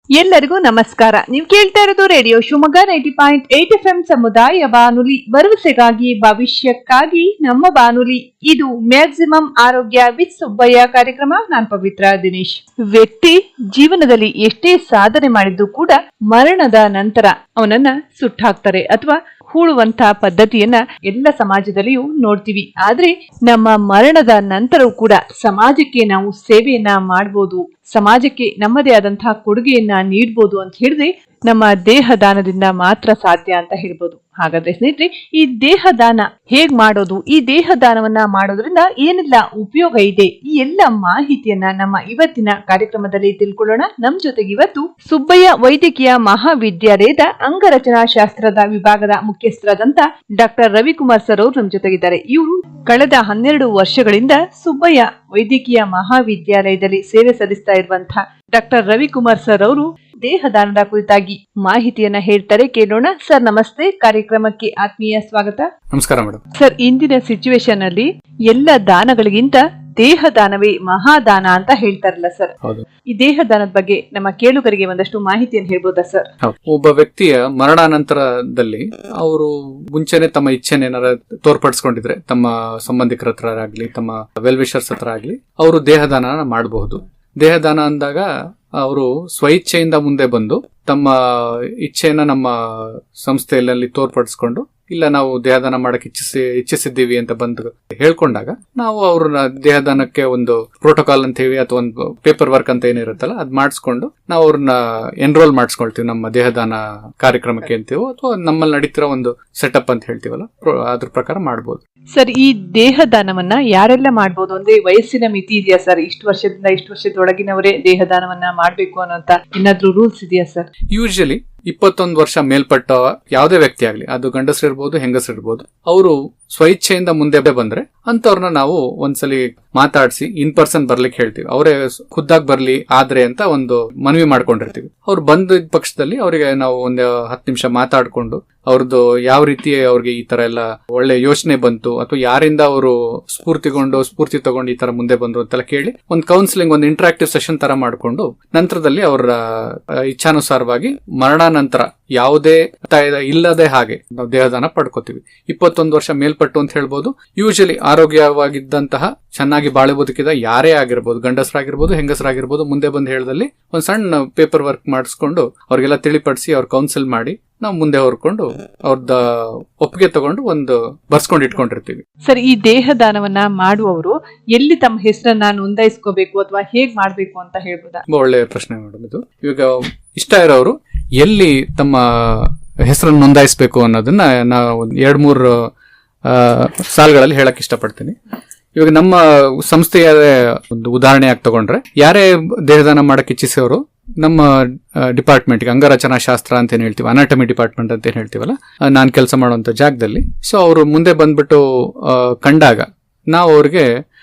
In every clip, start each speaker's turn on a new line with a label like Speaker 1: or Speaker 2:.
Speaker 1: ಎಲ್ಲರಿಗೂ ನಮಸ್ಕಾರ. ನೀವು ಕೇಳ್ತಾ ಇರೋದು ರೇಡಿಯೋ ಶಿವಮೊಗ್ಗ 90.8 FM ಸಮುದಾಯ ಬಾನುಲಿ, ಭರವಸೆಗಾಗಿ ಭವಿಷ್ಯಕ್ಕಾಗಿ ನಮ್ಮ ಬಾನುಲಿ. ಇದು ಮ್ಯಾಕ್ಸಿಮಮ್ ಆರೋಗ್ಯ ವಿತ್ ಸುಬ್ಬಯ್ಯ ಕಾರ್ಯಕ್ರಮ. ನಾನು ಪವಿತ್ರ ದಿನೇಶ್. ವ್ಯಕ್ತಿ ಜೀವನದಲ್ಲಿ ಎಷ್ಟೇ ಸಾಧನೆ ಮಾಡಿದ್ದು ಕೂಡ ಮರಣದ ನಂತರ ಅವನನ್ನ ಸುಟ್ಟಾಕ್ತಾರೆ ಅಥವಾ ಹೂಳುವಂತ ಪದ್ಧತಿಯನ್ನ ಎಲ್ಲ ಸಮಾಜದಲ್ಲಿಯೂ ನೋಡ್ತೀವಿ. ಆದ್ರೆ ನಮ್ಮ ಮರಣದ ನಂತರವೂ ಕೂಡ ಸಮಾಜಕ್ಕೆ ನಾವು ಸೇವೆಯನ್ನ ಮಾಡ್ಬೋದು, ಸಮಾಜಕ್ಕೆ ನಮ್ಮದೇ ಆದಂತಹ ಕೊಡುಗೆಯನ್ನ ನೀಡ್ಬೋದು ಅಂತ ಹೇಳಿದ್ರೆ ನಮ್ಮ ದೇಹ ದಾನದಿಂದ ಮಾತ್ರ ಸಾಧ್ಯ ಅಂತ ಹೇಳ್ಬೋದು. ಹಾಗಾದ್ರೆ ಸ್ನೇಹಿತರೆ, ಈ ದೇಹ ದಾನ ಹೇಗ್ ಮಾಡೋದು, ಈ ದೇಹ ದಾನವನ್ನ ಮಾಡೋದ್ರಿಂದ ಏನೆಲ್ಲ ಉಪಯೋಗ ಇದೆ, ಈ ಎಲ್ಲ ಮಾಹಿತಿಯನ್ನ ನಮ್ಮ ಇವತ್ತಿನ ಕಾರ್ಯಕ್ರಮದಲ್ಲಿ ತಿಳ್ಕೊಳ್ಳೋಣ. ನಮ್ ಜೊತೆಗೆ ಇವತ್ತು ಸುಬ್ಬಯ್ಯ ವೈದ್ಯಕೀಯ ಮಹಾವಿದ್ಯಾಲಯದ ಅಂಗರಚನಾ ಶಾಸ್ತ್ರದ ವಿಭಾಗದ ಮುಖ್ಯಸ್ಥರಾದಂತ ಡಾಕ್ಟರ್ ರವಿಕುಮಾರ್ ಸರ್ ಅವರು ನಮ್ ಜೊತೆಗಿದ್ದಾರೆ. ಇವರು ಕಳೆದ 12 ವರ್ಷಗಳಿಂದ ಸುಬ್ಬಯ್ಯ ವೈದ್ಯಕೀಯ ಮಹಾವಿದ್ಯಾಲಯದಲ್ಲಿ ಸೇವೆ ಸಲ್ಲಿಸ್ತಾ ಇರುವಂತಹ ಡಾಕ್ಟರ್ ರವಿಕುಮಾರ್ ಸರ್ ಅವರು ದೇಹದಾನದ ಕುರಿತಾಗಿ ಮಾಹಿತಿಯನ್ನ ಹೇಳ್ತಾರೆ. ಕೇಳೋಣ. ಸರ್ ನಮಸ್ತೆ, ಕಾರ್ಯಕ್ರಮಕ್ಕೆ ಆತ್ಮೀಯ ಸ್ವಾಗತ.
Speaker 2: ನಮಸ್ಕಾರ ಮೇಡಮ್.
Speaker 1: ಸರ್, ಇಂದಿನ ಸಿಚುವೇಶನ್ ಅಲ್ಲಿ ಎಲ್ಲ ದಾನಗಳಿಗಿಂತ ದೇಹ ದಾನವೇ ಮಹಾದಾನ ಅಂತ ಹೇಳ್ತಾರಲ್ಲ ಸರ್, ಈ ದೇಹ ದಾನದ ಬಗ್ಗೆ ನಮ್ಮ ಕೇಳುಗರಿಗೆ ಒಂದಷ್ಟು ಮಾಹಿತಿಯನ್ನು ಹೇಳ್ಬೋದಾ ಸರ್?
Speaker 2: ಒಬ್ಬ ವ್ಯಕ್ತಿಯ ಮರಣಾನಂತರದಲ್ಲಿ ಅವರು ಮುಂಚೆನೆ ತಮ್ಮ ಇಚ್ಛೆನ ಏನಾರ ತೋರ್ಪಡಿಸ್ಕೊಂಡಿದ್ರೆ, ತಮ್ಮ ಸಂಬಂಧಿಕರ ಹತ್ರ ಆಗ್ಲಿ, ತಮ್ಮ ವೆಲ್ ವಿಷರ್ಸ್ ಹತ್ರ ಆಗ್ಲಿ, ಅವರು ದೇಹದಾನ ಮಾಡಬಹುದು. ದೇಹದಾನ ಅಂದಾಗ ಅವರು ಸ್ವಇಚ್ಛೆಯಿಂದ ಮುಂದೆ ಬಂದು ತಮ್ಮ ಇಚ್ಛೆಯನ್ನ ನಮ್ಮ ಸಂಸ್ಥೆಯಲ್ಲಿ ತೋರ್ಪಡಿಸ್ಕೊಂಡು, ಇಲ್ಲ ನಾವು ದೇಹದಾನ ಮಾಡಕ್ ಇಚ್ಛಿಸಿದ್ದೀವಿ ಅಂತ ಬಂದು ಹೇಳ್ಕೊಂಡಾಗ ನಾವು ಅವ್ರನ್ನ ದೇಹದಾನಕ್ಕೆ ಒಂದು ಪ್ರೋಟೋಕಾಲ್ ಅಂತೀವಿ ಅಥವಾ ಒಂದು ಪೇಪರ್ ವರ್ಕ್ ಅಂತ ಏನಿರುತ್ತಲ್ಲ ಅದ್ ಮಾಡಿಸ್ಕೊಂಡು ನಾವು ಅವ್ರನ್ನ ಎನ್ರೋಲ್ ಮಾಡಿಸ್ಕೊಳ್ತೀವಿ ನಮ್ಮ ದೇಹದಾನ ಕಾರ್ಯಕ್ರಮಕ್ಕೆ ಅಂತೀವೋ ಅಥವಾ ನಮ್ಮಲ್ಲಿ ನಡೀತಿರೋ ಒಂದು ಸೆಟಪ್ ಅಂತ ಹೇಳ್ತೀವಲ್ಲ, ಅದ್ರ ಪ್ರಕಾರ ಮಾಡ್ಬೋದು.
Speaker 1: ಸರ್, ಈ ದೇಹದಾನವನ್ನ ಯಾರೆಲ್ಲ ಮಾಡ್ಬೋದು ಅಂದ್ರೆ ವಯಸ್ಸಿನ ಮಿತಿ ಇದೆಯಾ ಸರ್? ಇಷ್ಟು ವರ್ಷದಿಂದ ಇಷ್ಟು ವರ್ಷದೊಳಗಿನವರೇ ದೇಹದಾನವನ್ನ ಮಾಡ್ಬೇಕು ಅನ್ನೋಂತ ಏನಾದ್ರೂ ರೂಲ್ಸ್ ಇದೆಯಾ ಸರ್?
Speaker 2: ಯೂಶಲಿ 21 ವರ್ಷ ಮೇಲ್ಪಟ್ಟ ಯಾವುದೇ ವ್ಯಕ್ತಿ ಆಗ್ಲಿ, ಅದು ಗಂಡಸರಿರ್ಬೋದು ಹೆಂಗಸರಿರ್ಬೋದು, ಅವರು ಸ್ವಇಚ್ಛೆಯಿಂದ ಮುಂದೆ ಬಂದ್ರೆ ಅಂತವ್ರನ್ನ ನಾವು ಒಂದ್ಸಲಿ ಮಾತಾಡಿಸಿ ಇನ್ ಪರ್ಸನ್ ಬರ್ಲಿಕ್ಕೆ ಹೇಳ್ತೀವಿ. ಅವರೇ ಖುದ್ದಾಗಿ ಬರ್ಲಿ ಆದ್ರೆ ಅಂತ ಒಂದು ಮನವಿ ಮಾಡ್ಕೊಂಡಿರ್ತೀವಿ. ಅವ್ರು ಬಂದ ಪಕ್ಷದಲ್ಲಿ ಅವರಿಗೆ ನಾವು ಒಂದು 10 ನಿಮಿಷ ಮಾತಾಡ್ಕೊಂಡು ಅವ್ರದ್ದು ಯಾವ ರೀತಿ ಅವ್ರಿಗೆ ಈ ತರ ಎಲ್ಲ ಒಳ್ಳೆ ಯೋಚನೆ ಬಂತು ಅಥವಾ ಯಾರಿಂದ ಅವರು ಸ್ಫೂರ್ತಿ ತಗೊಂಡು ಈ ತರ ಮುಂದೆ ಬಂದ್ರು ಅಂತೆಲ್ಲ ಕೇಳಿ ಒಂದು ಕೌನ್ಸಿಲಿಂಗ್, ಒಂದು ಇಂಟರಾಕ್ಟಿವ್ ಸೆಷನ್ ತರ ಮಾಡ್ಕೊಂಡು ನಂತರದಲ್ಲಿ ಅವರ ಇಚ್ಛಾನುಸಾರವಾಗಿ ಮರಣಾನಂತರ ಯಾವುದೇ ಇಲ್ಲದೆ ಹಾಗೆ ನಾವು ದೇಹದಾನ ಪಡ್ಕೋತೀವಿ. 21 ವರ್ಷ ಮೇಲ್ಪಟ್ಟು ಅಂತ ಹೇಳ್ಬೋದು. ಯೂಶಲಿ ಆರೋಗ್ಯವಾಗಿದ್ದಂತಹ ಚೆನ್ನಾಗಿ ಬಾಳೆ ಬದುಕಿದ ಯಾರೇ ಆಗಿರ್ಬೋದು, ಗಂಡಸರಾಗಿರ್ಬೋದು ಹೆಂಗಸರಾಗಿರ್ಬೋದು, ಮುಂದೆ ಬಂದು ಹೇಳದಲ್ಲಿ ಒಂದ್ ಸಣ್ಣ ಪೇಪರ್ ವರ್ಕ್ ಮಾಡಿಸ್ಕೊಂಡು ಅವ್ರಿಗೆಲ್ಲ ತಿಳಿಪಡಿಸಿ ಅವ್ರ ಕೌನ್ಸಿಲ್ ಮಾಡಿ ನಾವು ಮುಂದೆ ಹೊರ್ಕೊಂಡು ಅವ್ರದ ಒಪ್ಪಿಗೆ ತಗೊಂಡು ಒಂದು ಬರ್ಸ್ಕೊಂಡು ಇಟ್ಕೊಂಡಿರ್ತೀವಿ.
Speaker 1: ಸರ್, ಈ ದೇಹದಾನವನ್ನ ಮಾಡುವವರು ಎಲ್ಲಿ ತಮ್ಮ ಹೆಸರನ್ನ ನೋಂದಾಯಿಸ್ಕೋಬೇಕು ಅಥವಾ ಹೇಗ್ ಮಾಡ್ಬೇಕು ಅಂತ ಹೇಳ್ಬೋದಾ?
Speaker 2: ಒಳ್ಳೆ ಪ್ರಶ್ನೆ ಮೇಡಮ್ ಇದು. ಇವಾಗ ಇಷ್ಟ ಇರೋರು ಎಲ್ಲಿ ತಮ್ಮ ಹೆಸರನ್ನು ನೋಂದಾಯಿಸಬೇಕು ಅನ್ನೋದನ್ನ ನಾವು 2-3 ಸಾಲುಗಳಲ್ಲಿ ಹೇಳಕ್ ಇಷ್ಟಪಡ್ತೀನಿ. ಇವಾಗ ನಮ್ಮ ಸಂಸ್ಥೆಯ ಒಂದು ಉದಾಹರಣೆಯಾಗಿ ತಗೊಂಡ್ರೆ, ಯಾರೇ ದೇಹದಾನ ಮಾಡಕ್ ಇಚ್ಛಿಸೋರು ನಮ್ಮ ಡಿಪಾರ್ಟ್ಮೆಂಟ್ಗೆ, ಅಂಗರಚನಾ ಶಾಸ್ತ್ರ ಅಂತ ಏನ್ ಹೇಳ್ತೀವಿ, ಅನಾಟಮಿ ಡಿಪಾರ್ಟ್ಮೆಂಟ್ ಅಂತ ಏನ್ ಹೇಳ್ತೀವಲ್ಲ, ನಾನು ಕೆಲಸ ಮಾಡುವಂತ ಜಾಗದಲ್ಲಿ, ಸೊ ಅವರು ಮುಂದೆ ಬಂದ್ಬಿಟ್ಟು ಕಂಡಾಗ ನಾವು ಅವ್ರಿಗೆ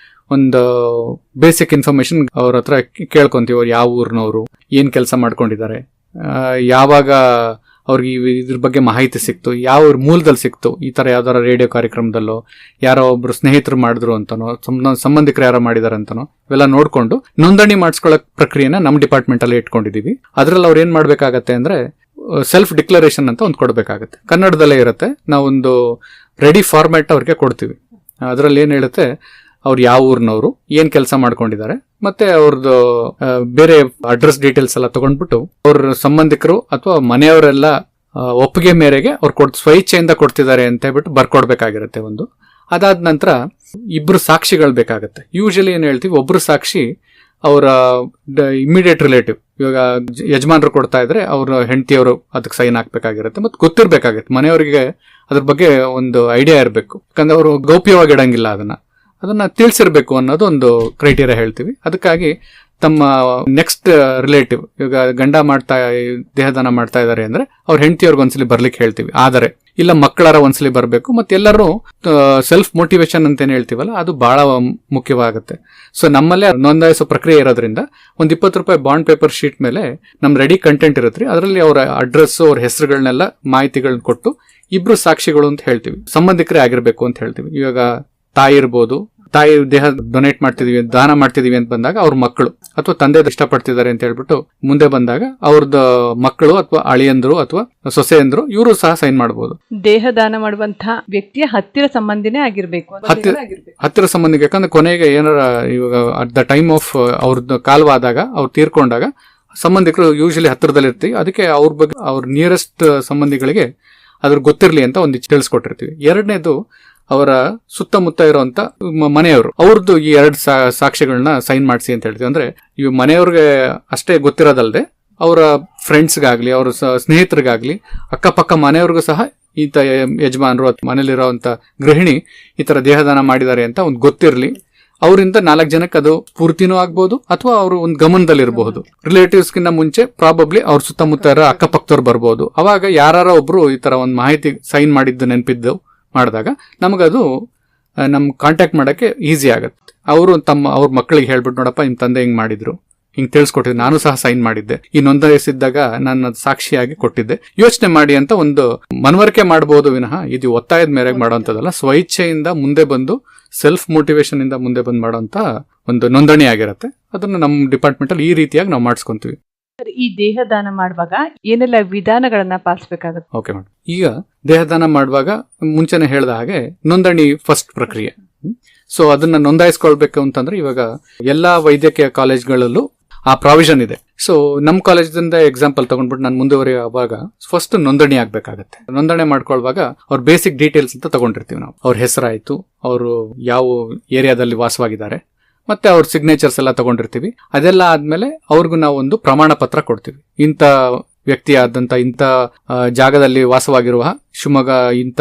Speaker 2: ಒಂದು ಬೇಸಿಕ್ ಇನ್ಫಾರ್ಮೇಶನ್ ಅವ್ರ ಹತ್ರ ಕೇಳ್ಕೊಂತೀವಿ. ಅವ್ರು ಯಾವ ಊರಿನವರು, ಏನ್ ಕೆಲಸ ಮಾಡ್ಕೊಂಡಿದ್ದಾರೆ, ಯಾವಾಗ ಅವ್ರಿಗೆ ಇದ್ರ ಬಗ್ಗೆ ಮಾಹಿತಿ ಸಿಕ್ತು, ಯಾವ ಮೂಲದಲ್ಲಿ ಸಿಕ್ತು, ಈ ತರ ಯಾವ್ದಾರ ರೇಡಿಯೋ ಕಾರ್ಯಕ್ರಮದಲ್ಲೋ ಯಾರೋ ಒಬ್ರು ಸ್ನೇಹಿತರು ಮಾಡಿದ್ರು ಅಂತನೋ, ಸಂಬಂಧಿಕರು ಯಾರೋ ಮಾಡಿದಾರೆ ಅಂತನೋ, ಇವೆಲ್ಲ ನೋಡ್ಕೊಂಡು ನೋಂದಣಿ ಮಾಡಿಸ್ಕೊಳ್ಳೋ ಪ್ರಕ್ರಿಯೆನ ನಮ್ಮ ಡಿಪಾರ್ಟ್ಮೆಂಟ್ ಅಲ್ಲಿ ಇಟ್ಕೊಂಡಿದೀವಿ. ಅದ್ರಲ್ಲಿ ಅವ್ರು ಏನ್ ಮಾಡ್ಬೇಕಾಗತ್ತೆ ಅಂದ್ರೆ ಸೆಲ್ಫ್ ಡಿಕ್ಲರೇಷನ್ ಅಂತ ಒಂದು ಕೊಡ್ಬೇಕಾಗತ್ತೆ. ಕನ್ನಡದಲ್ಲೇ ಇರುತ್ತೆ. ನಾವೊಂದು ರೆಡಿ ಫಾರ್ಮ್ಯಾಟ್ ಅವ್ರಿಗೆ ಕೊಡ್ತೀವಿ. ಅದ್ರಲ್ಲಿ ಏನ್ ಹೇಳುತ್ತೆ, ಅವ್ರು ಯಾವ ಊರಿನವರು, ಏನ್ ಕೆಲಸ ಮಾಡ್ಕೊಂಡಿದ್ದಾರೆ, ಮತ್ತೆ ಅವ್ರದ್ದು ಬೇರೆ ಅಡ್ರೆಸ್ ಡೀಟೇಲ್ಸ್ ಎಲ್ಲ ತಗೊಂಡ್ಬಿಟ್ಟು ಅವ್ರ ಸಂಬಂಧಿಕರು ಅಥವಾ ಮನೆಯವರೆಲ್ಲ ಒಪ್ಪಿಗೆ ಮೇರೆಗೆ ಅವ್ರು ಸ್ವಇಚ್ಛೆಯಿಂದ ಕೊಡ್ತಿದ್ದಾರೆ ಅಂತ ಹೇಳ್ಬಿಟ್ಟು ಬರ್ಕೊಡ್ಬೇಕಾಗಿರುತ್ತೆ ಒಂದು. ಅದಾದ ನಂತರ 2 ಸಾಕ್ಷಿಗಳು ಬೇಕಾಗತ್ತೆ. ಯೂಶಲಿ ಏನ್ ಹೇಳ್ತೀವಿ, ಒಬ್ರು ಸಾಕ್ಷಿ ಅವರ ಇಮಿಡಿಯೇಟ್ ರಿಲೇಟಿವ್. ಇವಾಗ ಯಜಮಾನರು ಕೊಡ್ತಾ ಇದ್ರೆ ಅವ್ರ ಹೆಂಡತಿಯವರು ಅದಕ್ಕೆ ಸೈನ್ ಹಾಕ್ಬೇಕಾಗಿರುತ್ತೆ, ಮತ್ತೆ ಗೊತ್ತಿರ್ಬೇಕಾಗತ್ತೆ ಮನೆಯವರಿಗೆ ಅದ್ರ ಬಗ್ಗೆ ಒಂದು ಐಡಿಯಾ ಇರಬೇಕು. ಯಾಕಂದ್ರೆ ಅವರು ಗೌಪ್ಯವಾಗಿ ಇಡಂಗಿಲ್ಲ, ಅದನ್ನ ತಿಳಿಸಿರ್ಬೇಕು ಅನ್ನೋದು ಒಂದು ಕ್ರೈಟೀರಿಯಾ ಹೇಳ್ತೀವಿ. ಅದಕ್ಕಾಗಿ ತಮ್ಮ ನೆಕ್ಸ್ಟ್ ರಿಲೇಟಿವ್, ಇವಾಗ ಗಂಡ ದೇಹದಾನ ಮಾಡ್ತಾ ಇದಾರೆ ಅಂದ್ರೆ ಅವ್ರ ಹೆಂಡತಿಯವ್ರಿಗೆ ಒಂದ್ಸಲಿ ಬರ್ಲಿಕ್ಕೆ ಹೇಳ್ತೀವಿ. ಆದರೆ ಇಲ್ಲ ಮಕ್ಕಳಾರ ಒಂದ್ಸಲಿ ಬರ್ಬೇಕು. ಮತ್ತೆ ಎಲ್ಲರೂ ಸೆಲ್ಫ್ ಮೋಟಿವೇಶನ್ ಅಂತ ಏನ್ ಹೇಳ್ತೀವಲ್ಲ, ಅದು ಬಹಳ ಮುಖ್ಯವಾಗುತ್ತೆ. ಸೊ ನಮ್ಮಲ್ಲೇ ನೋಂದಾಯಿಸೋ ಪ್ರಕ್ರಿಯೆ ಇರೋದ್ರಿಂದ ಒಂದು 20 ರೂಪಾಯಿ ಬಾಂಡ್ ಪೇಪರ್ ಶೀಟ್ ಮೇಲೆ ನಮ್ ರೆಡಿ ಕಂಟೆಂಟ್ ಇರುತ್ತೆ. ಅದರಲ್ಲಿ ಅವರ ಅಡ್ರೆಸ್, ಅವ್ರ ಹೆಸರುಗಳನ್ನೆಲ್ಲ ಮಾಹಿತಿಗಳನ್ನ ಕೊಟ್ಟು 2 ಸಾಕ್ಷಿಗಳು ಅಂತ ಹೇಳ್ತೀವಿ, ಸಂಬಂಧಿಕರೇ ಆಗಿರ್ಬೇಕು ಅಂತ ಹೇಳ್ತೀವಿ. ಇವಾಗ ತಾಯಿ ಇರ್ಬೋದು ತಾಯಿ ದೇಹ ಡೊನೇಟ್ ಮಾಡ್ತಿದೀವಿ, ದಾನ ಮಾಡ್ತಿದೀವಿ ಅಂತ ಬಂದಾಗ ಅವ್ರ ಮಕ್ಕಳು ಅಥವಾ ತಂದೆ ಇಷ್ಟಪಡ್ತಿದ್ದಾರೆ ಅಂತ ಹೇಳ್ಬಿಟ್ಟು ಮುಂದೆ ಬಂದಾಗ ಅವ್ರದ್ದು ಮಕ್ಕಳು ಅಥವಾ ಅಳಿಯಂದ್ರು ಅಥವಾ ಸೊಸೆಯಂದ್ರು ಇವರು ಸಹ ಸೈನ್ ಮಾಡಬಹುದು.
Speaker 1: ದೇಹ ದಾನ ಮಾಡುವಂತಹ ವ್ಯಕ್ತಿಯ ಹತ್ತಿರ ಸಂಬಂಧಿನೇ ಆಗಿರ್ಬೇಕು,
Speaker 2: ಹತ್ತಿರ ಸಂಬಂಧಿಗೆ. ಯಾಕಂದ್ರೆ ಕೊನೆಗೆ ಏನಾರ ಇವಾಗ ಅಟ್ ದ ಟೈಮ್ ಆಫ್ ಅವ್ರದ್ದು ಕಾಲವಾದಾಗ ಅವ್ರು ತೀರ್ಕೊಂಡಾಗ ಸಂಬಂಧಿಕರು ಯೂಶಲಿ ಹತ್ತಿರದಲ್ಲಿ ಇರ್ತೀವಿ. ಅದಕ್ಕೆ ಅವ್ರ ಬಗ್ಗೆ ಅವ್ರ ನಿಯರೆಸ್ಟ್ ಸಂಬಂಧಿಗಳಿಗೆ ಅದ್ರ ಗೊತ್ತಿರ್ಲಿ ಅಂತ ಒಂದು ತಿಳಿಸ್ಕೊಟ್ಟಿರ್ತೀವಿ. ಎರಡನೇದು ಅವರ ಸುತ್ತಮುತ್ತ ಇರುವಂತ ಮನೆಯವರು ಅವ್ರದ್ದು ಈ 2 ಸಾಕ್ಷ್ಯಗಳನ್ನ ಸೈನ್ ಮಾಡಿಸಿ ಅಂತ ಹೇಳ್ತೀವಿ. ಅಂದ್ರೆ ಇವ್ ಮನೆಯವ್ರಿಗೆ ಅಷ್ಟೇ ಗೊತ್ತಿರೋದಲ್ದೆ ಅವರ ಫ್ರೆಂಡ್ಸ್ಗಾಗ್ಲಿ ಅವ್ರ ಸ್ನೇಹಿತರಿಗಾಗ್ಲಿ ಅಕ್ಕಪಕ್ಕ ಮನೆಯವ್ರಿಗೂ ಸಹ ಈತ ಯಜಮಾನರು ಅಥವಾ ಮನೇಲಿರೋಂತ ಗೃಹಿಣಿ ಈ ತರ ದೇಹದಾನ ಮಾಡಿದ್ದಾರೆ ಅಂತ ಒಂದು ಗೊತ್ತಿರ್ಲಿ. ಅವರಿಂದ 4 ಜನಕ್ಕೆ ಅದು ಪೂರ್ತಿನೂ ಆಗ್ಬಹುದು ಅಥವಾ ಅವರು ಒಂದು ಗಮನದಲ್ಲಿರಬಹುದು. ರಿಲೇಟಿವ್ಸ್ ಗಿಂತ ಮುಂಚೆ ಪ್ರಾಬಬ್ಲಿ ಅವ್ರ ಸುತ್ತಮುತ್ತ ಇರೋ ಅಕ್ಕಪಕ್ಕದವ್ರು ಬರ್ಬೋದು. ಅವಾಗ ಯಾರ ಒಬ್ರು ಈ ತರ ಒಂದು ಮಾಹಿತಿ ಸೈನ್ ಮಾಡಿದ್ದು ನೆನಪಿದ್ದು ಮಾಡಿದಾಗ ನಮಗದು ಕಾಂಟ್ಯಾಕ್ಟ್ ಮಾಡಕ್ಕೆ ಈಸಿ ಆಗುತ್ತೆ. ಅವರು ಅವ್ರ ಮಕ್ಕಳಿಗೆ ಹೇಳ್ಬಿಟ್ಟು, ನೋಡಪ್ಪ ನಿಮ್ ತಂದೆ ಹಿಂಗ್ ಮಾಡಿದ್ರು, ಹಿಂಗ್ ತಿಳಿಸ್ಕೊಟ್ಟಿದ್ದೆ, ನಾನು ಸಹ ಸೈನ್ ಮಾಡಿದ್ದೆ, ಈ ನೋಂದಾಯಿಸಿದ್ದಾಗ ನಾನು ಸಾಕ್ಷಿಯಾಗಿ ಕೊಟ್ಟಿದ್ದೆ, ಯೋಚನೆ ಮಾಡಿ ಅಂತ ಒಂದು ಮನವರಿಕೆ ಮಾಡಬಹುದು ವಿನಃ ಇದು ಒತ್ತಾಯದ ಮೇರೆಗೆ ಮಾಡುವಂತದಲ್ಲ. ಸ್ವಇಚ್ಛೆಯಿಂದ ಮುಂದೆ ಬಂದು ಸೆಲ್ಫ್ ಮೋಟಿವೇಶನ್ ಇಂದ ಮುಂದೆ ಬಂದು ಮಾಡುವಂತ ಒಂದು ನೋಂದಣಿ ಆಗಿರುತ್ತೆ. ಅದನ್ನ ನಮ್ಮ ಡಿಪಾರ್ಟ್ಮೆಂಟ್ ಅಲ್ಲಿ ಈ ರೀತಿಯಾಗಿ ನಾವು ಮಾಡಿಸ್ಕೊಂತೀವಿ.
Speaker 1: ಈ ದೇಹದಾನ ಮಾಡುವಾಗ ಏನೆಲ್ಲ ವಿಧಾನಗಳನ್ನ ಪಾಲಿಸಬೇಕಾಗುತ್ತೆ?
Speaker 2: ಓಕೆ ಮೇಡಮ್, ಈಗ ದೇಹದಾನ ಮಾಡುವಾಗ ಮುಂಚೆನೆ ಹೇಳಿದ ಹಾಗೆ ನೋಂದಣಿ ಫಸ್ಟ್ ಪ್ರಕ್ರಿಯೆ. ಸೊ ಅದನ್ನ ನೋಂದಾಯಿಸ್ಕೊಳ್ಬೇಕು ಅಂತಂದ್ರೆ ಇವಾಗ ಎಲ್ಲಾ ವೈದ್ಯಕೀಯ ಕಾಲೇಜ್ಗಳಲ್ಲೂ ಆ ಪ್ರಾವಿಷನ್ ಇದೆ. ಸೊ ನಮ್ ಕಾಲೇಜಿಂದ ಎಕ್ಸಾಂಪಲ್ ತಗೊಂಡ್ಬಿಟ್ಟು ನಾನು ಮುಂದುವರಿಯುವಾಗ ಫಸ್ಟ್ ನೋಂದಣಿ ಆಗ್ಬೇಕಾಗತ್ತೆ. ನೋಂದಣಿ ಮಾಡ್ಕೊಳ್ವಾಗ ಅವ್ರ ಬೇಸಿಕ್ ಡೀಟೇಲ್ಸ್ ಅಂತ ತಗೊಂಡಿರ್ತೀವಿ ನಾವು. ಅವ್ರ ಹೆಸರಾಯ್ತು, ಅವರು ಯಾವ ಏರಿಯಾದಲ್ಲಿ ವಾಸವಾಗಿದ್ದಾರೆ, ಮತ್ತೆ ಅವ್ರ ಸಿಗ್ನೇಚರ್ಸ್ ಎಲ್ಲ ತಗೊಂಡಿರ್ತೀವಿ. ಅದೆಲ್ಲ ಆದ್ಮೇಲೆ ಅವ್ರಿಗೂ ನಾವು ಒಂದು ಪ್ರಮಾಣ ಪತ್ರ ಕೊಡ್ತೀವಿ. ಇಂಥ ವ್ಯಕ್ತಿಯಾದಂತ ಇಂಥ ಜಾಗದಲ್ಲಿ ವಾಸವಾಗಿರುವ ಶಿವಮೊಗ್ಗ ಇಂಥ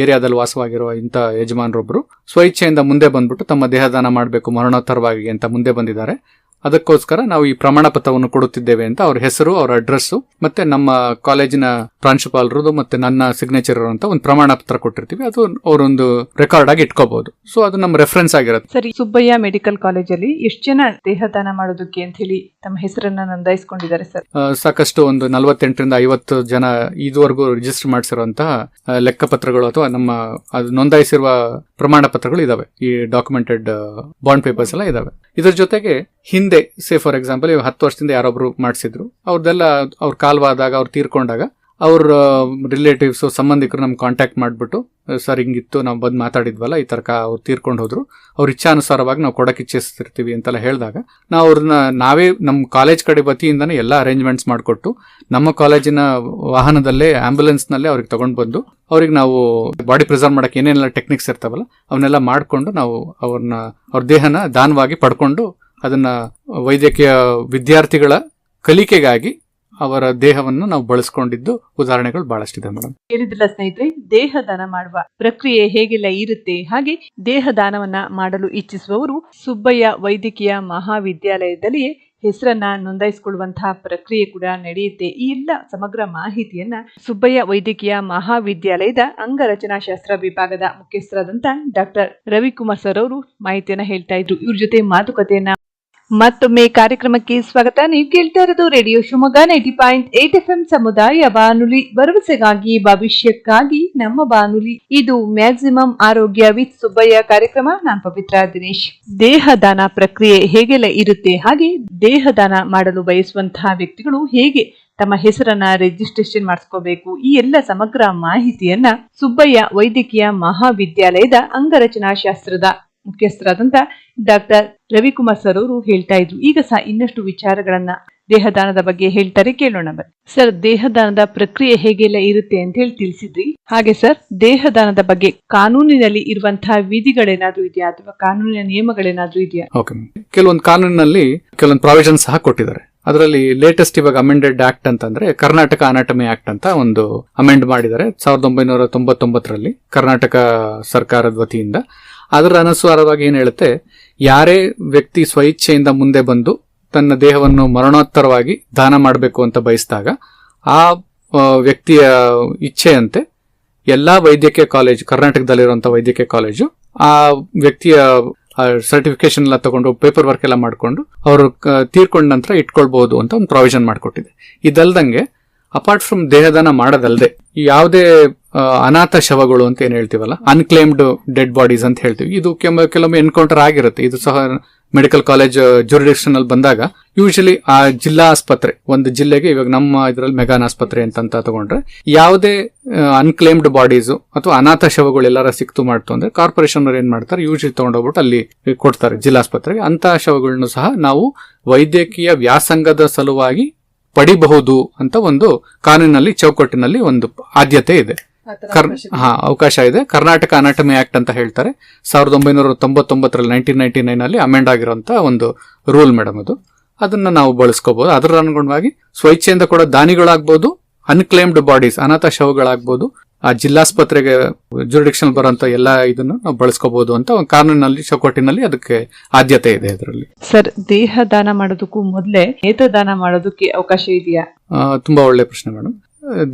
Speaker 2: ಏರಿಯಾದಲ್ಲಿ ವಾಸವಾಗಿರುವ ಇಂಥ ಯಜಮಾನರೊಬ್ರು ಸ್ವಇಚ್ಛೆಯಿಂದ ಮುಂದೆ ಬಂದ್ಬಿಟ್ಟು ತಮ್ಮ ದೇಹದಾನ ಮಾಡಬೇಕು ಮರಣೋತ್ತರವಾಗಿ ಅಂತ ಮುಂದೆ ಬಂದಿದ್ದಾರೆ. ಅದಕ್ಕೋಸ್ಕರ ನಾವು ಈ ಪ್ರಮಾಣ ಪತ್ರವನ್ನು ಕೊಡುತ್ತಿದ್ದೇವೆ ಅಂತ ಅವ್ರ ಹೆಸರು, ಅವ್ರ ಅಡ್ರೆಸ್ ಮತ್ತೆ ನಮ್ಮ ಕಾಲೇಜಿನ ಪ್ರಾಂಶುಪಾಲರದು ಮತ್ತೆ ನನ್ನ ಸಿಗ್ನೇಚರ್ ಇರುವಂತ ಒಂದು ಪ್ರಮಾಣ ಪತ್ರ ಕೊಟ್ಟಿರ್ತೀವಿ. ಅದು ಅವರೊಂದು ರೆಕಾರ್ಡ್ ಆಗಿ ಇಟ್ಕೋಬಹುದು. ಸೊ ಅದು ನಮ್ಮ ರೆಫರೆನ್ಸ್ ಆಗಿರುತ್ತೆ.
Speaker 1: ಸರಿ, ಸುಬ್ಬಯ್ಯ ಮೆಡಿಕಲ್ ಕಾಲೇಜಲ್ಲಿ ಎಷ್ಟು ಜನ ದೇಹದಾನ ಮಾಡೋದಕ್ಕೆ ಅಂತ ಹೇಳಿ ತಮ್ಮ ಹೆಸರನ್ನ ನೋಂದಾಯಿಸಿಕೊಂಡಿದ್ದಾರೆ ಸರ್?
Speaker 2: ಸಾಕಷ್ಟು ಒಂದು 48ರಿಂದ 50 ಜನ ಇದುವರೆಗೂ ರಿಜಿಸ್ಟರ್ ಮಾಡಿಸಿರುವಂತಹ ಲೆಕ್ಕಪತ್ರಗಳು ಅಥವಾ ನಮ್ಮ ಅದು ನೋಂದಾಯಿಸಿರುವ ಪ್ರಮಾಣ ಪತ್ರಗಳು ಇದಾವೆ. ಈ ಡಾಕ್ಯುಮೆಂಟೆಡ್ ಬಾಂಡ್ ಪೇಪರ್ಸ್ ಎಲ್ಲ ಇದಾವೆ. ಇದರ ಜೊತೆಗೆ ಹಿಂದೆ ಫಾರ್ ಎಕ್ಸಾಂಪಲ್ 10 ವರ್ಷದಿಂದ ಯಾರೊಬ್ರು ಮಾಡಿಸಿದ್ರು, ಅವ್ರದೆಲ್ಲ ಅವ್ರ ಕಾಲವಾದಾಗ ಅವ್ರು ತೀರ್ಕೊಂಡಾಗ ಅವ್ರ ರಿಲೇಟಿವ್ಸ್ ಸಂಬಂಧಿಕರು ನಮ್ಗೆ ಕಾಂಟ್ಯಾಕ್ಟ್ ಮಾಡ್ಬಿಟ್ಟು, ಸರ್ ಹಿಂಗಿತ್ತು, ನಾವು ಬಂದು ಮಾತಾಡಿದ್ವಲ್ಲ, ಈ ತರ ಅವ್ರು ತೀರ್ಕೊಂಡು ಹೋದ್ರು, ಅವ್ರ ಇಚ್ಛಾನುಸಾರವಾಗಿ ನಾವು ಕೊಡಕ್ಕೆ ಇಚ್ಛಿಸ್ತಿರ್ತೀವಿ ಅಂತೆಲ್ಲ ಹೇಳಿದಾಗ ನಾವು ಅವ್ರನ್ನ ನಾವೇ ನಮ್ಮ ಕಾಲೇಜ್ ಕಡೆ ವತಿಯಿಂದಾನೆ ಎಲ್ಲ ಅರೇಂಜ್ಮೆಂಟ್ಸ್ ಮಾಡಿಕೊಟ್ಟು ನಮ್ಮ ಕಾಲೇಜಿನ ವಾಹನದಲ್ಲೇ ಆಂಬ್ಯುಲೆನ್ಸ್ ನಲ್ಲೇ ಅವ್ರಿಗೆ ತಗೊಂಡು ಬಂದು ಅವ್ರಿಗೆ ನಾವು ಬಾಡಿ ಪ್ರಿಸರ್ವ್ ಮಾಡಕ್ಕೆ ಏನೇನೆಲ್ಲ ಟೆಕ್ನಿಕ್ಸ್ ಇರ್ತಾವಲ್ಲ ಅವನ್ನೆಲ್ಲ ಮಾಡ್ಕೊಂಡು ನಾವು ಅವ್ರ ದೇಹನ ದಾನವಾಗಿ ಪಡ್ಕೊಂಡು ಅದನ್ನ ವೈದ್ಯಕೀಯ ವಿದ್ಯಾರ್ಥಿಗಳ ಕಲಿಕೆಗಾಗಿ ಅವರ ದೇಹವನ್ನು ನಾವು ಬಳಸ್ಕೊಂಡಿದ್ದು ಉದಾಹರಣೆಗಳು ಬಹಳಷ್ಟಿದೆ ಮೇಡಮ್.
Speaker 1: ಹೇಳಿದ್ರಲ್ಲ ಸ್ನೇಹಿತರೆ, ದೇಹದಾನ ಮಾಡುವ ಪ್ರಕ್ರಿಯೆ ಹೇಗೆಲ್ಲ ಇರುತ್ತೆ, ಹಾಗೆ ದೇಹದಾನವನ್ನ ಮಾಡಲು ಇಚ್ಛಿಸುವವರು ಸುಬ್ಬಯ್ಯ ವೈದ್ಯಕೀಯ ಮಹಾವಿದ್ಯಾಲಯದಲ್ಲಿಯೇ ಹೆಸರನ್ನ ನೋಂದಾಯಿಸಿಕೊಳ್ಳುವಂತಹ ಪ್ರಕ್ರಿಯೆ ಕೂಡ ನಡೆಯುತ್ತೆ. ಈ ಎಲ್ಲ ಸಮಗ್ರ ಮಾಹಿತಿಯನ್ನ ಸುಬ್ಬಯ್ಯ ವೈದ್ಯಕೀಯ ಮಹಾವಿದ್ಯಾಲಯದ ಅಂಗರಚನಾಶಾಸ್ತ್ರ ವಿಭಾಗದ ಮುಖ್ಯಸ್ಥರಾದಂತ ಡಾಕ್ಟರ್ ರವಿಕುಮಾರ್ ಸರ್ ಅವರು ಮಾಹಿತಿಯನ್ನ ಹೇಳ್ತಾ ಇದ್ರು. ಇವ್ರ ಜೊತೆ ಮಾತುಕತೆಯನ್ನ ಮತ್ತೊಮ್ಮೆ ಕಾರ್ಯಕ್ರಮಕ್ಕೆ ಸ್ವಾಗತ. ನೀವು ಕೇಳ್ತಾ ಇರೋದು ರೇಡಿಯೋ ಶಿವಮೊಗ್ಗ 90.8 FM ಸಮುದಾಯ ಬಾನುಲಿ, ಭರವಸೆಗಾಗಿ ಭವಿಷ್ಯಕ್ಕಾಗಿ ನಮ್ಮ ಬಾನುಲಿ. ಇದು ಮ್ಯಾಕ್ಸಿಮಮ್ ಆರೋಗ್ಯ ವಿತ್ ಸುಬ್ಬಯ್ಯ ಕಾರ್ಯಕ್ರಮ. ನಾನು ಪವಿತ್ರ ದಿನೇಶ್. ದೇಹದಾನ ಪ್ರಕ್ರಿಯೆ ಹೇಗೆಲ್ಲ ಇರುತ್ತೆ, ಹಾಗೆ ದೇಹದಾನ ಮಾಡಲು ಬಯಸುವಂತಹ ವ್ಯಕ್ತಿಗಳು ಹೇಗೆ ತಮ್ಮ ಹೆಸರನ್ನ ರಿಜಿಸ್ಟ್ರೇಷನ್ ಮಾಡಿಸ್ಕೋಬೇಕು, ಈ ಎಲ್ಲ ಸಮಗ್ರ ಮಾಹಿತಿಯನ್ನ ಸುಬ್ಬಯ್ಯ ವೈದ್ಯಕೀಯ ಮಹಾವಿದ್ಯಾಲಯದ ಅಂಗರಚನಾಶಾಸ್ತ್ರದ ಮುಖ್ಯಸ್ಥರಾದಂತ ಡಾಕ್ಟರ್ ರವಿಕುಮಾರ್ ಸರ್ ಅವರು ಹೇಳ್ತಾ ಇದ್ರು. ಈಗ ಸಹ ಇನ್ನಷ್ಟು ವಿಚಾರಗಳನ್ನ ದೇಹದಾನದ ಬಗ್ಗೆ ಹೇಳ್ತಾರೆ, ಕೇಳೋಣ ಬನ್ನಿ. ಸರ್, ದೇಹದಾನದ ಪ್ರಕ್ರಿಯೆ ಹೇಗೆಲ್ಲ ಇರುತ್ತೆ ಅಂತ ಹೇಳಿ ತಿಳಿಸಿದ್ರಿ. ಹಾಗೆ ಸರ್, ದೇಹದಾನದ ಬಗ್ಗೆ ಕಾನೂನಿನಲ್ಲಿ ಇರುವಂತಹ ವಿಧಿಗಳೇನಾದ್ರೂ ಇದೆಯಾ ಅಥವಾ ಕಾನೂನಿನ ನಿಯಮಗಳೇನಾದ್ರೂ ಇದೆಯಾ?
Speaker 2: ಓಕೆ, ಕೆಲವೊಂದು ಕಾನೂನಿನಲ್ಲಿ ಕೆಲವೊಂದು ಪ್ರಾವಿಷನ್ ಸಹ ಕೊಟ್ಟಿದ್ದಾರೆ. ಅದರಲ್ಲಿ ಲೇಟೆಸ್ಟ್ ಇವಾಗ ಅಮೆಂಡೆಡ್ ಆಕ್ಟ್ ಅಂತಂದ್ರೆ ಕರ್ನಾಟಕ ಅನಾಟಮಿ ಆಕ್ಟ್ ಅಂತ ಒಂದು ಅಮೆಂಡ್ ಮಾಡಿದ್ದಾರೆ 1999ರಲ್ಲಿ ಕರ್ನಾಟಕ ಸರ್ಕಾರದ ವತಿಯಿಂದ. ಅದರ ಅನುಸಾರವಾಗಿ ಏನ್ ಹೇಳುತ್ತೆ, ಯಾರೇ ವ್ಯಕ್ತಿ ಸ್ವಇಚ್ಛೆಯಿಂದ ಮುಂದೆ ಬಂದು ತನ್ನ ದೇಹವನ್ನು ಮರಣೋತ್ತರವಾಗಿ ದಾನ ಮಾಡಬೇಕು ಅಂತ ಬಯಸಿದಾಗ ಆ ವ್ಯಕ್ತಿಯ ಇಚ್ಛೆಯಂತೆ ಎಲ್ಲಾ ವೈದ್ಯಕೀಯ ಕಾಲೇಜು, ಕರ್ನಾಟಕದಲ್ಲಿರುವಂತಹ ವೈದ್ಯಕೀಯ ಕಾಲೇಜು ಆ ವ್ಯಕ್ತಿಯ ಸರ್ಟಿಫಿಕೇಶನ್ ಎಲ್ಲ ತಗೊಂಡು ಪೇಪರ್ ವರ್ಕ್ ಎಲ್ಲ ಮಾಡ್ಕೊಂಡು ಅವರು ತೀರ್ಕೊಂಡ ನಂತರ ಇಟ್ಕೊಳ್ಬಹುದು ಅಂತ ಒಂದು ಪ್ರಾವಿಷನ್ ಮಾಡಿಕೊಟ್ಟಿದೆ. ಇದಲ್ದಂಗೆ ಅಪಾರ್ಟ್ ಫ್ರಮ್ ದೇಹದಾನ ಮಾಡೋದಲ್ಲದೆ ಯಾವುದೇ ಅನಾಥ ಶವಗಳು ಅಂತ ಏನ್ ಹೇಳ್ತೀವಲ್ಲ, ಅನ್ಕ್ಲೇಮ್ಡ್ ಡೆಡ್ ಬಾಡೀಸ್ ಅಂತ ಹೇಳ್ತೀವಿ. ಇದು ಕೆಲವೊಮ್ಮೆ ಎನ್ಕೌಂಟರ್ ಆಗಿರುತ್ತೆ. ಇದು ಸಹ ಮೆಡಿಕಲ್ ಕಾಲೇಜ್ ಜುರಿಡಿಕ್ಷನ್ ಅಲ್ಲಿ ಬಂದಾಗ ಯೂಶಲಿ ಆ ಜಿಲ್ಲಾ ಆಸ್ಪತ್ರೆ, ಒಂದು ಜಿಲ್ಲೆಗೆ ಇವಾಗ ನಮ್ಮ ಇದರಲ್ಲಿ ಮೆಗಾನ್ ಆಸ್ಪತ್ರೆ ಅಂತ ತಗೊಂಡ್ರೆ ಯಾವುದೇ ಅನ್ಕ್ಲೇಮ್ಡ್ ಬಾಡೀಸ್ ಅಥವಾ ಅನಾಥ ಶವಗಳು ಎಲ್ಲಾರ ಸಿಕ್ತು ಮಾಡ್ತು ಅಂದ್ರೆ ಕಾರ್ಪೊರೇಷನ್ ಅವ್ರು ಏನ್ ಮಾಡ್ತಾರೆ, ಯೂಶಲಿ ತಗೊಂಡೋಗ್ಬಿಟ್ಟು ಅಲ್ಲಿ ಕೊಡ್ತಾರೆ ಜಿಲ್ಲಾಸ್ಪತ್ರೆಗೆ. ಅಂತ ಶವಗಳನ್ನು ಸಹ ನಾವು ವೈದ್ಯಕೀಯ ವ್ಯಾಸಂಗದ ಸಲುವಾಗಿ ಪಡಿಬಹುದು ಅಂತ ಒಂದು ಕಾನೂನಿನಲ್ಲಿ ಚೌಕಟ್ಟಿನಲ್ಲಿ ಒಂದು ಆದ್ಯತೆ ಇದೆ, ಅವಕಾಶ ಇದೆ. ಕರ್ನಾಟಕ ಅನಾಟಮಿ ಆಕ್ಟ್ ಅಂತ ಹೇಳ್ತಾರೆ, 1999 1999 ಅಲ್ಲಿ ಅಮೆಂಡ್ ಆಗಿರುವಂತ ಒಂದು ರೂಲ್ ಮೇಡಮ್. ಅದನ್ನ ನಾವು ಬಳಸ್ಕೋಬಹುದು. ಅದರ ಅನುಗುಣವಾಗಿ ಸ್ವಇಚ್ಛೆಯಿಂದ ಕೂಡ ದಾನಿಗಳಾಗ್ಬೋದು, ಅನ್ಕ್ಲೇಮ್ಡ್ ಬಾಡೀಸ್ ಅನಾಥ ಶವಗಳಾಗ್ಬೋದು, ಆ ಜಿಲ್ಲಾಸ್ಪತ್ರೆಗೆ ಜುರಿಡಿಕ್ಷನ್ ಬರುವಂತ ಎಲ್ಲಾ ಇದನ್ನು ನಾವು ಬಳಸ್ಕೋಬಹುದು ಅಂತ ಒಂದು ಕಾನೂನಿನಲ್ಲಿ ಚೌಕಟ್ಟಿನಲ್ಲಿ ಅದಕ್ಕೆ ಆದ್ಯತೆ ಇದೆ. ಅದರಲ್ಲಿ
Speaker 1: ಸರ್, ದೇಹ ದಾನ ಮಾಡೋದಕ್ಕೂ ಮೊದಲೇ ನೇತ್ರದಾನ ಮಾಡೋದಕ್ಕೆ ಅವಕಾಶ ಇದೆಯಾ?
Speaker 2: ತುಂಬಾ ಒಳ್ಳೆ ಪ್ರಶ್ನೆ ಮೇಡಮ್.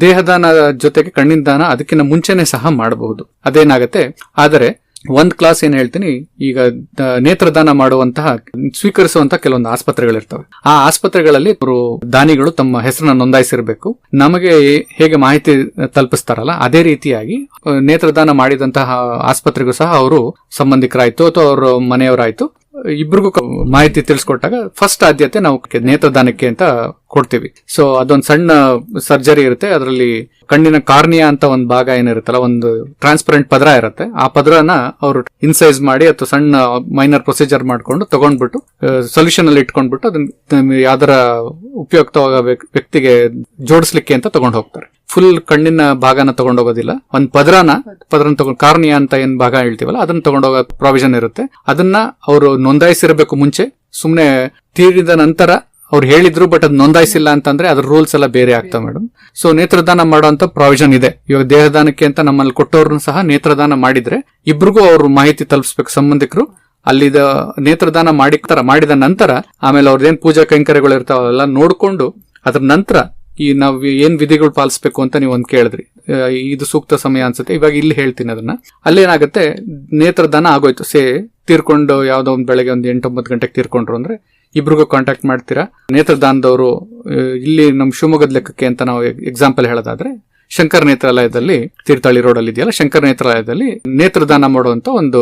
Speaker 2: ದೇಹದಾನ ಜೊತೆಗೆ ಕಣ್ಣಿನ ದಾನ ಅದಕ್ಕಿಂತ ಮುಂಚೆನೆ ಸಹ ಮಾಡಬಹುದು. ಅದೇನಾಗತ್ತೆ, ಆದರೆ ಒಂದ್ ಕ್ಲಾಸ್ ಏನ್ ಹೇಳ್ತೀನಿ, ಈಗ ನೇತ್ರದಾನ ಮಾಡುವಂತಹ ಸ್ವೀಕರಿಸುವಂತಹ ಕೆಲವೊಂದು ಆಸ್ಪತ್ರೆಗಳಿರ್ತವೆ. ಆ ಆಸ್ಪತ್ರೆಗಳಲ್ಲಿ ದಾನಿಗಳು ತಮ್ಮ ಹೆಸರನ್ನ ನೋಂದಾಯಿಸಿರ್ಬೇಕು. ನಮಗೆ ಹೇಗೆ ಮಾಹಿತಿ ತಲುಪಿಸ್ತಾರಲ್ಲ ಅದೇ ರೀತಿಯಾಗಿ ನೇತ್ರದಾನ ಮಾಡಿದಂತಹ ಆಸ್ಪತ್ರೆಗೂ ಸಹ ಅವರು ಸಂಬಂಧಿಕರಾಯ್ತು ಅಥವಾ ಅವ್ರ ಮನೆಯವರಾಯ್ತು, ಇಬ್ರಿಗೂ ಮಾಹಿತಿ ತಿಳಿಸ್ಕೊಟ್ಟಾಗ ಫಸ್ಟ್ ಆದ್ಯತೆ ನಾವು ನೇತ್ರದಾನಕ್ಕೆ ಅಂತ ಕೊಡ್ತೀವಿ. ಸೊ ಅದೊಂದು ಸಣ್ಣ ಸರ್ಜರಿ ಇರುತ್ತೆ. ಅದರಲ್ಲಿ ಕಣ್ಣಿನ ಕಾರ್ನಿಯಾ ಅಂತ ಒಂದು ಭಾಗ ಏನಿರುತ್ತಲ್ಲ, ಒಂದು ಟ್ರಾನ್ಸ್ಪರೆಂಟ್ ಪದರ ಇರುತ್ತೆ. ಆ ಪದರನ ಅವರು ಇನ್ಸೈಸ್ ಮಾಡಿ ಅಥವಾ ಸಣ್ಣ ಮೈನರ್ ಪ್ರೊಸೀಜರ್ ಮಾಡ್ಕೊಂಡು ತಗೊಂಡ್ಬಿಟ್ಟು ಸೊಲ್ಯೂಷನ್ ಅಲ್ಲಿ ಇಟ್ಕೊಂಡ್ಬಿಟ್ಟು ಅದನ್ನ ಯಾವ್ದರ ಉಪಯುಕ್ತವಾಗ ವ್ಯಕ್ತಿಗೆ ಜೋಡಿಸ್ಲಿಕ್ಕೆ ಅಂತ ತಗೊಂಡು ಹೋಗ್ತಾರೆ. ಫುಲ್ ಕಣ್ಣಿನ ಭಾಗನ ತಗೊಂಡೋಗೋದಿಲ್ಲ, ಒಂದ್ ಪದರನ ತಗೊಂಡು ಕಾರ್ನಿಯಾ ಅಂತ ಏನ್ ಭಾಗ ಹೇಳ್ತೀವಲ್ಲ ಅದನ್ನ ತಗೊಂಡೋಗೋ ಪ್ರಾವಿಷನ್ ಇರುತ್ತೆ. ಅದನ್ನ ಅವರು ನೋಂದಾಯಿಸಿರ್ಬೇಕು ಮುಂಚೆ. ಸುಮ್ನೆ ತೀರಿದ ನಂತರ ಅವ್ರು ಹೇಳಿದ್ರು ಬಟ್ ಅದ್ ನೋಂದಾಯಿಸಿಲ್ಲ ಅಂತಂದ್ರೆ ಅದ್ರ ರೂಲ್ಸ್ ಎಲ್ಲ ಬೇರೆ ಆಗ್ತಾವ ಮೇಡಮ್. ಸೊ ನೇತ್ರದಾನ ಮಾಡುವಂತ ಪ್ರಾವಿಷನ್ ಇದೆ. ಇವಾಗ ದೇಹದಾನಕ್ಕೆ ಅಂತ ನಮ್ಮಲ್ಲಿ ಕೊಟ್ಟವ್ರನ್ನ ಸಹ ನೇತ್ರದಾನ ಮಾಡಿದ್ರೆ ಇಬ್ರಿಗೂ ಅವ್ರು ಮಾಹಿತಿ ತಲುಪಿಸ್ಬೇಕು ಸಂಬಂಧಿಕರು. ಅಲ್ಲಿದ ನೇತ್ರದಾನ ಮಾಡಿದ ನಂತರ ಆಮೇಲೆ ಅವ್ರದ್ದೇನ್ ಪೂಜಾ ಕೈಂಕರ್ಯಗಳು ಇರ್ತಾವಲ್ಲ ನೋಡ್ಕೊಂಡು ಅದ್ರ ನಂತರ ಈ ನಾವ್ ಏನ್ ವಿಧಿಗಳು ಪಾಲಿಸಬೇಕು ಅಂತ ನೀವು ಒಂದ್ ಕೇಳಿದ್ರಿ, ಇದು ಸೂಕ್ತ ಸಮಯ ಅನ್ಸುತ್ತೆ. ಇವಾಗ ಇಲ್ಲಿ ಹೇಳ್ತೀನಿ ಅದನ್ನ. ಅಲ್ಲೇನಾಗತ್ತೆ, ನೇತ್ರದಾನ ಆಗೋಯ್ತು, ತೀರ್ಕೊಂಡು ಯಾವ್ದೋ ಒಂದ್ ಬೆಳಗ್ಗೆ ಒಂದು 8-9 ಗಂಟೆಗೆ ತೀರ್ಕೊಂಡ್ರು ಅಂದ್ರೆ ಇಬ್ರಿಗೂ ಕಾಂಟ್ಯಾಕ್ಟ್ ಮಾಡ್ತೀರಾ. ನೇತ್ರದಾನದವರು ಇಲ್ಲಿ ನಮ್ ಶಿವಮೊಗ್ಗದ ಲೆಕ್ಕಕ್ಕೆ ಅಂತ ನಾವು ಎಕ್ಸಾಂಪಲ್ ಹೇಳೋದಾದ್ರೆ, ಶಂಕರ್ ನೇತ್ರಾಲಯದಲ್ಲಿ ತೀರ್ಥಹಳ್ಳಿ ರೋಡ್ ಅಲ್ಲಿ ಇದೆಯಲ್ಲ, ಶಂಕರ್ ನೇತ್ರಾಲಯದಲ್ಲಿ ನೇತ್ರದಾನ ಮಾಡುವಂತ ಒಂದು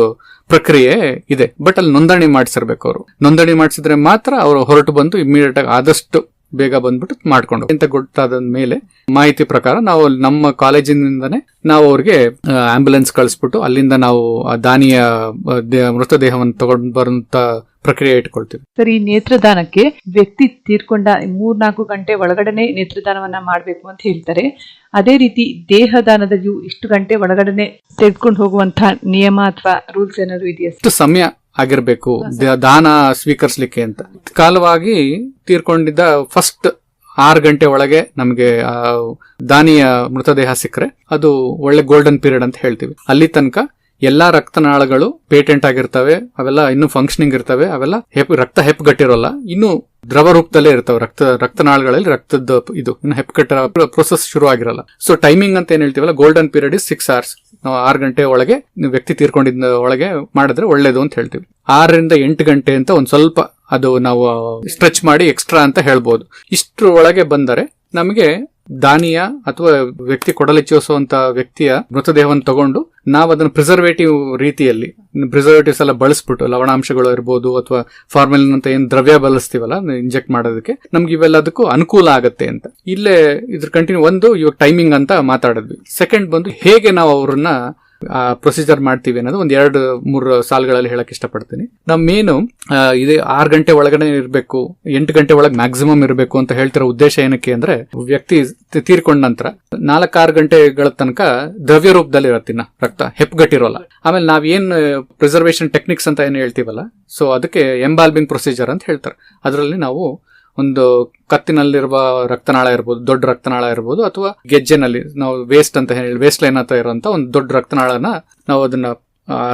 Speaker 2: ಪ್ರಕ್ರಿಯೆ ಇದೆ. ಬಟ್ ಅಲ್ಲಿ ನೋಂದಣಿ ಮಾಡಿಸಿರ್ಬೇಕು. ಅವರು ನೋಂದಣಿ ಮಾಡಿಸಿದ್ರೆ ಮಾತ್ರ ಅವರು ಹೊರಟು ಬಂದು ಇಮಿಡಿಯೇಟ್ ಆಗಿ ಆದಷ್ಟು ಬೇಗ ಬಂದ್ಬಿಟ್ಟು ಮಾಡ್ಕೊಂಡು ಅಂತ ಗೊತ್ತಾದ ಮೇಲೆ ಮಾಹಿತಿ ಪ್ರಕಾರ ನಾವು ನಮ್ಮ ಕಾಲೇಜಿನಿಂದಾನೆ ನಾವು ಅವ್ರಿಗೆ ಆಂಬ್ಯುಲೆನ್ಸ್ ಕಳಿಸ್ಬಿಟ್ಟು ಅಲ್ಲಿಂದ ನಾವು ದಾನಿಯ ಮೃತದೇಹವನ್ನು ತಗೊಂಡು ಬರುವಂತ ಪ್ರಕ್ರಿಯೆ ಇಟ್ಕೊಳ್ತೀವಿ.
Speaker 1: ಸರ್, ಈ ನೇತ್ರದಾನಕ್ಕೆ ವ್ಯಕ್ತಿ ತೀರ್ಕೊಂಡ 3-4 ಗಂಟೆ ಒಳಗಡೆನೆ ನೇತ್ರದಾನವನ್ನ ಮಾಡ್ಬೇಕು ಅಂತ ಹೇಳ್ತಾರೆ. ಅದೇ ರೀತಿ ದೇಹದಾನದಲ್ಲಿಯೂ ಇಷ್ಟು ಗಂಟೆ ಒಳಗಡೆನೆ ತೆಗೆದುಕೊಂಡು ಹೋಗುವಂತಹ ನಿಯಮ ಅಥವಾ ರೂಲ್ಸ್ ಏನಾದ್ರು ಇದೆಯಾ?
Speaker 2: ಎಷ್ಟು ಸಮಯ ಆಗಿರ್ಬೇಕು ದಾನ ಸ್ವೀಕರಿಸಲಿಕ್ಕೆ ಅಂತ. ಕಾಲವಾಗಿ ತೀರ್ಕೊಂಡಿದ್ದ ಫಸ್ಟ್ 6 ಗಂಟೆ ಒಳಗೆ ನಮಗೆ ದಾನಿಯ ಮೃತದೇಹ ಸಿಕ್ಕರೆ ಅದು ಒಳ್ಳೆ ಗೋಲ್ಡನ್ ಪೀರಿಯಡ್ ಅಂತ ಹೇಳ್ತೀವಿ. ಅಲ್ಲಿ ತನಕ ಎಲ್ಲಾ ರಕ್ತನಾಳಗಳು ಪೇಟೆಂಟ್ ಆಗಿರ್ತವೆ, ಅವೆಲ್ಲ ಇನ್ನೂ ಫಂಕ್ಷನಿಂಗ್ ಇರ್ತವೆ, ಅವೆಲ್ಲ ರಕ್ತ ಹೆಪ್ಪುಗಟ್ಟಿರೋಲ್ಲ, ಇನ್ನು ದ್ರವ ರೂಪದಲ್ಲೇ ಇರ್ತವೆ. ರಕ್ತನಾಳಗಳಲ್ಲಿ ರಕ್ತದ ಇದು ಇನ್ನು ಹೆಪ್ಪುಗಟ್ಟಿರೋ ಪ್ರೊಸೆಸ್ ಶುರು ಆಗಿರಲ್ಲ. ಸೊ ಟೈಮಿಂಗ್ ಅಂತ ಏನ್ ಹೇಳ್ತೀವಲ್ಲ, ಗೋಲ್ಡನ್ ಪೀರಿಯಡ್ ಇಸ್ 6 hours. ನಾವು 6 ಗಂಟೆ ಒಳಗೆ ವ್ಯಕ್ತಿ ತೀರ್ಕೊಂಡಿದ್ದ ಒಳಗೆ ಮಾಡಿದ್ರೆ ಒಳ್ಳೇದು ಅಂತ ಹೇಳ್ತೀವಿ. 6ರಿಂದ 8 ಗಂಟೆ ಅಂತ ಒಂದ್ ಸ್ವಲ್ಪ ಅದು ನಾವು ಸ್ಟ್ರೆಚ್ ಮಾಡಿ ಎಕ್ಸ್ಟ್ರಾ ಅಂತ ಹೇಳ್ಬೋದು. ಇಷ್ಟ್ರ ಒಳಗೆ ಬಂದರೆ ನಮಗೆ ದಾನಿಯ ಅಥವಾ ವ್ಯಕ್ತಿ ಕೊಡಲಿಚ್ಛಿಸುವಂತ ವ್ಯಕ್ತಿಯ ಮೃತದೇಹವನ್ನು ತಗೊಂಡು ನಾವು ಅದನ್ನ ಪ್ರಿಸರ್ವೇಟಿವ್ ರೀತಿಯಲ್ಲಿ, ಪ್ರಿಸರ್ವೇಟಿವ್ಸ್ ಎಲ್ಲ ಬಳಸ್ಬಿಟ್ಟು, ಲವಣಾಂಶಗಳು ಇರ್ಬೋದು ಅಥವಾ ಫಾರ್ಮಲಿನ್ ಅಂತ ಏನ್ ದ್ರವ್ಯ ಬಳಸ್ತೀವಲ್ಲ ಇಂಜೆಕ್ಟ್ ಮಾಡೋದಕ್ಕೆ, ನಮ್ಗೆ ಇವೆಲ್ಲದಕ್ಕೂ ಅನುಕೂಲ ಆಗತ್ತೆ ಅಂತ. ಇಲ್ಲೇ ಇದ್ರ ಕಂಟಿನ್ಯೂ ಒಂದು ಇವಾಗ ಟೈಮಿಂಗ್ ಅಂತ ಮಾತಾಡಿದ್ವಿ. ಸೆಕೆಂಡ್ ಬಂದು ಹೇಗೆ ನಾವು ಅವ್ರನ್ನ ಪ್ರೊಸೀಜರ್ ಮಾಡ್ತೀವಿ ಅನ್ನೋದು ಒಂದ್ 2-3 ಸಾಲುಗಳಲ್ಲಿ ಹೇಳಕ್ ಇಷ್ಟಪಡ್ತೀನಿ. ನಮ್ ಮೇನು ಇದು 6 ಗಂಟೆ ಒಳಗಡೆ ಇರಬೇಕು, 8 ಗಂಟೆ ಒಳಗೆ ಮ್ಯಾಕ್ಸಿಮಮ್ ಇರಬೇಕು ಅಂತ ಹೇಳ್ತಿರೋ ಉದ್ದೇಶ ಏನಕ್ಕೆ ಅಂದ್ರೆ, ವ್ಯಕ್ತಿ ತೀರ್ಕೊಂಡ ನಂತರ 4-6 ಗಂಟೆಗಳ ತನಕ ದ್ರವ್ಯ ರೂಪದಲ್ಲಿ ಇರತ್ತಿನ ರಕ್ತ ಹೆಪ್ಪುಗಟ್ಟಿರೋಲ್ಲ. ಆಮೇಲೆ ನಾವ್ ಏನ್ ಪ್ರಿಸರ್ವೇಷನ್ ಟೆಕ್ನಿಕ್ಸ್ ಅಂತ ಏನ್ ಹೇಳ್ತೀವಲ್ಲ, ಸೊ ಅದಕ್ಕೆ ಎಂಬಾಲ್ಬಿಂಗ್ ಪ್ರೊಸೀಜರ್ ಅಂತ ಹೇಳ್ತಾರೆ. ಅದರಲ್ಲಿ ನಾವು ಒಂದು ಕತ್ತಿನಲ್ಲಿರುವ ರಕ್ತನಾಳ ಇರ್ಬೋದು, ದೊಡ್ಡ ರಕ್ತನಾಳ ಇರ್ಬೋದು, ಅಥವಾ ಗೆಜ್ಜೆನಲ್ಲಿ ನಾವು ವೇಸ್ಟ್ ಅಂತ ಹೇಳಿ ವೇಸ್ಟ್ ಲೈನ್ ಅಂತ ಇರುವಂತ ಒಂದು ದೊಡ್ಡ ರಕ್ತನಾಳನ ನಾವು ಅದನ್ನ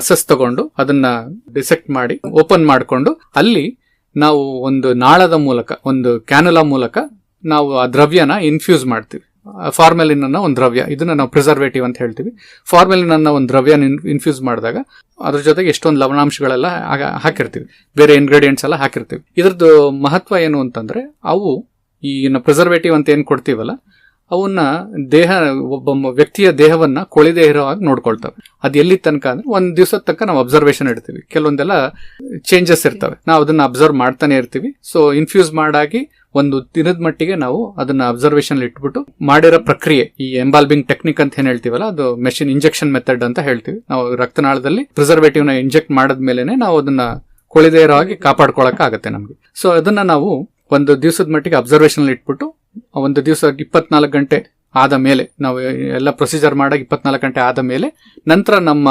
Speaker 2: ಅಸೆಸ್ ತಗೊಂಡು ಅದನ್ನ ಡಿಸೆಕ್ಟ್ ಮಾಡಿ ಓಪನ್ ಮಾಡಿಕೊಂಡು ಅಲ್ಲಿ ನಾವು ಒಂದು ನಾಳದ ಮೂಲಕ, ಒಂದು ಕ್ಯಾನುಲಾ ಮೂಲಕ ನಾವು ಆ ದ್ರವ್ಯನ ಇನ್ಫ್ಯೂಸ್ ಮಾಡ್ತೀವಿ. ಫಾರ್ಮೆಲಿನ್ ಅನ್ನೋ ಒಂದು ದ್ರವ್ಯ, ಇದನ್ನ ನಾವು ಪ್ರಿಸರ್ವೇಟಿವ್ ಅಂತ ಹೇಳ್ತೀವಿ. ಫಾರ್ಮೆಲಿನ್ ಅನ್ನೋ ಒಂದು ದ್ರವ್ಯ ಇನ್ಫ್ಯೂಸ್ ಮಾಡಿದಾಗ ಅದ್ರ ಜೊತೆಗೆ ಎಷ್ಟೊಂದು ಲವಣಾಂಶಗಳೆಲ್ಲ ಹಾಕಿರ್ತೀವಿ, ಬೇರೆ ಇಂಗ್ರೀಡಿಯೆಂಟ್ಸ್ ಎಲ್ಲ ಹಾಕಿರ್ತೀವಿ. ಇದ್ರದ್ದು ಮಹತ್ವ ಏನು ಅಂತಂದ್ರೆ, ಅವು ಈ ಪ್ರಿಸರ್ವೇಟಿವ್ ಅಂತ ಏನ್ ಕೊಡ್ತೀವಲ್ಲ ಅವನ್ನ ಒಬ್ಬ ವ್ಯಕ್ತಿಯ ದೇಹವನ್ನ ಕೊಳಿದೇ ಇರೋ ಹಾಗೆ ನೋಡ್ಕೊಳ್ತವೆ. ಅದು ಎಲ್ಲಿ ತನಕ ಅಂದ್ರೆ ಒಂದ್ ದಿವಸದ ತನಕ ನಾವು ಅಬ್ಸರ್ವೇಷನ್ ಇಡ್ತೀವಿ. ಕೆಲವೊಂದೆಲ್ಲ ಚೇಂಜಸ್ ಇರ್ತವೆ, ನಾವು ಅದನ್ನ ಅಬ್ಸರ್ವ್ ಮಾಡ್ತಾನೆ ಇರ್ತೀವಿ. ಸೊ ಇನ್ಫ್ಯೂಸ್ ಮಾಡಾಗಿ ಒಂದು ದಿನದ ಮಟ್ಟಿಗೆ ನಾವು ಅದನ್ನ ಅಬ್ಸರ್ವೇಷನ್ ಇಟ್ಬಿಟ್ಟು ಮಾಡಿರೋ ಪ್ರಕ್ರಿಯೆ, ಈ ಎಂಬಾಲ್ಬಿಂಗ್ ಟೆಕ್ನಿಕ್ ಅಂತ ಏನ್ ಹೇಳ್ತೀವಲ್ಲ, ಅದು ಮೆಷಿನ್ ಇಂಜೆಕ್ಷನ್ ಮೆಥಡ್ ಅಂತ ಹೇಳ್ತೀವಿ. ನಾವು ರಕ್ತನಾಳದಲ್ಲಿ ಪ್ರಿಸರ್ವೇಟಿವ್ ನ ಇಂಜೆಕ್ಟ್ ಮಾಡಿದ್ಮೇಲೆ ನಾವು ಅದನ್ನ ಕೊಳಿದೇ ಇರೋ ಹಾಗೆ ಕಾಪಾಡ್ಕೊಳಕ್ ಆಗತ್ತೆ ನಮ್ಗೆ. ಸೊ ಅದನ್ನ ನಾವು ಒಂದು ದಿವಸದ ಮಟ್ಟಿಗೆ ಅಬ್ಸರ್ವೇಷನ್ ಇಟ್ಬಿಟ್ಟು ಒಂದು ದಿವಸ 24 ಗಂಟೆ ಆದ ಮೇಲೆ, ನಾವು ಎಲ್ಲ ಪ್ರೊಸೀಜರ್ ಮಾಡಾಗ 24 ಗಂಟೆ ಆದ ಮೇಲೆ ನಂತರ ನಮ್ಮ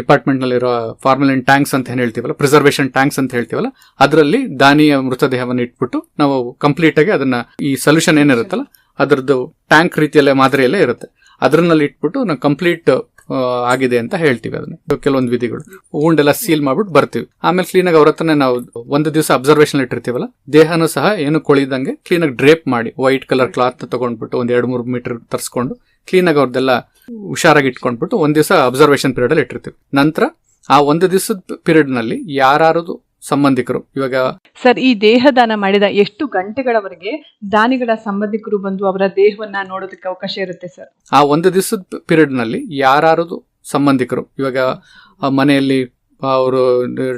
Speaker 2: ಡಿಪಾರ್ಟ್ಮೆಂಟ್ ನಲ್ಲಿರೋ ಫಾರ್ಮಲಿನ್ ಟ್ಯಾಂಕ್ಸ್ ಅಂತ ಏನ್ ಹೇಳ್ತೀವಲ್ಲ, ಪ್ರಿಸರ್ವೇಷನ್ ಟ್ಯಾಂಕ್ಸ್ ಅಂತ ಹೇಳ್ತೀವಲ್ಲ, ಅದರಲ್ಲಿ ದಾನಿಯ ಮೃತದೇಹವನ್ನು ಇಟ್ಬಿಟ್ಟು ನಾವು ಕಂಪ್ಲೀಟ್ ಆಗಿ ಅದನ್ನ ಈ ಸೊಲ್ಯೂಷನ್ ಏನಿರುತ್ತಲ್ಲ ಅದರದ್ದು ಟ್ಯಾಂಕ್ ರೀತಿಯಲ್ಲೇ ಮಾದರಿಯಲ್ಲೇ ಇರುತ್ತೆ, ಅದರಲ್ಲಿ ಇಟ್ಬಿಟ್ಟು ನಾವು ಕಂಪ್ಲೀಟ್ ಆಗಿದೆ ಅಂತ ಹೇಳ್ತೀವಿ. ಅದನ್ನ ಕೆಲವೊಂದು ವಿಧಿಗಳು ಉಂಡೆಲ್ಲ ಸೀಲ್ ಮಾಡ್ಬಿಟ್ಟು ಬರ್ತೀವಿ. ಆಮೇಲೆ ಕ್ಲೀನ್ ಆಗಿ ಅವ್ರ ಹತ್ರನೇ ನಾವು ಒಂದು ದಿವಸ ಅಬ್ಸರ್ವೇಷನ್ ಇಟ್ಟಿರ್ತೀವಲ್ಲ, ದೇಹನೂ ಸಹ ಏನು ಕೊಳಿದಂಗೆ ಕ್ಲೀನ್ ಆಗಿ ಡ್ರೇಪ್ ಮಾಡಿ ವೈಟ್ ಕಲರ್ ಕ್ಲಾತ್ ತಗೊಂಡ್ಬಿಟ್ಟು ಒಂದ್ 2-3 ಮೀಟರ್ ತರಿಸ್ಕೊಂಡು ಕ್ಲೀನ್ ಆಗಿ ಅವ್ರದ್ದೆಲ್ಲ ಹುಷಾರಾಗಿ ಇಟ್ಕೊಂಡ್ಬಿಟ್ಟು ಒಂದ್ ದಿವಸ ಅಬ್ಸರ್ವೇಷನ್ ಪೀರಿಯಡ್ ಅಲ್ಲಿ ಇಟ್ಟಿರ್ತೀವಿ. ನಂತರ ಆ ಒಂದು ದಿವಸದ ಪೀರಿಯಡ್ ನಲ್ಲಿ ಯಾರು ಸಂಬಂಧಿಕರು, ಇವಾಗ
Speaker 1: ಸರ್ ಈ ದೇಹದಾನ ಮಾಡಿದ ಎಷ್ಟು ಗಂಟೆಗಳವರೆಗೆ ದಾನಿಗಳ ಸಂಬಂಧಿಕರು ಬಂದು ಅವರ ದೇಹವನ್ನ ನೋಡೋದಕ್ಕೆ ಅವಕಾಶ ಇರುತ್ತೆ ಸರ್?
Speaker 2: ಆ ಒಂದು ದಿವಸದ ಪೀರಿಯಡ್ ನಲ್ಲಿ ಯಾರು ಸಂಬಂಧಿಕರು, ಇವಾಗ ಮನೆಯಲ್ಲಿ ಅವರು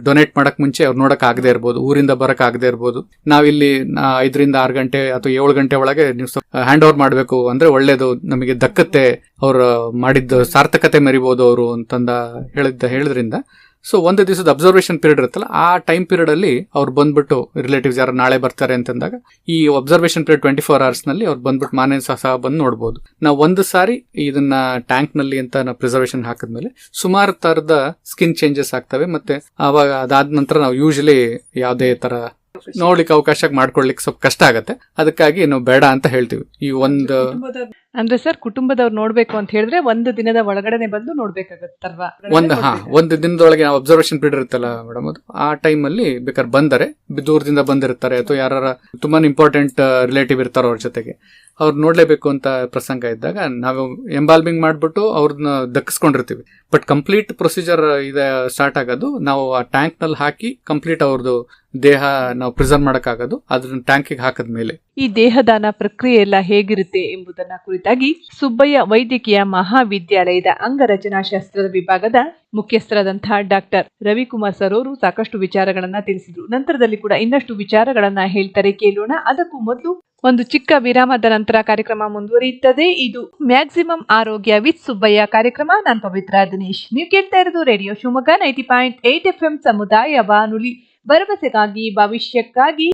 Speaker 2: ಡೊನೇಟ್ ಮಾಡಕ್ ಮುಂಚೆ ಅವ್ರು ನೋಡಕ್ ಆಗದೆ ಇರ್ಬೋದು, ಊರಿಂದ ಬರಕ್ ಆಗದೆ ಇರ್ಬೋದು, ನಾವಿಲ್ಲಿ 5 ರಿಂದ 6 ಗಂಟೆ ಅಥವಾ 7 ಗಂಟೆ ಒಳಗೆ ನೀವು ಹ್ಯಾಂಡ್ ಓವರ್ ಮಾಡಬೇಕು ಅಂದ್ರೆ ಒಳ್ಳೇದು, ನಮಗೆ ದಕ್ಕತ್ತೆ, ಅವ್ರು ಮಾಡಿದ ಸಾರ್ಥಕತೆ ಮೆರಿಬಹುದು ಅವರು ಅಂತಂದ ಹೇಳಿದ್ರಿಂದ. ಸೊ ಒಂದು ದಿವಸದ ಅಬ್ಸರ್ವೇಷನ್ ಪೀರಿಯಡ್ ಇರುತ್ತಲ್ಲ, ಆ ಟೈಮ್ ಪೀರಿಯಡ್ ಅಲ್ಲಿ ಅವ್ರು ಬಂದ್ಬಿಟ್ಟು ರಿಲೇಟಿವ್ಸ್ ಯಾರು ನಾಳೆ ಬರ್ತಾರೆ ಅಂತಂದಾಗ ಈ ಅಬ್ಸರ್ವೇಷನ್ ಪೀರಿಯಡ್ 24 hours ನಲ್ಲಿ ಅವ್ರು ಬಂದ್ಬಿಟ್ಟು ಮಾನೇ ಸಹ ಬಂದು ನೋಡ್ಬೋದು. ನಾವು ಒಂದು ಸಾರಿ ಇದನ್ನ ಟ್ಯಾಂಕ್ ನಲ್ಲಿ ಅಂತ ನಾವು ಪ್ರಿಸರ್ವೇಷನ್ ಹಾಕಿದ್ಮೇಲೆ ಸುಮಾರು ತರದ ಸ್ಕಿನ್ ಚೇಂಜಸ್ ಆಗ್ತವೆ. ಮತ್ತೆ ಅವಾಗ ಅದಾದ ನಂತರ ನಾವು ಯೂಶಲಿ ಯಾವುದೇ ತರ ನೋಡ್ಲಿಕ್ಕೆ ಅವಕಾಶ ಮಾಡ್ಕೊಳ್ಲಿಕ್ಕೆ ಸ್ವಲ್ಪ ಕಷ್ಟ ಆಗತ್ತೆ. ಅದಕ್ಕಾಗಿ ನಾವು ಬೇಡ ಅಂತ ಹೇಳ್ತೀವಿ. ಈ
Speaker 1: ಅಂದ್ರೆ ಸರ್ ಕುಟುಂಬದವ್ರು ನೋಡ್ಬೇಕು ಅಂತ ಹೇಳಿದ್ರೆ ಒಂದು ದಿನದ ಒಳಗಡೆ ಬಂದು ನೋಡ್ಬೇಕಾಗತ್ತಲ್ವಾ?
Speaker 2: ಒಂದು ದಿನದೊಳಗೆ ನಾವು ಅಬ್ಸರ್ವೇಷನ್ ಪೀರಿಯಡ್ ಇರುತ್ತಲ್ಲ ಮೇಡಮ್, ಅದು ಆ ಟೈಮ್ ಅಲ್ಲಿ ಬೇಕಾದ್ರೆ ಬಂದರೆ ದೂರದಿಂದ ಬಂದಿರ್ತಾರೆ ಅಥವಾ ಯಾರ ತುಂಬಾ ಇಂಪಾರ್ಟೆಂಟ್ ರಿಲೇಟಿವ್ ಇರ್ತಾರೋ ಅವ್ರ ಜೊತೆಗೆ, ಅವ್ರು ನೋಡ್ಲೇಬೇಕು ಅಂತ ಪ್ರಸಂಗ ಇದ್ದಾಗ ನಾವು ಎಂಬಾಲ್ಬಿಂಗ್ ಮಾಡ್ಬಿಟ್ಟು ಅವ್ರನ್ನ ದಕ್ಕಿಸ್ಕೊಂಡಿರ್ತೀವಿ. ಬಟ್ ಕಂಪ್ಲೀಟ್ ಪ್ರೊಸೀಜರ್ ಇದೆ ಸ್ಟಾರ್ಟ್ ಆಗೋದು ನಾವು ಆ ಟ್ಯಾಂಕ್ ನಲ್ಲಿ ಹಾಕಿ ಕಂಪ್ಲೀಟ್ ಅವ್ರದ್ದು ದೇಹ ನಾವು ಪ್ರಿಸರ್ವ್ ಮಾಡಕ್ಕಾಗೋದು ಅದನ್ನ ಟ್ಯಾಂಕಿಗೆ ಹಾಕಿದ್ಮೇಲೆ.
Speaker 1: ಈ ದೇಹದಾನ ಪ್ರಕ್ರಿಯೆ ಎಲ್ಲ ಹೇಗಿರುತ್ತೆ ಎಂಬುದನ್ನ ಕುರಿತಾಗಿ ಸುಬ್ಬಯ್ಯ ವೈದ್ಯಕೀಯ ಮಹಾವಿದ್ಯಾಲಯದ ಅಂಗರಚನಾಶಾಸ್ತ್ರದ ವಿಭಾಗದ ಮುಖ್ಯಸ್ಥರಾದಂತಹ ಡಾಕ್ಟರ್ ರವಿಕುಮಾರ್ ಸರ್ ಅವರು ಸಾಕಷ್ಟು ವಿಚಾರಗಳನ್ನ ತಿಳಿಸಿದ್ರು. ನಂತರದಲ್ಲಿ ಕೂಡ ಇನ್ನಷ್ಟು ವಿಚಾರಗಳನ್ನ ಹೇಳ್ತಾರೆ, ಕೇಳೋಣ. ಅದಕ್ಕೂ ಮೊದಲು ಒಂದು ಚಿಕ್ಕ ವಿರಾಮದ ನಂತರ ಕಾರ್ಯಕ್ರಮ ಮುಂದುವರಿಯುತ್ತದೆ. ಇದು ಮ್ಯಾಕ್ಸಿಮಮ್ ಆರೋಗ್ಯ ವಿತ್ ಸುಬ್ಬಯ್ಯ ಕಾರ್ಯಕ್ರಮ. ನಾನು ಪವಿತ್ರ ದಿನೇಶ್. ನೀವು ಕೇಳ್ತಾ ಇರೋದು ರೇಡಿಯೋ ಶಿವಮೊಗ್ಗ 90.8 FM ಸಮುದಾಯ ಬಾನುಲಿ, ಭರವಸೆಗಾಗಿ ಭವಿಷ್ಯಕ್ಕಾಗಿ.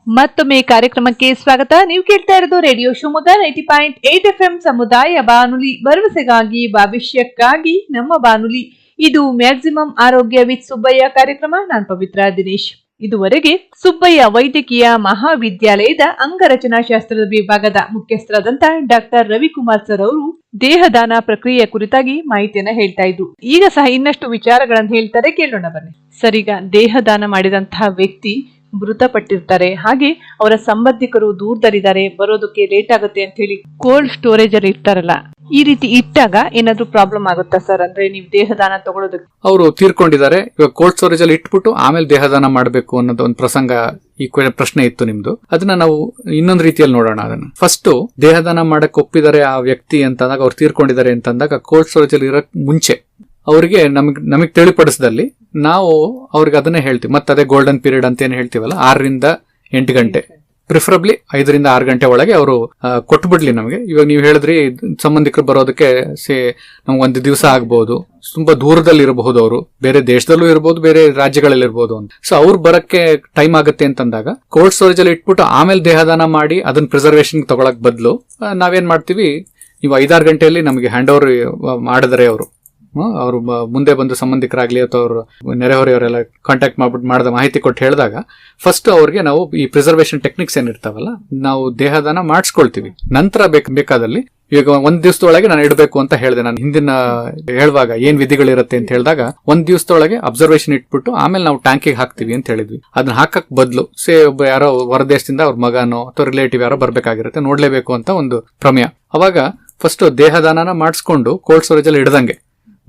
Speaker 1: ಮತ್ತೊಮ್ಮೆ ಕಾರ್ಯಕ್ರಮಕ್ಕೆ ಸ್ವಾಗತ. ನೀವು ಕೇಳ್ತಾ ಇರೋದು ರೇಡಿಯೋ ಶಿವಮೊಗ್ಗ 90.8 FM ಸಮುದಾಯ ಬಾನುಲಿ, ಭರವಸೆಗಾಗಿ ಭವಿಷ್ಯಕ್ಕಾಗಿ ನಮ್ಮ ಬಾನುಲಿ. ಇದು ಮ್ಯಾಕ್ಸಿಮಮ್ ಆರೋಗ್ಯ ವಿತ್ ಸುಬ್ಬಯ್ಯ ಕಾರ್ಯಕ್ರಮ. ನಾನು ಪವಿತ್ರ ದಿನೇಶ್. ಇದುವರೆಗೆ ಸುಬ್ಬಯ್ಯ ವೈದ್ಯಕೀಯ ಮಹಾವಿದ್ಯಾಲಯದ ಅಂಗರಚನಾಶಾಸ್ತ್ರದ ವಿಭಾಗದ ಮುಖ್ಯಸ್ಥರಾದಂತಹ ಡಾಕ್ಟರ್ ರವಿಕುಮಾರ್ ಸರ್ ಅವರು ದೇಹದಾನ ಪ್ರಕ್ರಿಯೆ ಕುರಿತಾಗಿ ಮಾಹಿತಿಯನ್ನ ಹೇಳ್ತಾ ಇದ್ರು. ಈಗ ಸಹ ಇನ್ನಷ್ಟು ವಿಚಾರಗಳನ್ನು ಹೇಳ್ತಾರೆ, ಕೇಳೋಣ ಬನ್ನಿ. ಸರ್, ಈಗ ದೇಹದಾನ ಮಾಡಿದಂತಹ ವ್ಯಕ್ತಿ ಮೃತಪಟ್ಟಿರ್ತಾರೆ, ಹಾಗೆ ಅವರ ಸಂಬಂಧಿಕರು ದೂರದಲ್ಲಿದ್ದಾರೆ, ಬರೋದಕ್ಕೆ ಲೇಟ್ ಆಗುತ್ತೆ ಅಂತ ಹೇಳಿ ಕೋಲ್ಡ್ ಸ್ಟೋರೇಜ್ ಅಲ್ಲಿ ಇರ್ತಾರಲ್ಲ, ಈ ರೀತಿ ಇಟ್ಟಾಗ ಏನಾದ್ರು ಪ್ರಾಬ್ಲಮ್ ಆಗುತ್ತಾ ಸರ್? ಅಂದ್ರೆ ನೀವು ದೇಹದಾನ ತಗೊಳ್ಳೋದಕ್ಕೆ
Speaker 2: ಅವರು ತೀರ್ಕೊಂಡಿದ್ದಾರೆ, ಇವಾಗ ಕೋಲ್ಡ್ ಸ್ಟೋರೇಜ್ ಅಲ್ಲಿ ಇಟ್ಬಿಟ್ಟು ಆಮೇಲೆ ದೇಹದಾನ ಮಾಡಬೇಕು ಅನ್ನೋದು ಒಂದು ಪ್ರಸಂಗ, ಈ ಪ್ರಶ್ನೆ ಇತ್ತು ನಿಮ್ದು. ಅದನ್ನ ನಾವು ಇನ್ನೊಂದು ರೀತಿಯಲ್ಲಿ ನೋಡೋಣ. ಅದನ್ನ ಫಸ್ಟ್ ದೇಹದಾನ ಮಾಡಕ್ ಒಪ್ಪಿದ್ದಾರೆ ಆ ವ್ಯಕ್ತಿ ಅಂತಂದಾಗ, ಅವ್ರು ತೀರ್ಕೊಂಡಿದ್ದಾರೆ ಅಂತಂದಾಗ ಕೋಲ್ಡ್ ಸ್ಟೋರೇಜ್ ಅಲ್ಲಿ ಇರಕ್ ಮುಂಚೆ ಅವ್ರಿಗೆ ನಮಗ್ ತಿಳಿಪಡಿಸಿದಲ್ಲಿ ನಾವು ಅವ್ರಿಗೆ ಅದನ್ನೇ ಹೇಳ್ತೀವಿ. ಮತ್ತೆ ಅದೇ ಗೋಲ್ಡನ್ ಪೀರಿಯಡ್ ಅಂತ ಏನ್ ಹೇಳ್ತೀವಲ್ಲ, 6 ರಿಂದ 8 ಗಂಟೆ, ಪ್ರಿಫರಬ್ಲಿ 5 ರಿಂದ 6 ಗಂಟೆ ಒಳಗೆ ಅವರು ಕೊಟ್ಬಿಡ್ಲಿ ನಮಗೆ. ಇವಾಗ ನೀವು ಹೇಳಿದ್ರಿ ಸಂಬಂಧಿಕರು ಬರೋದಕ್ಕೆ ನಮ್ಗೆ ಒಂದು ದಿವಸ ಆಗ್ಬಹುದು, ತುಂಬಾ ದೂರದಲ್ಲಿ ಇರಬಹುದು, ಅವರು ಬೇರೆ ದೇಶದಲ್ಲೂ ಇರಬಹುದು, ಬೇರೆ ರಾಜ್ಯಗಳಲ್ಲಿ ಇರಬಹುದು ಅಂತ. ಸೊ ಅವ್ರು ಬರಕ್ಕೆ ಟೈಮ್ ಆಗುತ್ತೆ ಅಂತಂದಾಗ ಕೋಲ್ಡ್ ಸ್ಟೋರೇಜ್ ಅಲ್ಲಿ ಇಟ್ಬಿಟ್ಟು ಆಮೇಲೆ ದೇಹದಾನ ಮಾಡಿ ಅದನ್ನ ಪ್ರಿಸರ್ವೇಷನ್ ತಗೊಳಕ್ ಬದಲು ನಾವೇನ್ ಮಾಡ್ತೀವಿ, ನೀವು 5-6 ಗಂಟೆಯಲ್ಲಿ ನಮಗೆ ಹ್ಯಾಂಡ್ ಓವರ್ ಮಾಡಿದರೆ ಅವರು ಮುಂದೆ ಬಂದು ಸಂಬಂಧಿಕರಾಗ್ಲಿ ಅಥವಾ ಅವರು ನೆರೆಹೊರೆಯವರೆಲ್ಲ ಕಾಂಟ್ಯಾಕ್ಟ್ ಮಾಡ್ಬಿಟ್ಟು ಮಾಡಿದ ಮಾಹಿತಿ ಕೊಟ್ಟು ಹೇಳಿದಾಗ ಫಸ್ಟ್ ಅವ್ರಿಗೆ ನಾವು ಈ ಪ್ರಿಸರ್ವೇಷನ್ ಟೆಕ್ನಿಕ್ಸ್ ಏನಿರ್ತಾವಲ್ಲ ನಾವು ದೇಹದಾನ ಮಾಡಿಸ್ಕೊಳ್ತೀವಿ. ನಂತರ ಬೇಕಾದಲ್ಲಿ ಈಗ ಒಂದ್ ದಿವಸದೊಳಗೆ ನಾನು ಇಡಬೇಕು ಅಂತ ಹೇಳಿದೆ. ನಾನು ಹಿಂದಿನ ಹೇಳುವಾಗ ಏನ್ ವಿಧಿಗಳಿರುತ್ತೆ ಅಂತ ಹೇಳಿದಾಗ ಒಂದ್ ದಿವಸದೊಳಗೆ ಅಬ್ಸರ್ವೇಷನ್ ಇಟ್ಬಿಟ್ಟು ಆಮೇಲೆ ನಾವು ಟ್ಯಾಂಕಿಗೆ ಹಾಕ್ತಿವಿ ಅಂತ ಹೇಳಿದ್ವಿ. ಅದನ್ನ ಹಾಕಕ್ ಬದಲು ಒಬ್ಬ ಯಾರೋ ಹೊರದೇಶದಿಂದ ಅವ್ರ ಮಗನೋ ಅಥವಾ ರಿಲೇಟಿವ್ ಯಾರೋ ಬರ್ಬೇಕಾಗಿರುತ್ತೆ, ನೋಡ್ಲೇಬೇಕು ಅಂತ ಒಂದು ಪ್ರಮೇಯ. ಅವಾಗ ಫಸ್ಟ್ ದೇಹದಾನ ಮಾಡಿಸ್ಕೊಂಡು ಕೋಲ್ಡ್ ಸ್ಟೋರೇಜ್ ಅಲ್ಲಿ ಇಡದಂಗೆ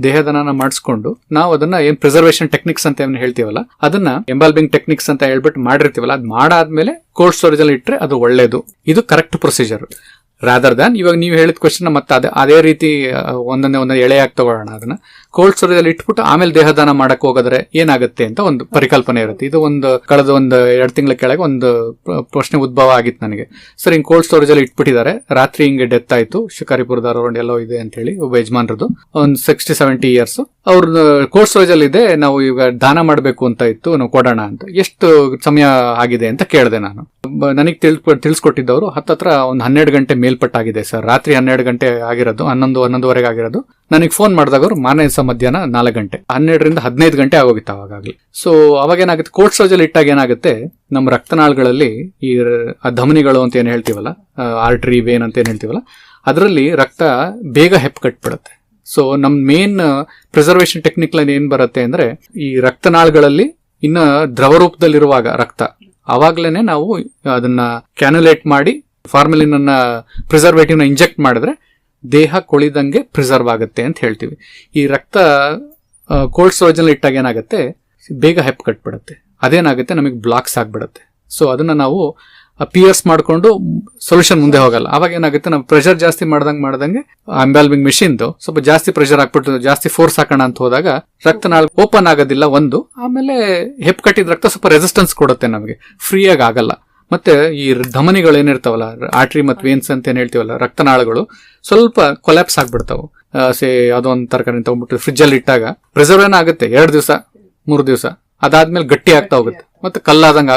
Speaker 2: ದೇಹದಾನ ಮಾಡಿಸ್ಕೊಂಡು ನಾವು ಅದನ್ನ ಏನ್ ಪ್ರಿಸರ್ವೇಷನ್ ಟೆಕ್ನಿಕ್ಸ್ ಅಂತ ಏನ್ ಹೇಳ್ತೀವಲ್ಲ ಅದನ್ನ ಎಂಬಾಲ್ಬಿಂಗ್ ಟೆಕ್ನಿಕ್ಸ್ ಅಂತ ಹೇಳ್ಬಿಟ್ಟು ಮಾಡಿರ್ತೀವಲ್ಲ, ಅದ್ ಮಾಡಾದ್ಮೇಲೆ ಕೋಲ್ಡ್ ಸ್ಟೋರೇಜ್ ಅಲ್ಲಿ ಇಟ್ರೆ ಅದು ಒಳ್ಳೇದು. ಇದು ಕರೆಕ್ಟ್ ಪ್ರೊಸೀಜರ್. ರಾದರ್ ದ್ಯಾನ್ ಇವಾಗ ನೀವು ಹೇಳಿದ ಕ್ವಶನ್ ಮತ್ತೆ ಅದೇ ರೀತಿ ಒಂದೊಂದೇ ಎಳೆಯಾಗಿ ತಗೊಳ್ಳೋಣ. ಅದನ್ನ ಕೋಲ್ಡ್ ಸ್ಟೋರೇಜ್ ಅಲ್ಲಿ ಇಟ್ಬಿಟ್ಟು ಆಮೇಲೆ ದೇಹದಾನ ಮಾಡಕ್ ಹೋಗೋದ್ರೆ ಏನಾಗುತ್ತೆ ಅಂತ ಒಂದು ಪರಿಕಲ್ಪನೆ ಇರುತ್ತೆ. ಇದು ಕಳೆದ 2 ತಿಂಗಳ ಕೆಳಗೆ ಒಂದು ಪ್ರಶ್ನೆ ಉದ್ಭವ ಆಗಿತ್ತು ನನಗೆ. ಸರ್, ಹಿಂಗ್ ಕೋಲ್ಡ್ ಸ್ಟೋರೇಜ್ ಅಲ್ಲಿ ಇಟ್ಬಿಟ್ಟಿದ್ದಾರೆ, ರಾತ್ರಿ ಹಿಂಗೆ ಡೆತ್ ಆಯ್ತು, ಶಿಕಾರಿಪುರದ ರೋಡ್ ಎಲ್ಲೋ ಇದೆ ಅಂತ ಹೇಳಿ ಒಬ್ಬ ಯಜಮಾನ್ರದ್ದು, ಒಂದು 60-70 ಇಯರ್ಸ್, ಅವ್ರ ಕೋಲ್ಡ್ ಸ್ಟೋರೇಜ್ ಅಲ್ಲಿ ಇದೆ, ನಾವು ಈಗ ದಾನ ಮಾಡಬೇಕು ಅಂತ ಇತ್ತು, ನಾವು ಕೊಡೋಣ ಅಂತ. ಎಷ್ಟು ಸಮಯ ಆಗಿದೆ ಅಂತ ಕೇಳಿದೆ ನಾನು. ನನಗೆ ತಿಳಿಸ್ಕೊಟ್ಟಿದ್ದವರು ಹತ್ತತ್ರ ಒಂದು 12 ಗಂಟೆ ಮೇಲ್ಪಟ್ಟಾಗಿದೆ ಸರ್, ರಾತ್ರಿ 12 ಗಂಟೆ ಆಗಿರೋದು, 11-11:30 ಆಗಿರೋದು. ನನಗೆ ಫೋನ್ ಮಾಡಿದಾಗ ಅವರು ಮಾರನೇ ದಿವಸ ಮಧ್ಯಾಹ್ನ 4 ಗಂಟೆ, 12ರಿಂದ 15 ಗಂಟೆ ಆಗೋಗಿತ್ತು ಅವಾಗಲಿ. ಸೊ ಅವಾಗ ಏನಾಗುತ್ತೆ, ಕೋಲ್ಡ್ ಸ್ಟೋರೇಜ್ ಅಲ್ಲಿ ಇಟ್ಟಾಗ ಏನಾಗುತ್ತೆ, ನಮ್ಮ ರಕ್ತನಾಳಗಳಲ್ಲಿ ಈ ಧಮನಿಗಳು ಅಂತ ಏನ್ ಹೇಳ್ತೀವಲ್ಲ, ಆರ್ಟರಿ ವೇನ್ ಅಂತ ಏನ್ ಹೇಳ್ತೀವಲ್ಲ, ಅದರಲ್ಲಿ ರಕ್ತ ಬೇಗ ಹೆಪ್ಪುಕಟ್ಬಿಡುತ್ತೆ. ಸೊ ನಮ್ ಮೇನ್ ಪ್ರಿಸರ್ವೇಷನ್ ಟೆಕ್ನಿಕ್ ಏನ್ ಬರುತ್ತೆ ಅಂದ್ರೆ, ಈ ರಕ್ತನಾಳಗಳಲ್ಲಿ ಇನ್ನ ದ್ರವ ರೂಪದಲ್ಲಿರುವಾಗ ರಕ್ತ, ಅವಾಗ್ಲೇನೆ ನಾವು ಅದನ್ನ ಕ್ಯಾನುಲೇಟ್ ಮಾಡಿ ಫಾರ್ಮಲಿನ್ ಅನ್ನ ಪ್ರಿಸರ್ವೇಟಿವ್ ನ ಇಂಜೆಕ್ಟ್ ಮಾಡಿದ್ರೆ ದೇಹ ಕೊಳಿದಂಗೆ ಪ್ರಿಸರ್ವ್ ಆಗುತ್ತೆ ಅಂತ ಹೇಳ್ತೀವಿ. ಈ ರಕ್ತ ಕೋಲ್ಡ್ ಸ್ಟೋರೇಜ್ ನಲ್ಲಿ ಇಟ್ಟಾಗ ಏನಾಗುತ್ತೆ, ಬೇಗ ಹೆಪ್ಪು ಕಟ್ಬಿಡುತ್ತೆ. ಅದೇನಾಗುತ್ತೆ, ನಮಗೆ ಬ್ಲಾಕ್ಸ್ ಆಗ್ಬಿಡುತ್ತೆ. ಸೊ ಅದನ್ನ ನಾವು ಪಿಯರ್ಸ್ ಮಾಡ್ಕೊಂಡು ಸೊಲ್ಯೂಷನ್ ಮುಂದೆ ಹೋಗಲ್ಲ. ಅವಾಗ ಏನಾಗುತ್ತೆ, ನಾವು ಪ್ರೆಷರ್ ಜಾಸ್ತಿ ಮಾಡ್ದಂಗೆ ಎಂಬಾಲ್ಮಿಂಗ್ ಮೆಷಿನ್ದು ಸ್ವಲ್ಪ ಜಾಸ್ತಿ ಪ್ರೆಷರ್ ಹಾಕ್ಬಿಟ್ಟು ಜಾಸ್ತಿ ಫೋರ್ಸ್ ಹಾಕೋಣ ಅಂತ ಹೋದಾಗ ರಕ್ತನಾಳ ಓಪನ್ ಆಗೋದಿಲ್ಲ ಒಂದು, ಆಮೇಲೆ ಹೆಪ್ಪು ಕಟ್ಟಿದ ರಕ್ತ ಸ್ವಲ್ಪ ರೆಸಿಸ್ಟೆನ್ಸ್ ಕೊಡುತ್ತೆ, ನಮಗೆ ಫ್ರೀ ಆಗಿ ಆಗಲ್ಲ. ಮತ್ತೆ ಈ ಧಮನಿಗಳು ಏನಿರ್ತಾವಲ್ಲ, ಆರ್ಟರಿ ಮತ್ತು ವೇನ್ಸ್ ಅಂತ ಏನ್ ಹೇಳ್ತೀವಲ್ಲ, ರಕ್ತನಾಳಗಳು ಸ್ವಲ್ಪ ಕೊಲ್ಯಾಪ್ಸ್ ಆಗ್ಬಿಡ್ತಾವೆ. ಯಾವುದೋ ಒಂದು ತರಕಾರಿ ತಗೊಂಡ್ಬಿಟ್ಟು ಫ್ರಿಜ್ ಅಲ್ಲಿ ಇಟ್ಟಾಗ ಪ್ರಿಸರ್ವ್ ಏನಾಗುತ್ತೆ 2 ದಿವಸ 3 ದಿವಸ, ಅದಾದ್ಮೇಲೆ ಗಟ್ಟಿ ಆಗ್ತಾ ಹೋಗುತ್ತೆ, ಮತ್ತೆ ಕಲ್ಲಾದಂಗ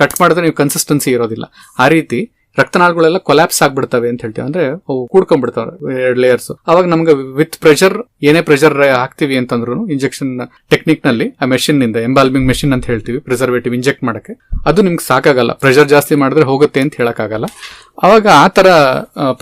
Speaker 2: ಕಟ್ ಮಾಡಿದ್ರೆ ನೀವು ಕನ್ಸಿಸ್ಟೆನ್ಸಿ ಇರೋದಿಲ್ಲ. ಆ ರೀತಿ ರಕ್ತನಾಳಗಳೆಲ್ಲ ಕೊಲ್ಯಾಪ್ಸ್ ಆಗ್ಬಿಡ್ತವೆ ಅಂತ ಹೇಳ್ತೀವಿ. ಅಂದ್ರೆ ಅವು ಕೂಡ್ಕೊಂಡ್ಬಿಡ್ತಾವೆ 2 ಲೇಯರ್ಸ್. ಅವಾಗ ನಮ್ಗೆ ವಿತ್ ಪ್ರೆಷರ್, ಏನೇ ಪ್ರೆಷರ್ ಹಾಕ್ತಿವಿ ಅಂತಂದ್ರು ಇಂಜೆಕ್ಷನ್ ಟೆಕ್ನಿಕ್ ನಲ್ಲಿ ಆ ಮೆಷಿನ್ ನಿಂದ, ಎಂಬಾಲ್ಮಿಂಗ್ ಮೆಷಿನ್ ಅಂತ ಹೇಳ್ತೀವಿ, ಪ್ರಿಸರ್ವೇಟಿವ್ ಇಂಜೆಕ್ಟ್ ಮಾಡಕ್ಕೆ, ಅದು ನಿಮ್ಗೆ ಸಾಕಾಗಲ್ಲ. ಪ್ರೆಷರ್ ಜಾಸ್ತಿ ಮಾಡಿದ್ರೆ ಹೋಗುತ್ತೆ ಅಂತ ಹೇಳಕ್ಕಾಗಲ್ಲ. ಅವಾಗ ಆ ತರ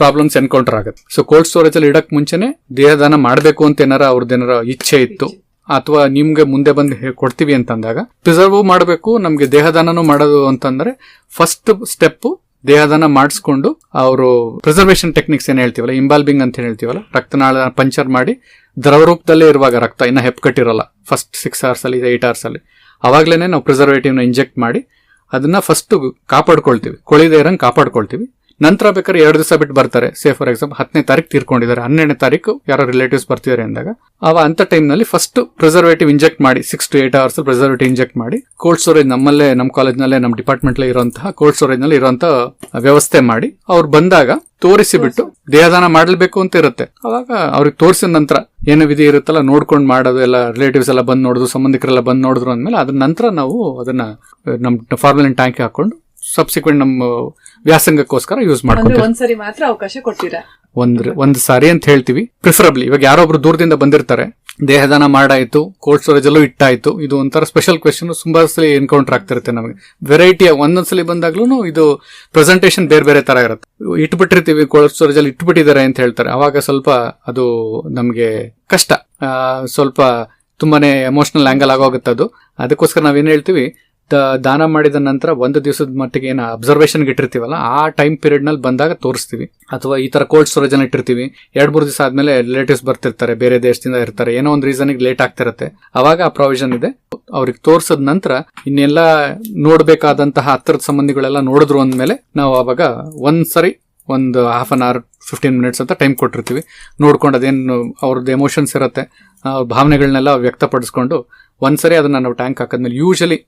Speaker 2: ಪ್ರಾಬ್ಲಮ್ಸ್ ಎನ್ಕೌಂಟರ್ ಆಗುತ್ತೆ. ಸೊ ಕೋಲ್ಡ್ ಸ್ಟೋರೇಜ್ ಅಲ್ಲಿ ಇಡಕ್ ಮುಂಚೆನೆ ದೇಹದಾನ ಮಾಡಬೇಕು ಅಂತ ಅವ್ರದ್ದೇನಾರ ಇಚ್ಛೆ ಇತ್ತು, ಅಥವಾ ನಿಮ್ಗೆ ಮುಂದೆ ಬಂದು ಕೊಡ್ತೀವಿ ಅಂತಂದಾಗ ಪ್ರಿಸರ್ವ್ ಮಾಡಬೇಕು, ನಮ್ಗೆ ದೇಹದಾನನೂ ಮಾಡೋದು ಅಂತಂದ್ರೆ ಫಸ್ಟ್ ಸ್ಟೆಪ್ ದೇಹದಾನ ಮಾಡಿಸ್ಕೊಂಡು ಅವರು ಪ್ರಿಸರ್ವೇಷನ್ ಟೆಕ್ನಿಕ್ಸ್ ಏನ್ ಹೇಳ್ತೀವಲ್ಲ, ಇಂಬಾಲ್ಬಿಂಗ್ ಅಂತ ಹೇಳ್ತೀವಲ್ಲ, ರಕ್ತನಾಳ ಪಂಚರ್ ಮಾಡಿ ದ್ರವ ರೂಪದಲ್ಲೇ ಇರುವಾಗ ರಕ್ತ ಇನ್ನ ಹೆಪ್ಪುಕಟ್ಟಿರಲ್ಲ ಫಸ್ಟ್ 6 hours ಅಲ್ಲಿ 8 hours ಅಲ್ಲಿ, ಅವಾಗ್ಲೇನೆ ನಾವು ಪ್ರಿಸರ್ವೇಟಿವ್ ನ ಇಂಜೆಕ್ಟ್ ಮಾಡಿ ಅದನ್ನ ಫಸ್ಟ್ ಕಾಪಾಡ್ಕೊಳ್ತೀವಿ, ಕೊಳಿದೇ ಇರಂಗ್ ಕಾಪಾಡ್ಕೊಳ್ತೀವಿ. ನಂತರ ಬೇಕಾದ್ರೆ 2 ದಿವಸ ಬಿಟ್ಟು ಬರ್ತಾರೆ. ಫಾರ್ ಎಕ್ಸಾಂಪಲ್ 10ನೇ ತಾರೀಕು ತೀರ್ಕೊಂಡಿದ್ದಾರೆ, 12ನೇ ತಾರೀಕು ಯಾರೋ ರಿಲೇಟಿವ್ಸ್ ಬರ್ತಿದ್ದಾರೆ ಅಂದಾಗ ಅಂತ ಟೈಮ್ ನಲ್ಲಿ ಫಸ್ಟ್ ಪ್ರಿಸರ್ವೇಟಿವ್ ಇಂಜೆಕ್ಟ್ ಮಾಡಿ 6 to 8 hours ಪ್ರಿಸರ್ವೇಟಿವ್ ಇಂಜೆಕ್ಟ್ ಮಾಡಿ ಕೋಲ್ಡ್ ಸ್ಟೋರೇಜ್ ನಮ್ಮಲ್ಲೇ, ನಮ್ಮ ಕಾಲೇಜ್ನಲ್ಲೇ, ನಮ್ಮ ಡಿಪಾರ್ಟ್ಮೆಂಟ್ ಇರುವಂತಹ ಕೋಲ್ಡ್ ಸ್ಟೋರೇಜ್ ನಲ್ಲಿ ಇರುವಂತಹ ವ್ಯವಸ್ಥೆ ಮಾಡಿ ಅವ್ರು ಬಂದಾಗ ತೋರಿಸಿ ಬಿಟ್ಟು ದೇಹದಾನ ಮಾಡಲೇಬೇಕು ಅಂತ ಇರುತ್ತೆ. ಅವಾಗ ಅವ್ರಿಗೆ ತೋರಿಸಿದ ನಂತರ ಏನೋ ವಿಧಿ ಇರುತ್ತಲ್ಲ ನೋಡ್ಕೊಂಡು ಮಾಡೋದು, ಎಲ್ಲ ರಿಲೇಟಿವ್ಸ್ ಎಲ್ಲ ಬಂದ್ ನೋಡುದು, ಸಂಬಂಧಿಕರೆಲ್ಲ ಬಂದ್ ನೋಡಿದ್ರು ಅಂದ್ಮೇಲೆ ಅದ್ರ ನಂತರ ನಾವು ಅದನ್ನ ನಮ್ಮ ಫಾರ್ಮಲಿನ್ ಟ್ಯಾಂಕ್ ಹಾಕೊಂಡು ಸಬ್ಸಿಕ್ವೆಂಟ್ ನಮ್ಮ ವ್ಯಾಸಂಗಕ್ಕೋಸ್ಕರ ಯೂಸ್ ಮಾಡ್ಕೊಂತೀವಿ.
Speaker 1: ಒಂದ್ಸರಿ ಮಾತ್ರ ಅವಕಾಶ ಕೊಡ್ತೀರಾ?
Speaker 2: ಒಂದ್ ಸಾರಿ ಅಂತ ಹೇಳ್ತೀವಿ. ಪ್ರಿಫರಬ್ಲಿ ಇವಾಗ ಯಾರೊಬ್ರು ದೂರದಿಂದ ಬಂದಿರ್ತಾರೆ, ದೇಹದಾನ ಮಾಡಾಯ್ತು, ಕೋಲ್ಡ್ ಸ್ಟೋರೇಜ್ ಅಲ್ಲೂ ಇಟ್ಟಾಯ್ತು, ಇದು ಒಂಥರ ಸ್ಪೆಷಲ್ ಕ್ವೆಶನ್ ತುಂಬಾ ಸಲ ಎನ್ಕೌಂಟರ್ ಆಗ್ತಿರುತ್ತೆ ನಮಗೆ. ವೆರೈಟಿ ಒಂದೊಂದ್ಸಲಿ ಬಂದಾಗ್ಲೂ ಇದು ಪ್ರೆಸೆಂಟೇಶನ್ ಬೇರೆ ಬೇರೆ ತರ ಇರುತ್ತೆ. ಇಟ್ಬಿಟ್ಟಿರ್ತೀವಿ, ಕೋಲ್ಡ್ ಸ್ಟೋರೇಜ್ ಅಲ್ಲಿ ಇಟ್ಬಿಟ್ಟಿದ್ದಾರೆ ಅಂತ ಹೇಳ್ತಾರೆ, ಅವಾಗ ಸ್ವಲ್ಪ ಅದು ನಮ್ಗೆ ಕಷ್ಟ, ಸ್ವಲ್ಪ ತುಂಬಾನೇ ಎಮೋಷನಲ್ ಆಂಗಲ್ ಆಗೋಗುತ್ತೆ ಅದು. ಅದಕ್ಕೋಸ್ಕರ ನಾವೇನ್ ಹೇಳ್ತೀವಿ, ದಾನ ಮಾಡಿದ ನಂತರ 1 ದಿವಸದ ಮಟ್ಟಿಗೆ ಏನು ಅಬ್ಸರ್ವೇಷನ್ ಇಟ್ಟಿರ್ತೀವಲ್ಲ, ಆ ಟೈಮ್ ಪೀರಿಯಡ್ ನಲ್ಲಿ ಬಂದಾಗ ತೋರಿಸ್ತೀವಿ. ಅಥವಾ ಈ ತರ ಕೋಲ್ಡ್ ಸ್ಟೋರೇಜ್ ಅನ್ನ ಇಟ್ಟಿರ್ತೀವಿ, 2-3 ದಿವಸ ಆದ್ಮೇಲೆ ರಿಲೇಟಿವ್ಸ್ ಬರ್ತಿರ್ತಾರೆ, ಬೇರೆ ದೇಶದಿಂದ ಇರ್ತಾರೆ, ಏನೋ ಒಂದು ರೀಸನ್ ಲೇಟ್ ಆಗ್ತಿರುತ್ತೆ, ಅವಾಗ ಆ ಪ್ರಾವಿಷನ್ ಇದೆ. ಅವ್ರಿಗೆ ತೋರ್ಸದ ನಂತರ ಇನ್ನೆಲ್ಲ ನೋಡ್ಬೇಕಾದಂತಹ ಹತ್ತಿರದ ಸಂಬಂಧಿಗಳೆಲ್ಲ ನೋಡಿದ್ರು ಅಂದ್ಮೇಲೆ ನಾವು ಅವಾಗ ಒಂದ್ಸರಿ ಒಂದು 1/2 hour 15 minutes ಅಂತ ಟೈಮ್ ಕೊಟ್ಟಿರ್ತೀವಿ. ನೋಡ್ಕೊಂಡು ಅದೇನು ಅವ್ರದ್ದು ಎಮೋಷನ್ಸ್ ಇರುತ್ತೆ, ಭಾವನೆಗಳನ್ನೆಲ್ಲ ವ್ಯಕ್ತಪಡಿಸ್ಕೊಂಡು ಒಂದ್ಸರಿ ಅದನ್ನ ನಾವು ಟ್ಯಾಂಕ್ ಹಾಕಿದ್ಮೇಲೆ ಯೂಶಲಿ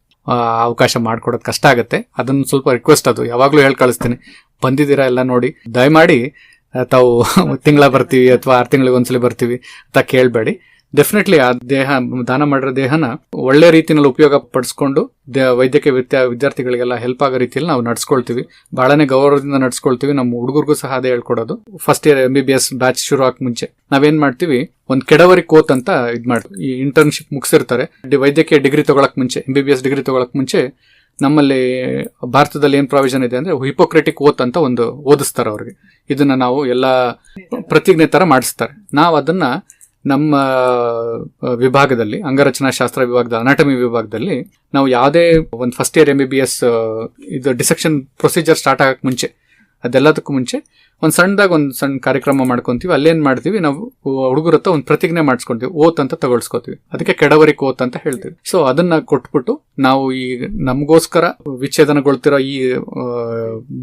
Speaker 2: ಅವಕಾಶ ಮಾಡ್ಕೊಡೋದು ಕಷ್ಟ ಆಗುತ್ತೆ. ಅದನ್ನ ಸ್ವಲ್ಪ ರಿಕ್ವೆಸ್ಟ್, ಅದು ಯಾವಾಗ್ಲೂ ಹೇಳಿ ಕಳಿಸ್ತೀನಿ, ಬಂದಿದ್ದೀರಾ ಎಲ್ಲ ನೋಡಿ, ದಯಮಾಡಿ ತಾವು ತಿಂಗಳ ಬರ್ತೀವಿ ಅಥವಾ 6 ತಿಂಗಳಿಗೆ ಒಂದ್ಸಲಿ ಬರ್ತೀವಿ ಅಂತ ಕೇಳಬೇಡಿ. ಡೆಫಿನೆಟ್ಲಿ ಆ ದಾನ ಮಾಡಿರೋ ದೇಹನ ಒಳ್ಳೆ ರೀತಿಯಲ್ಲಿ ಉಪಯೋಗ ಪಡಿಸ್ಕೊಂಡು ವೈದ್ಯಕೀಯ ವಿದ್ಯಾರ್ಥಿಗಳಿಗೆಲ್ಲ ಹೆಲ್ಪ್ ಆಗೋ ರೀತಿಯಲ್ಲಿ ನಾವು ನಡ್ಸ್ಕೊಳ್ತೀವಿ, ಬಹಳನೇ ಗೌರವದಿಂದ ನಡ್ಸ್ಕೊಳ್ತೀವಿ. ನಮ್ಮ ಹುಡುಗರಿಗೂ ಸಹ ಅದೇ ಹೇಳ್ಕೊಡೋದು. ಫಸ್ಟ್ ಇಯರ್ MBBS ಬ್ಯಾಚ್ ಶುರು ಆಗ ಮುಂಚೆ ನಾವೇನ್ ಮಾಡ್ತೀವಿ, ಒಂದ್ ಕೆಡವರಿ ಕೋತ್ ಅಂತ ಮಾಡ್ತೀವಿ. ಈ ಇಂಟರ್ನ್ಶಿಪ್ ಮುಗಿಸಿರ್ತಾರೆ, ವೈದ್ಯಕೀಯ ಡಿಗ್ರಿ ತಗೊಳಕ್ ಮುಂಚೆ, MBBS ಡಿಗ್ರಿ ತಗೊಳಕ್ ಮುಂಚೆ ನಮ್ಮಲ್ಲಿ ಭಾರತದಲ್ಲಿ ಏನ್ ಪ್ರಾವಿಷನ್ ಇದೆ ಅಂದ್ರೆ ಹಿಪೋಕ್ರೆಟಿಕ್ ಓತ್ ಅಂತ ಒಂದು ಓದಿಸ್ತಾರೆ ಅವ್ರಿಗೆ. ಇದನ್ನ ನಾವು ಎಲ್ಲ ಪ್ರತಿಜ್ಞೆ ತರ ಮಾಡಿಸ್ತಾರೆ. ನಾವು ಅದನ್ನ ನಮ್ಮ ವಿಭಾಗದಲ್ಲಿ, ಅಂಗರಚನಾ ಶಾಸ್ತ್ರ ವಿಭಾಗದ ಅನಾಟಮಿ ವಿಭಾಗದಲ್ಲಿ, ನಾವು ಯಾವುದೇ ಒಂದು ಫಸ್ಟ್ ಇಯರ್ MBBS ಇದು ಡಿಸೆಕ್ಷನ್ ಪ್ರೊಸೀಜರ್ ಸ್ಟಾರ್ಟ್ ಆಗಕ್ಕೆ ಮುಂಚೆ ಅದೆಲ್ಲದಕ್ಕೂ ಮುಂಚೆ ಒಂದು ಸಣ್ಣ ಕಾರ್ಯಕ್ರಮ ಮಾಡ್ಕೊಂತೀವಿ. ಅಲ್ಲೇನ್ ಮಾಡ್ತೀವಿ, ನಾವು ಹುಡುಗರ ಹತ್ರ ಒಂದು ಪ್ರತಿಜ್ಞೆ ಮಾಡಿಸ್ಕೊಂತೀವಿ, ಓತ್ ಅಂತ ತಗೊಳ್ಸ್ಕೊತೀವಿ. ಅದಕ್ಕೆ ಕೆಡವರಿಕೆ ಓತ್ ಅಂತ ಹೇಳ್ತೀವಿ. ಸೊ ಅದನ್ನ ಕೊಟ್ಬಿಟ್ಟು ನಾವು ಈ ನಮಗೋಸ್ಕರ ವಿಚ್ಛೇದನಗೊಳ್ತಿರೋ ಈ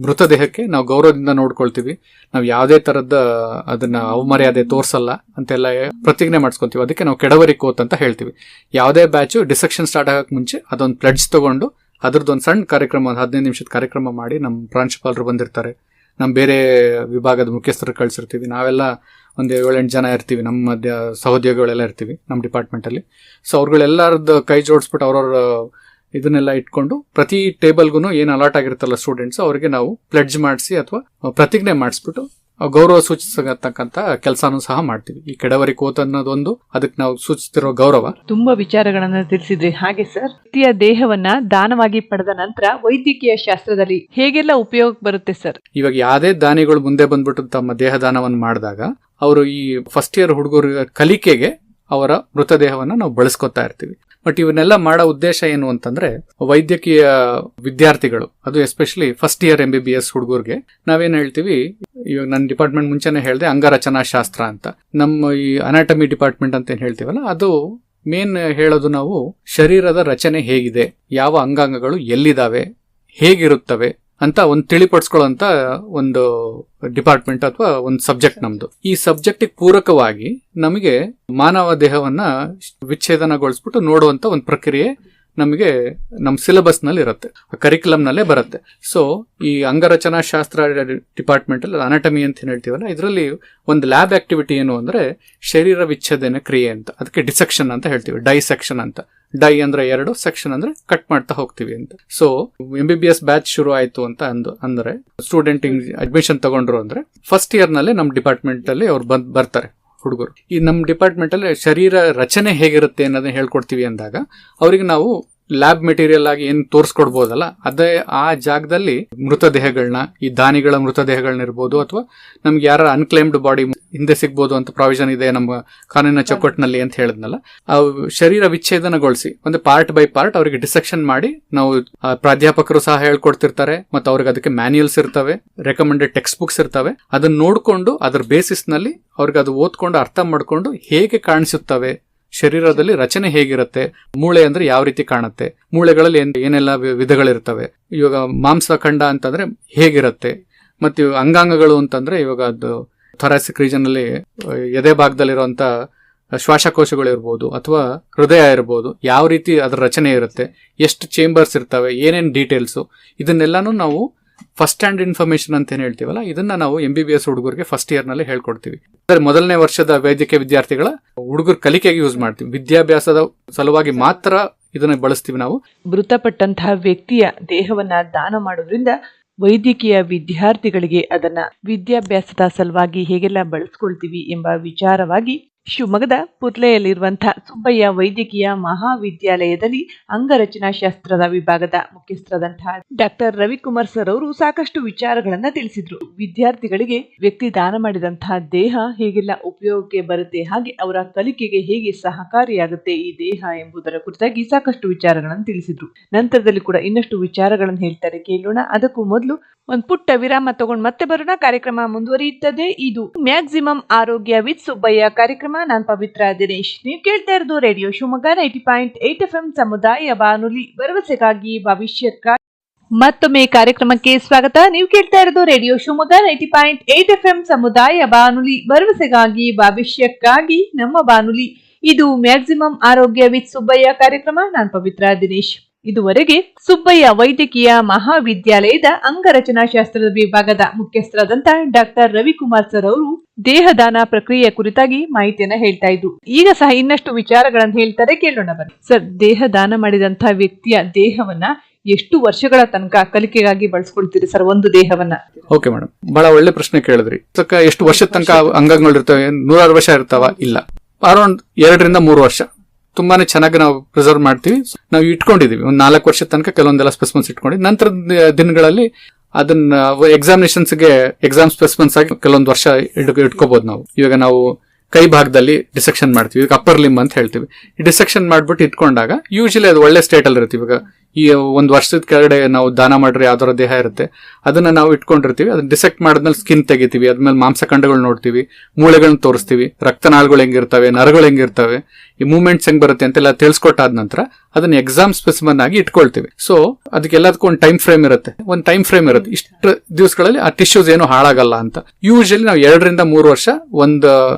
Speaker 2: ಮೃತದೇಹಕ್ಕೆ ನಾವು ಗೌರವದಿಂದ ನೋಡ್ಕೊಳ್ತೀವಿ, ನಾವು ಯಾವುದೇ ತರದ ಅದನ್ನ ಅವಮರ್ಯಾದೆ ತೋರ್ಸಲ್ಲ ಅಂತೆಲ್ಲ ಪ್ರತಿಜ್ಞೆ ಮಾಡಿಸ್ಕೊಂತೀವಿ. ಅದಕ್ಕೆ ನಾವು ಕೆಡವರಿಕೆ ಓತ್ ಅಂತ ಹೇಳ್ತೀವಿ. ಯಾವುದೇ ಬ್ಯಾಚು ಡಿಸೆಕ್ಷನ್ ಸ್ಟಾರ್ಟ್ ಆಗಕ್ಕೆ ಮುಂಚೆ ಅದೊಂದು ಪ್ಲೆಡ್ಜ್ ತಗೊಂಡು ಅದ್ರದ್ದೊಂದು ಸಣ್ಣ ಕಾರ್ಯಕ್ರಮ, 15 ನಿಮಿಷದ ಕಾರ್ಯಕ್ರಮ ಮಾಡಿ ನಮ್ಮ ಪ್ರಾಂಶುಪಾಲರು ಬಂದಿರ್ತಾರೆ, ನಮ್ಮ ಬೇರೆ ವಿಭಾಗದ ಮುಖ್ಯಸ್ಥರು ಕಳ್ಸಿರ್ತೀವಿ, ನಾವೆಲ್ಲ ಒಂದು 7-8 ಜನ ಇರ್ತೀವಿ, ನಮ್ಮ ಮಧ್ಯ ಸಹೋದ್ಯೋಗಿಗಳೆಲ್ಲ ಇರ್ತೀವಿ ನಮ್ಮ ಡಿಪಾರ್ಟ್ಮೆಂಟಲ್ಲಿ. ಸೊ ಅವ್ರುಗಳೆಲ್ಲರದ್ದು ಕೈ ಜೋಡಿಸ್ಬಿಟ್ಟು ಅವ್ರವ್ರ ಇದನ್ನೆಲ್ಲ ಇಟ್ಕೊಂಡು ಪ್ರತಿ ಟೇಬಲ್ಗೂ ಏನು ಅಲಾಟ್ ಆಗಿರುತ್ತಲ್ಲ ಸ್ಟೂಡೆಂಟ್ಸ್, ಅವರಿಗೆ ನಾವು ಪ್ಲೆಡ್ಜ್ ಮಾಡಿಸಿ ಅಥವಾ ಪ್ರತಿಜ್ಞೆ ಮಾಡಿಸ್ಬಿಟ್ಟು ಗೌರವ ಸೂಚಿಸತಕ್ಕಂತ ಕೆಲಸನೂ ಸಹ ಮಾಡ್ತೀವಿ. ಈ ಕೆಡವರಿ ಕೋತ್ ಅನ್ನೋದೊಂದು ಅದಕ್ಕೆ ನಾವು ಸೂಚಿಸ್ತಿರೋ ಗೌರವ.
Speaker 1: ತುಂಬಾ ವಿಚಾರಗಳನ್ನ ತಿಳಿಸಿದ್ರಿ. ಹಾಗೆ ಸರ್, ವ್ಯಕ್ತಿಯ ದೇಹವನ್ನ ದಾನವಾಗಿ ಪಡೆದ ನಂತರ ವೈದ್ಯಕೀಯ ಶಾಸ್ತ್ರದಲ್ಲಿ ಹೇಗೆಲ್ಲ ಉಪಯೋಗ ಬರುತ್ತೆ ಸರ್?
Speaker 2: ಇವಾಗ ಯಾವುದೇ ದಾನಿಗಳು ಮುಂದೆ ಬಂದ್ಬಿಟ್ಟು ತಮ್ಮ ದೇಹ ದಾನವನ್ನು ಮಾಡಿದಾಗ ಅವರು ಈ ಫಸ್ಟ್ ಇಯರ್ ಹುಡುಗರ ಕಲಿಕೆಗೆ ಅವರ ಮೃತದೇಹವನ್ನ ನಾವು ಬಳಸ್ಕೊತಾ ಇರ್ತೀವಿ. ಬಟ್ ಇವನ್ನೆಲ್ಲ ಮಾಡೋ ಉದ್ದೇಶ ಏನು ಅಂತಂದ್ರೆ, ವೈದ್ಯಕೀಯ ವಿದ್ಯಾರ್ಥಿಗಳು, ಅದು ಎಸ್ಪೆಷಲಿ ಫಸ್ಟ್ ಇಯರ್ MBBS ಹುಡುಗರಿಗೆ ನಾವೇನ್ ಹೇಳ್ತೀವಿ, ಇವಾಗ ನನ್ನ ಡಿಪಾರ್ಟ್ಮೆಂಟ್ ಮುಂಚೆನೆ ಹೇಳಿದೆ ಅಂಗರಚನಾ ಶಾಸ್ತ್ರ ಅಂತ. ನಮ್ಮ ಈ ಅನಾಟಮಿ ಡಿಪಾರ್ಟ್ಮೆಂಟ್ ಅಂತ ಏನ್ ಹೇಳ್ತೀವಲ್ಲ, ಅದು ಮೇನ್ ಹೇಳೋದು ನಾವು ಶರೀರದ ರಚನೆ ಹೇಗಿದೆ, ಯಾವ ಅಂಗಾಂಗಗಳು ಎಲ್ಲಿದಾವೆ, ಹೇಗಿರುತ್ತವೆ ಅಂತ ಒಂದು ತಿಳಿಪಡಿಸ್ಕೊಳ್ಳೋಂತ ಒಂದು ಡಿಪಾರ್ಟ್ಮೆಂಟ್ ಅಥವಾ ಒಂದು ಸಬ್ಜೆಕ್ಟ್ ನಮ್ದು. ಈ ಸಬ್ಜೆಕ್ಟ್ ಪೂರಕವಾಗಿ ನಮಗೆ ಮಾನವ ದೇಹವನ್ನ ವಿಚ್ಛೇದನಗೊಳಿಸ್ಬಿಟ್ಟು ನೋಡುವಂತ ಒಂದು ಪ್ರಕ್ರಿಯೆ ನಮಗೆ ನಮ್ಮ ಸಿಲೆಬಸ್ ನಲ್ಲಿ ಇರುತ್ತೆ, ಕರಿಕ್ಯುಲಮ್ ನಲ್ಲೇ ಬರುತ್ತೆ. ಸೊ ಈ ಅಂಗರಚನಾ ಶಾಸ್ತ್ರ ಡಿಪಾರ್ಟ್ಮೆಂಟ್ ಅಲ್ಲಿ ಅನಾಟಮಿ ಅಂತ ಏನ್ ಹೇಳ್ತೀವಲ್ಲ, ಇದರಲ್ಲಿ ಒಂದು ಲ್ಯಾಬ್ ಆಕ್ಟಿವಿಟಿ ಏನು ಅಂದ್ರೆ ಶರೀರ ವಿಚ್ಛೇದನ ಕ್ರಿಯೆ ಅಂತ. ಅದಕ್ಕೆ ಡಿಸೆಕ್ಷನ್ ಅಂತ ಹೇಳ್ತೀವಿ, ಡೈಸೆಕ್ಷನ್ ಅಂತ. ಡೈ ಅಂದ್ರೆ 2, ಸೆಕ್ಷನ್ ಅಂದ್ರೆ ಕಟ್ ಮಾಡ್ತಾ ಹೋಗ್ತೀವಿ ಅಂತ. ಸೊ MBBS ಬ್ಯಾಚ್ ಶುರು ಆಯ್ತು ಅಂತ ಅಂದ್ರೆ ಸ್ಟೂಡೆಂಟ್ ಅಡ್ಮಿಷನ್ ತಗೊಂಡ್ರು ಅಂದ್ರೆ ಫಸ್ಟ್ ಇಯರ್ ನಲ್ಲೇ ನಮ್ಮ ಡಿಪಾರ್ಟ್ಮೆಂಟ್ ಅಲ್ಲಿ ಅವ್ರು ಬರ್ತಾರೆ ಹುಡುಗರು. ಈ ನಮ್ಮ ಡಿಪಾರ್ಟ್ಮೆಂಟ್ ಅಲ್ಲಿ ಶರೀರ ರಚನೆ ಹೇಗಿರುತ್ತೆ ಅನ್ನೋದನ್ನ ಹೇಳ್ಕೊಡ್ತೀವಿ ಅಂದಾಗ ಅವರಿಗೆ ನಾವು ಲ್ಯಾಬ್ ಮೆಟೀರಿಯಲ್ ಆಗಿ ಏನ್ ತೋರಿಸ್ಕೊಡ್ಬೋದಲ್ಲ, ಅದೇ ಆ ಜಾಗದಲ್ಲಿ ಮೃತದೇಹಗಳನ್ನ, ಈ ದಾನಿಗಳ ಮೃತದೇಹಗಳನ್ನ ಇರ್ಬೋದು, ಅಥವಾ ನಮ್ಗೆ ಯಾರ ಅನ್ಕ್ಲೈಮ್ಡ್ ಬಾಡಿ ಹಿಂದೆ ಸಿಗ್ಬೋದು ಅಂತ ಪ್ರಾವಿಷನ್ ಇದೆ ನಮ್ಮ ಕಾನೂನಿನ ಚೌಕಟ್ಟಿನಲ್ಲಿ ಅಂತ ಹೇಳಿದ್ನಲ್ಲ, ಆ ಶರೀರ ವಿಚ್ಛೇದನಗೊಳಿಸಿ ಒಂದು ಪಾರ್ಟ್ ಬೈ ಪಾರ್ಟ್ ಅವರಿಗೆ ಡಿಸೆಕ್ಷನ್ ಮಾಡಿ ನಾವು ಪ್ರಾಧ್ಯಾಪಕರು ಸಹ ಹೇಳ್ಕೊಡ್ತಿರ್ತಾರೆ. ಮತ್ತು ಅವ್ರಿಗೆ ಅದಕ್ಕೆ ಮ್ಯಾನ್ಯಲ್ಸ್ ಇರ್ತವೆ, ರೆಕಮೆಂಡೆಡ್ ಟೆಕ್ಸ್ಟ್ ಬುಕ್ಸ್ ಇರ್ತವೆ. ಅದನ್ನ ನೋಡ್ಕೊಂಡು ಅದ್ರ ಬೇಸಿಸ್ ನಲ್ಲಿ ಅವ್ರಿಗೆ ಅದು ಓದ್ಕೊಂಡು ಅರ್ಥ ಮಾಡ್ಕೊಂಡು ಹೇಗೆ ಕಾಣಿಸುತ್ತವೆ, ಶರೀರದಲ್ಲಿ ರಚನೆ ಹೇಗಿರುತ್ತೆ, ಮೂಳೆ ಅಂದ್ರೆ ಯಾವ ರೀತಿ ಕಾಣುತ್ತೆ, ಮೂಳೆಗಳಲ್ಲಿ ಏನೆಲ್ಲ ವಿಧಗಳಿರ್ತವೆ, ಇವಾಗ ಮಾಂಸಖಂಡ ಅಂತಂದ್ರೆ ಹೇಗಿರುತ್ತೆ, ಮತ್ತು ಅಂಗಾಂಗಗಳು ಅಂತಂದ್ರೆ ಇವಾಗ ಅದು ಥೊರಾಸಿಕ್ ರೀಜನ್ ಅಲ್ಲಿ ಎದೆ ಭಾಗದಲ್ಲಿರುವಂತ ಶ್ವಾಸಕೋಶಗಳು ಇರ್ಬೋದು ಅಥವಾ ಹೃದಯ ಇರ್ಬೋದು, ಯಾವ ರೀತಿ ಅದರ ರಚನೆ ಇರುತ್ತೆ, ಎಷ್ಟು ಚೇಂಬರ್ಸ್ ಇರ್ತವೆ, ಏನೇನ್ ಡೀಟೇಲ್ಸು, ಇದನ್ನೆಲ್ಲಾನು ನಾವು ಫಸ್ಟ್ ಹ್ಯಾಂಡ್ ಇನ್ಫಾರ್ಮೇಶನ್ ಅಂತ ಏನ್ ಹೇಳ್ತೀವಲ್ಲ, ಇದನ್ನ ನಾವು MBBS ಹುಡುಗರಿಗೆ ಫಸ್ಟ್ ಇಯರ್ ನಲ್ಲಿ ಹೇಳ್ಕೊಡ್ತೀವಿ. ಮೊದಲನೇ ವರ್ಷದ ವೈದ್ಯಕೀಯ ವಿದ್ಯಾರ್ಥಿಗಳ ಹುಡುಗರ ಕಲಿಕೆಗೆ ಯೂಸ್ ಮಾಡ್ತೀವಿ, ವಿದ್ಯಾಭ್ಯಾಸದ ಸಲುವಾಗಿ ಮಾತ್ರ ಇದನ್ನ ಬಳಸ್ತೀವಿ ನಾವು.
Speaker 1: ಮೃತಪಟ್ಟಂತಹ ವ್ಯಕ್ತಿಯ ದೇಹವನ್ನ ದಾನ ಮಾಡೋದ್ರಿಂದ ವೈದ್ಯಕೀಯ ವಿದ್ಯಾರ್ಥಿಗಳಿಗೆ ಅದನ್ನ ವಿದ್ಯಾಭ್ಯಾಸದ ಸಲುವಾಗಿ ಹೇಗೆಲ್ಲ ಬಳಸ್ಕೊಳ್ತೀವಿ ಎಂಬ ವಿಚಾರವಾಗಿ ಶಿವಮೊಗ್ಗದ ಪುತ್ಲೆಯಲ್ಲಿರುವಂತಹ ಸುಬ್ಬಯ್ಯ ವೈದ್ಯಕೀಯ ಮಹಾವಿದ್ಯಾಲಯದಲ್ಲಿ ಅಂಗರಚನಾ ಶಾಸ್ತ್ರದ ವಿಭಾಗದ ಮುಖ್ಯಸ್ಥರಾದಂತಹ ಡಾಕ್ಟರ್ ರವಿಕುಮಾರ್ ಸರ್ ಅವರು ಸಾಕಷ್ಟು ವಿಚಾರಗಳನ್ನ ತಿಳಿಸಿದ್ರು. ವಿದ್ಯಾರ್ಥಿಗಳಿಗೆ ವ್ಯಕ್ತಿ ದಾನ ಮಾಡಿದಂತಹ ದೇಹ ಹೇಗೆಲ್ಲ ಉಪಯೋಗಕ್ಕೆ ಬರುತ್ತೆ, ಹಾಗೆ ಅವರ ಕಲಿಕೆಗೆ ಹೇಗೆ ಸಹಕಾರಿಯಾಗುತ್ತೆ ಈ ದೇಹ ಎಂಬುದರ ಕುರಿತಾಗಿ ಸಾಕಷ್ಟು ವಿಚಾರಗಳನ್ನು ತಿಳಿಸಿದ್ರು. ನಂತರದಲ್ಲಿ ಕೂಡ ಇನ್ನಷ್ಟು ವಿಚಾರಗಳನ್ನು ಹೇಳ್ತಾರೆ, ಕೇಳೋಣ. ಅದಕ್ಕೂ ಮೊದಲು ಒಂದು ಪುಟ್ಟ ವಿರಾಮ ತಗೊಂಡು ಮತ್ತೆ ಬರೋಣ. ಕಾರ್ಯಕ್ರಮ ಮುಂದುವರಿಯುತ್ತದೆ. ಇದು ಮ್ಯಾಕ್ಸಿಮಮ್ ಆರೋಗ್ಯ ವಿತ್ ಸುಬ್ಬಯ್ಯ ಕಾರ್ಯಕ್ರಮ. ನಾನು ಪವಿತ್ರ ದಿನೇಶ್. ನೀವು ಕೇಳ್ತಾ ಇರೋದು ರೇಡಿಯೋ ಶಿವಮೊಗ್ಗ 90.8 FM ಸಮುದಾಯ ಬಾನುಲಿ, ಭರವಸೆಗಾಗಿ ಭವಿಷ್ಯಕ್ಕಾಗಿ. ಮತ್ತೊಮ್ಮೆ ಕಾರ್ಯಕ್ರಮಕ್ಕೆ ಸ್ವಾಗತ. ನೀವು ಕೇಳ್ತಾ ಇರೋದು ರೇಡಿಯೋ ಶಿವಮೊಗ್ಗ 90.8 FM ಸಮುದಾಯ ಬಾನುಲಿ, ಭರವಸೆಗಾಗಿ ಭವಿಷ್ಯಕ್ಕಾಗಿ ನಮ್ಮ ಬಾನುಲಿ. ಇದು ಮ್ಯಾಕ್ಸಿಮಮ್ ಆರೋಗ್ಯ ವಿತ್ ಸುಬ್ಬಯ್ಯ ಕಾರ್ಯಕ್ರಮ. ನಾನು ಪವಿತ್ರ ದಿನೇಶ್. ಇದುವರೆಗೆ ಸುಬ್ಬಯ್ಯ ವೈದ್ಯಕೀಯ ಮಹಾವಿದ್ಯಾಲಯದ ಅಂಗರಚನಾ ಶಾಸ್ತ್ರದ ವಿಭಾಗದ ಮುಖ್ಯಸ್ಥರಾದಂತಹ ಡಾಕ್ಟರ್ ರವಿಕುಮಾರ್ ಸರ್ ಅವರು ದೇಹದಾನ ಪ್ರಕ್ರಿಯೆಯ ಕುರಿತಾಗಿ ಮಾಹಿತಿಯನ್ನ ಹೇಳ್ತಾ ಇದ್ರು. ಈಗ ಸಹ ಇನ್ನಷ್ಟು ವಿಚಾರಗಳನ್ನು ಹೇಳ್ತಾರೆ, ಕೇಳೋಣ ಬನ್ನಿ. ಸರ್, ದೇಹದಾನ ಮಾಡಿದಂತಹ ವ್ಯಕ್ತಿಯ ದೇಹವನ್ನ ಎಷ್ಟು ವರ್ಷಗಳ ತನಕ ಕಲಿಕೆಗಾಗಿ ಬಳಸ್ಕೊಳ್ತೀರಿ ಸರ್ ಒಂದು ದೇಹವನ್ನ?
Speaker 2: ಓಕೆ ಮೇಡಮ್, ಬಹಳ ಒಳ್ಳೆ ಪ್ರಶ್ನೆ ಕೇಳಿದ್ರಿ. ಎಷ್ಟು ವರ್ಷದ ತನಕ ಅಂಗಾಂಗಗಳು ಇರ್ತವೆ? 106 ವರ್ಷ ಇರ್ತಾವ? ಇಲ್ಲ, ಅರೌಂಡ್ 2 ರಿಂದ 3 ವರ್ಷ ತುಂಬಾನೇ ಚೆನ್ನಾಗಿ ನಾವು ಪ್ರಿಸರ್ವ್ ಮಾಡ್ತೀವಿ. ನಾವು ಇಟ್ಕೊಂಡಿದೀವಿ ಒಂದು 4 ವರ್ಷದ ತನಕ ಕೆಲವೊಂದೆಲ್ಲ ಸ್ಪೆಸಿಮೆನ್ಸ್ ಇಟ್ಕೊಂಡಿವಿ. ನಂತರದ ದಿನಗಳಲ್ಲಿ ಅದನ್ನ ಎಕ್ಸಾಮಿನೇಷನ್ಸ್ಗೆ ಎಕ್ಸಾಮ್ ಸ್ಪೆಸಿಮೆನ್ಸ್ ಆಗಿ ಕೆಲವೊಂದು ವರ್ಷ ಇಟ್ಕೋಬಹುದು ನಾವು. ಇವಾಗ ನಾವು ಕೈ ಭಾಗದಲ್ಲಿ ಡಿಸೆಕ್ಷನ್ ಮಾಡ್ತೀವಿ, ಅಪ್ಪರ್ ಲಿಂಬ್ ಅಂತ ಹೇಳ್ತೀವಿ. ಈ ಡಿಸೆಕ್ಷನ್ ಮಾಡ್ಬಿಟ್ಟು ಇಟ್ಕೊಂಡಾಗ ಯೂಶಲಿ ಅದು ಒಳ್ಳೆ ಸ್ಟೇಟ್ ಅಲ್ಲಿ ಇರುತ್ತೆ. ಇವಾಗ ಈ ಒಂದು ವರ್ಷದ ಕೆಳಗಡೆ ನಾವು ದಾನ ಮಾಡಿರೋ ಯಾವ್ದಾರ ದೇಹ ಇರುತ್ತೆ ಅದನ್ನ ನಾವು ಇಟ್ಕೊಂಡಿರ್ತೀವಿ. ಅದನ್ನ ಡಿಸೆಕ್ಟ್ ಮಾಡಿದ್ಮೇಲೆ ಸ್ಕಿನ್ ತೆಗಿತೀವಿ, ಅದ್ಮೇಲೆ ಮಾಂಸಖಂಡಗಳು ನೋಡ್ತೀವಿ, ಮೂಳೆಗಳನ್ನ ತೋರಿಸ್ತೀವಿ, ರಕ್ತನಾಳಗಳು ಹೆಂಗಿರ್ತವೆ, ನರಗಳು ಹೆಂಗಿರ್ತವೆ, ಈ ಮೂವ್ಮೆಂಟ್ಸ್ ಹೆಂಗ್ ಬರುತ್ತೆ ಅಂತೆಲ್ಲ ತಿಳಿಸ್ಕೊಟ್ಟಾದ ನಂತರ ಅದನ್ನ ಎಕ್ಸಾಮ್ ಸ್ಪೆಸಿಮನ್ ಆಗಿ ಇಟ್ಕೊಳ್ತೀವಿ. ಸೊ ಅದಕ್ಕೆಲ್ಲದಕ್ಕೂ ಒಂದು ಟೈಮ್ ಫ್ರೇಮ್ ಇರುತ್ತೆ, ಇಷ್ಟು ದಿವಸಗಳಲ್ಲಿ ಆ ಟಿಶ್ಯೂಸ್ ಏನು ಹಾಳಾಗಲ್ಲ ಅಂತ. ಯೂಶಲಿ ನಾವು 2 ರಿಂದ 3 ವರ್ಷ ಒಂದು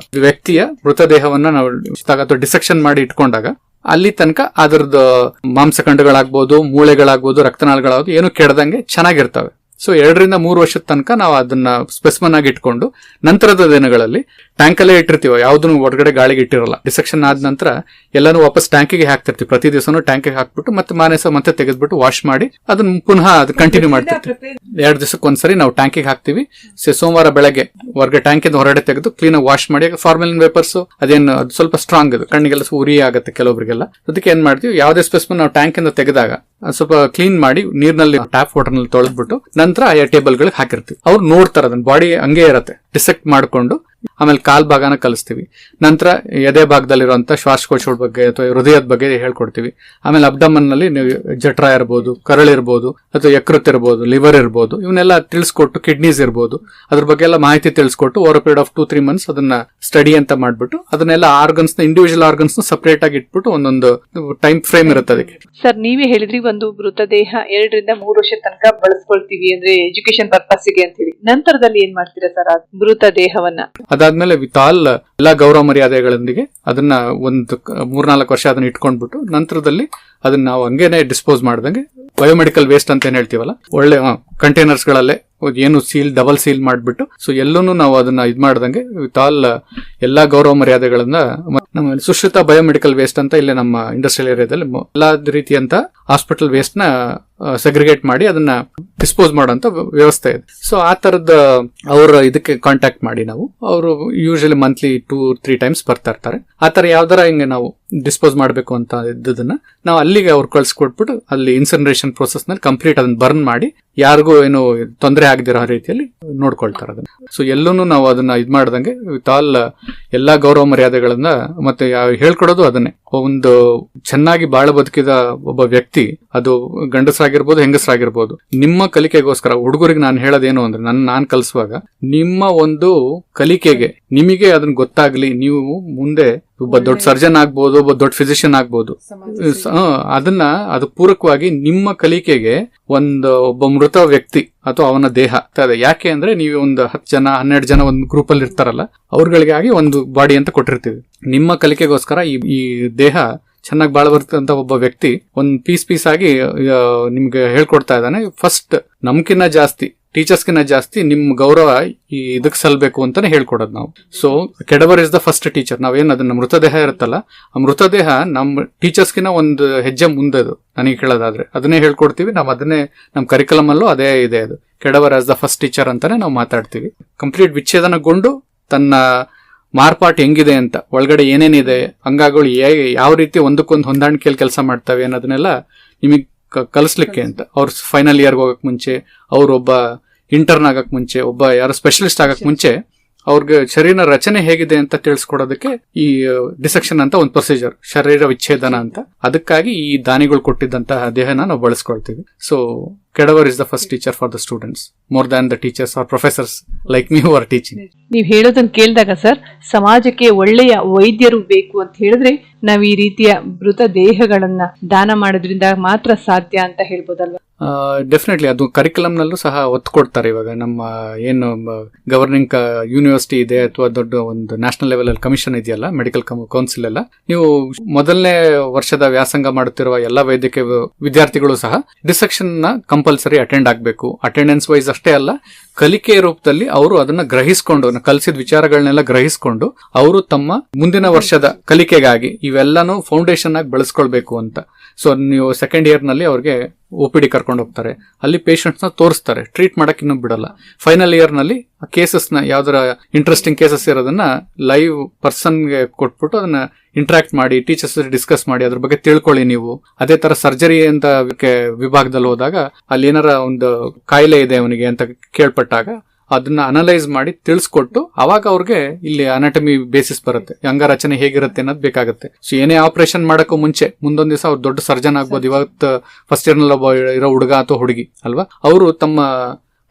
Speaker 2: ವ್ಯಕ್ತಿಯ ಮೃತದೇಹವನ್ನ ನಾವು ಡಿಸೆಕ್ಷನ್ ಮಾಡಿ ಇಟ್ಕೊಂಡಾಗ ಅಲ್ಲಿ ತನಕ ಅದರದ್ದು ಮಾಂಸಖಂಡಗಳಾಗ್ಬೋದು, ಮೂಳೆಗಳಾಗ್ಬೋದು, ರಕ್ತನಾಳಗಳಾಗ್ಬೋದು ಏನು ಕೆಡದಂಗೆ ಚೆನ್ನಾಗಿರ್ತವೆ. ಸೊ 2 ರಿಂದ 3 ವರ್ಷದ ತನಕ ನಾವು ಅದನ್ನ ಸ್ಪೆಸಿಮನ್ ಆಗಿ ಇಟ್ಕೊಂಡು ನಂತರದ ದಿನಗಳಲ್ಲಿ ಟ್ಯಾಂಕಲ್ಲೇ ಇಟ್ಟಿರ್ತೀವಿ, ಯಾವ್ದನ್ನು ಹೊರಗಡೆ ಗಾಳಿಗೆ ಇಟ್ಟಿರಲ್ಲ. ಡಿಸೆಕ್ಷನ್ ಆದ ನಂತರ ಎಲ್ಲಾನು ವಾಪಸ್ ಟ್ಯಾಂಕಿಗೆ ಹಾಕ್ತಿರ್ತೀವಿ. ಪ್ರತಿ ದಿವಸನೂ ಟ್ಯಾಂಕಿಗೆ ಹಾಕ್ಬಿಟ್ಟು ಮತ್ತೆ ತೆಗೆದ್ಬಿಟ್ಟು ವಾಶ್ ಮಾಡಿ ಅದನ್ನ ಪುನಃ ಅದು ಕಂಟಿನ್ಯೂ ಮಾಡ್ತಿರ್ತೀವಿ. 2 ದಿವಸಕ್ಕೆ ಒಂದ್ಸರಿ ನಾವು ಟ್ಯಾಂಕಿಗೆ ಹಾಕ್ತಿವಿ. ಸೋಮವಾರ ಬೆಳಗ್ಗೆ ಟ್ಯಾಂಕಿಂದ ಹೊರಗಡೆ ತೆಗೆದು ಕ್ಲೀನ್ ಆಗಿ ವಾಶ್ ಮಾಡಿ, ಫಾರ್ಮಲಿನ್ ವೇಪರ್ಸ್ ಅದೇನು ಅದು ಸ್ವಲ್ಪ ಸ್ಟ್ರಾಂಗ್ ಅದು, ಕಣ್ಣಿಗೆಲ್ಲ ಉರಿ ಆಗುತ್ತೆ ಕೆಲವೊಬ್ಬರಿಗೆಲ್ಲ. ಅದಕ್ಕೆ ಏನ್ ಮಾಡ್ತೀವಿ, ಯಾವುದೇ ಸ್ಪೆಸಿಮನ್ ನಾವು ಟ್ಯಾಂಕಿಂದ ತೆಗೆದಾಗ ಸ್ವಲ್ಪ ಕ್ಲೀನ್ ಮಾಡಿ ನೀರಿನಲ್ಲಿ ಟ್ಯಾಪ್ ವಾಟರ್ ನಲ್ಲಿ ತೊಳೆದ್ಬಿಟ್ಟು ನಂತರ ಆಯಾ ಟೇಬಲ್ ಗಳಿಗೆ ಹಾಕಿರ್ತೀವಿ. ಅವ್ರು ನೋಡ್ತಾರೆ, ಅದನ್ನ ಬಾಡಿ ಹಂಗೆ ಇರತ್ತೆ, ಡಿಸೆಕ್ಟ್ ಮಾಡ್ಕೊಂಡು ಆಮೇಲೆ ಕಾಲ್ ಭಾಗನ ಕಲಿಸ್ತೀವಿ. ನಂತರ ಎದೆ ಭಾಗದಲ್ಲಿರುವಂತ ಶ್ವಾಸಕೋಶಗಳ ಬಗ್ಗೆ ಅಥವಾ ಹೃದಯದ ಬಗ್ಗೆ ಹೇಳ್ಕೊಡ್ತೀವಿ. ಆಮೇಲೆ ಅಬ್ಡಮನ್ ನಲ್ಲಿ ಜಠರ ಇರ್ಬೋದು, ಕರಳಿರ್ಬೋದು, ಅಥವಾ ಯಕೃತ್ ಇರ್ಬೋದು, ಲಿವರ್ ಇರ್ಬೋದು, ಇವನ್ನೆಲ್ಲ ತಿಳಿಸ್ಕೊಟ್ಟು, ಕಿಡ್ನೀಸ್ ಇರ್ಬೋದು, ಅದ್ರ ಬಗ್ಗೆ ಎಲ್ಲ ಮಾಹಿತಿ ತಿಳಿಸ್ಕೊಟ್ಟು ಓವರ್ ಪೀರಿಯಡ್ ಆಫ್ 2-3 ಮಂತ್ಸ್ ಅದನ್ನ ಸ್ಟಡಿ ಅಂತ ಮಾಡ್ಬಿಟ್ಟು ಅದನ್ನೆಲ್ಲ ಆರ್ಗನ್ಸ್ ಇಂಡಿವಿಜುವಲ್ ಆರ್ಗನ್ಸ್ ಸಪರೇಟ್ ಆಗಿ ಇಟ್ಬಿಟ್ಟು ಒಂದೊಂದು ಟೈಮ್ ಫ್ರೇಮ್ ಇರುತ್ತೆ ಅದಕ್ಕೆ.
Speaker 1: ಸರ್, ನೀವೇ ಹೇಳಿದ್ರಿ ಒಂದು ಮೃತದೇಹ 2 ರಿಂದ 3 ವರ್ಷದ ತನಕ ಬಳಸ್ಕೊಳ್ತೀವಿ ಅಂದ್ರೆ ಎಜುಕೇಶನ್ ಪರ್ಪಸ್ ಗೆ ಅಂತ ಹೇಳಿ. ನಂತರದಲ್ಲಿ ಏನ್ ಮಾಡ್ತೀರಾ ಸರ್ ಆ ಮೃತದೇಹವನ್ನ?
Speaker 2: ಅದಾದ್ಮೇಲೆ ವಿತ್ ಆಲ್ ಎಲ್ಲಾ ಗೌರವ ಮರ್ಯಾದೆಗಳೊಂದಿಗೆ ಅದನ್ನ ಒಂದು 3-4 ವರ್ಷ ಅದನ್ನ ಇಟ್ಕೊಂಡ್ಬಿಟ್ಟು ನಂತರದಲ್ಲಿ ಅದನ್ನ ನಾವು ಹಂಗೇನೆ ಡಿಸ್ಪೋಸ್ ಮಾಡ್ದಂಗೆ ಬಯೋಮೆಡಿಕಲ್ ವೇಸ್ಟ್ ಅಂತ ಏನ್ ಹೇಳ್ತೀವಲ್ಲ, ಒಳ್ಳೆ ಕಂಟೈನರ್ಸ್ ಗಳಲ್ಲೇ ಏನು ಡಬಲ್ ಸೀಲ್ ಮಾಡ್ಬಿಟ್ಟು, ಸೊ ಎಲ್ಲೂನು ನಾವು ಅದನ್ನ ಮಾಡ್ದಂಗೆ ವಿತ್ ಆಲ್ ಎಲ್ಲಾ ಗೌರವ ಮರ್ಯಾದೆಗಳನ್ನ ನಮ್ಮ ಸುಶ್ರುತ ಬಯೋಮೆಡಿಕಲ್ ವೇಸ್ಟ್ ಅಂತ ಇಲ್ಲಿ ನಮ್ಮ ಇಂಡಸ್ಟ್ರಿಯಲ್ ಏರಿಯಾದಲ್ಲಿ ಎಲ್ಲಾ ರೀತಿಯಂತ ಹಾಸ್ಪಿಟಲ್ ವೇಸ್ಟ್ ನ ಸೆಗ್ರಿಗೇಟ್ ಮಾಡಿ ಅದನ್ನ ಡಿಸ್ಪೋಸ್ ಮಾಡೋಂತ ವ್ಯವಸ್ಥೆ ಇದೆ. ಸೊ ಆ ತರದ ಅವ್ರ ಇದಕ್ಕೆ ಕಾಂಟ್ಯಾಕ್ಟ್ ಮಾಡಿ ನಾವು, ಅವರು ಯೂಶಲಿ ಮಂತ್ಲಿ 2-3 ಟೈಮ್ಸ್ ಬರ್ತಾ ಇರ್ತಾರೆ. ಆ ತರ ಯಾವ್ದಾರ ಹಿಂಗೆ ನಾವು ಡಿಸ್ಪೋಸ್ ಮಾಡಬೇಕು ಅಂತ ಇದ್ದದನ್ನ ನಾವು ಅಲ್ಲಿಗೆ ಅವ್ರು ಕಳ್ಸಿಕೊಟ್ಬಿಟ್ಟು ಅಲ್ಲಿ ಇನ್ಸಿನರೇಷನ್ ಪ್ರೋಸೆಸ್ ನಲ್ಲಿ ಕಂಪ್ಲೀಟ್ ಅದನ್ನ ಬರ್ನ್ ಮಾಡಿ ಯಾರಿಗೂ ಏನು ತೊಂದರೆ ಆಗದಿರೋ ರೀತಿಯಲ್ಲಿ ನೋಡ್ಕೊಳ್ತಾರೆ ಅದನ್ನ. ಸೊ ಎಲ್ಲೂನು ನಾವು ಅದನ್ನ ಮಾಡ್ದಂಗೆ ವಿತ್ ಆಲ್ ಎಲ್ಲಾ ಗೌರವ ಮರ್ಯಾದೆಗಳನ್ನ ಮತ್ತೆ ಹೇಳ್ಕೊಡೋದು ಅದನ್ನೇ. ಒಂದು ಚೆನ್ನಾಗಿ ಬಾಳ ಬದುಕಿದ ಒಬ್ಬ ವ್ಯಕ್ತಿ, ಅದು ಗಂಡಸರಾಗಿರ್ಬೋದು ಹೆಂಗಸರಾಗಿರ್ಬೋದು, ನಿಮ್ಮ ಕಲಿಕೆಗೋಸ್ಕರ ಹುಡುಗರಿಗೆ ನಾನು ಹೇಳೋದೇನು ಅಂದ್ರೆ ನಾನ್ ಕಲಿಸುವಾಗ ನಿಮ್ಮ ಒಂದು ಕಲಿಕೆಗೆ ನಿಮಗೆ ಅದನ್ನ ಗೊತ್ತಾಗ್ಲಿ, ನೀವು ಮುಂದೆ ಒಬ್ಬ ದೊಡ್ಡ ಸರ್ಜನ್ ಆಗ್ಬೋದು, ಒಬ್ಬ ದೊಡ್ಡ ಫಿಸಿಷಿಯನ್ ಆಗ್ಬೋದು, ಅದು ಪೂರಕವಾಗಿ ನಿಮ್ಮ ಕಲಿಕೆಗೆ ಒಬ್ಬ ಮೃತ ವ್ಯಕ್ತಿ ಅಥವಾ ಅವನ ದೇಹ ಯಾಕೆ ಅಂದ್ರೆ ನೀವು ಒಂದು 10 ಜನ 12 ಜನ ಒಂದು ಗ್ರೂಪ್ ಅಲ್ಲಿ ಇರ್ತಾರಲ್ಲ, ಅವ್ರಗಳಿಗಾಗಿ ಒಂದು ಬಾಡಿ ಅಂತ ಕೊಟ್ಟಿರ್ತೀವಿ. ನಿಮ್ಮ ಕಲಿಕೆಗೋಸ್ಕರ ಈ ದೇಹ ಚೆನ್ನಾಗಿ ಬಾಳ ಬರ್ತಂತ ಒಬ್ಬ ವ್ಯಕ್ತಿ ಒಂದು ಪೀಸ್ ಆಗಿ ನಿಮ್ಗೆ ಹೇಳ್ಕೊಡ್ತಾ ಇದ್ದಾನೆ. ಫಸ್ಟ್ ನಮ್ಕಿನ್ನ ಜಾಸ್ತಿ, ಟೀಚರ್ಸ್ಗಿನ್ನ ಜಾಸ್ತಿ ನಿಮ್ ಗೌರವ ಇದಕ್ಕೆ ಸಲ್ಬೇಕು ಅಂತಾನೆ ಹೇಳ್ಕೊಡೋದು ನಾವು. So cadaver is the first teacher. ನಾವೇನ್ ಅದನ್ನ ಮೃತದೇಹ ಇರುತ್ತಲ್ಲ, ಆ ಮೃತದೇಹ ನಮ್ಮ ಟೀಚರ್ಸ್ಗಿನ್ನ ಒಂದು ಹೆಜ್ಜೆ ಮುಂದೆ, ಅದು ನನಗೆ ಕೇಳೋದಾದ್ರೆ ಅದನ್ನೇ ಹೇಳ್ಕೊಡ್ತೀವಿ ನಾವು. ಅದನ್ನೇ ನಮ್ಮ ಕರಿಕುಲಮ್ ಅಲ್ಲೂ ಅದೇ ಇದೆ, ಅದು ಕೆಡವರ್ ಆಸ್ ದ ಫಸ್ಟ್ ಟೀಚರ್ ಅಂತಾನೆ ನಾವು ಮಾತಾಡ್ತೀವಿ. ಕಂಪ್ಲೀಟ್ ವಿಚ್ಛೇದನಗೊಂಡು ತನ್ನ ಮಾರ್ಪಾಟ್ ಹೆಂಗಿದೆ ಅಂತ, ಒಳಗಡೆ ಏನೇನಿದೆ, ಅಂಗಗಳು ಯಾವ ರೀತಿ ಒಂದಕ್ಕೊಂದು ಹೊಂದಾಣಿಕೆಯಲ್ಲಿ ಕೆಲಸ ಮಾಡ್ತವೆ ಅನ್ನೋದನ್ನೆಲ್ಲ ನಿಮಗೆ ಕಲಿಸ್ಲಿಕ್ಕೆ ಅಂತ. ಅವ್ರ ಫೈನಲ್ ಇಯರ್ಗೆ ಹೋಗಕ್ ಮುಂಚೆ, ಅವ್ರೊಬ್ಬ ಇಂಟರ್ನ್ ಆಗಕ್ ಮುಂಚೆ, ಒಬ್ಬ ಯಾರೋ ಸ್ಪೆಷಲಿಸ್ಟ್ ಆಗಕ್ ಮುಂಚೆ ಅವ್ರಿಗೆ ಶರೀರ ರಚನೆ ಹೇಗಿದೆ ಅಂತ ತಿಳಿಸ್ಕೊಡೋದಕ್ಕೆ ಈ ಡಿಸೆಕ್ಷನ್ ಅಂತ ಒಂದು ಪ್ರೊಸೀಜರ್, ಶರೀರ ವಿಚ್ಛೇದನ ಅಂತ. ಅದಕ್ಕಾಗಿ ಈ ದಾನಿಗಳು ಕೊಟ್ಟಿದ್ದಂತಹ ದೇಹನ ನಾವು ಬಳಸ್ಕೊಳ್ತೀವಿ. So cadaver is the first teacher for the students more than the teachers or professors like me who are teaching.
Speaker 1: ನೀವು ಹೇಳೋದನ್ನ ಕೇಳಿದಾಗ ಸರ್, ಸಮಾಜಕ್ಕೆ ಒಳ್ಳೆಯ ವೈದ್ಯರು ಬೇಕು ಅಂತ ಹೇಳಿದ್ರೆ ನಾವು ಈ ರೀತಿಯ ಮೃತ ದೇಹಗಳನ್ನ ದಾನ ಮಾಡೋದ್ರಿಂದ ಮಾತ್ರ ಸಾಧ್ಯ ಅಂತ ಹೇಳ್ಬೋದಲ್ವಾ?
Speaker 2: ಡೆಫಿನೆಟ್ಲಿ ಅದು ಕರಿಕ್ಯುಲಮ್ ನಲ್ಲೂ ಸಹ ಒತ್ತು ಕೊಡ್ತಾರೆ. ಇವಾಗ ನಮ್ಮ ಏನು ಗವರ್ನಿಂಗ್ ಯೂನಿವರ್ಸಿಟಿ ಇದೆ ಅಥವಾ ದೊಡ್ಡ ಒಂದು ನ್ಯಾಷನಲ್ ಲೆವೆಲ್ ಅಲ್ಲಿ ಕಮಿಷನ್ ಇದೆಯಲ್ಲ, ಮೆಡಿಕಲ್ ಕೌನ್ಸಿಲ್ ಎಲ್ಲ, ನೀವು ಮೊದಲನೇ ವರ್ಷದ ವ್ಯಾಸಂಗ ಮಾಡುತ್ತಿರುವ ಎಲ್ಲಾ ವೈದ್ಯಕೀಯ ವಿದ್ಯಾರ್ಥಿಗಳು ಸಹ ಡಿಸೆಕ್ಷನ್ ನ ಕಂಪಲ್ಸರಿ ಅಟೆಂಡ್ ಆಗಬೇಕು. ಅಟೆಂಡೆನ್ಸ್ ವೈಸ್ ಅಷ್ಟೇ ಅಲ್ಲ, ಕಲಿಕೆ ರೂಪದಲ್ಲಿ ಅವರು ಅದನ್ನ ಗ್ರಹಿಸಿಕೊಂಡು, ಕಲಿಸಿದ ವಿಚಾರಗಳನ್ನೆಲ್ಲ ಗ್ರಹಿಸಿಕೊಂಡು ಅವರು ತಮ್ಮ ಮುಂದಿನ ವರ್ಷದ ಕಲಿಕೆಗಾಗಿ ಇವೆಲ್ಲಾನು ಫೌಂಡೇಶನ್ ಆಗಿ ಬಳಸ್ಕೊಳ್ಬೇಕು ಅಂತ. ಸೊ ನೀವು ಸೆಕೆಂಡ್ ಇಯರ್ ನಲ್ಲಿ ಅವ್ರಿಗೆ OPD ಕರ್ಕೊಂಡು ಹೋಗ್ತಾರೆ, ಅಲ್ಲಿ ಪೇಷಂಟ್ಸ್ ನ ತೋರಿಸ್ತಾರೆ, ಟ್ರೀಟ್ ಮಾಡಕ್ ಇನ್ನೂ ಬಿಡಲ್ಲ. ಫೈನಲ್ ಇಯರ್ ನಲ್ಲಿ ಕೇಸಸ್ ನ ಯಾವ್ದಾರ ಇಂಟ್ರೆಸ್ಟಿಂಗ್ ಕೇಸಸ್ ಇರೋದನ್ನ ಲೈವ್ ಪರ್ಸನ್ ಗೆ ಕೊಟ್ಬಿಟ್ಟು ಅದನ್ನ ಇಂಟ್ರಾಕ್ಟ್ ಮಾಡಿ, ಟೀಚರ್ಸ್ ಡಿಸ್ಕಸ್ ಮಾಡಿ ಅದ್ರ ಬಗ್ಗೆ ತಿಳ್ಕೊಳ್ಳಿ ನೀವು. ಅದೇ ತರ ಸರ್ಜರಿ ಅಂತ ವಿಭಾಗದಲ್ಲಿ ಹೋದಾಗ ಅಲ್ಲಿ ಏನಾರ ಒಂದು ಕಾಯಿಲೆ ಇದೆ ಅವನಿಗೆ ಅಂತ ಕೇಳ್ಪಟ್ಟಾಗ ಅದನ್ನ ಅನಲೈಸ್ ಮಾಡಿ ತಿಳಿಸ್ಕೊಟ್ಟು ಅವಾಗ ಅವ್ರಿಗೆ ಇಲ್ಲಿ ಅನಾಟಮಿ ಬೇಸಿಸ್ ಬರುತ್ತೆ, ಅಂಗರಚನೆ ಹೇಗಿರುತ್ತೆ ಅನ್ನೋದು ಬೇಕಾಗುತ್ತೆ. ಸೊ ಏನೇ ಆಪರೇಷನ್ ಮಾಡಕ್ಕೂ ಮುಂಚೆ ಮುಂದೊಂದ್ ದಿವಸ ಅವ್ರು ದೊಡ್ಡ ಸರ್ಜನ್ ಆಗ್ಬೋದು. ಇವತ್ತು ಫಸ್ಟ್ ಇಯರ್ ನಲ್ಲಿ ಇರೋ ಹುಡುಗ ಅಥವಾ ಹುಡುಗಿ ಅಲ್ವಾ, ಅವರು ತಮ್ಮ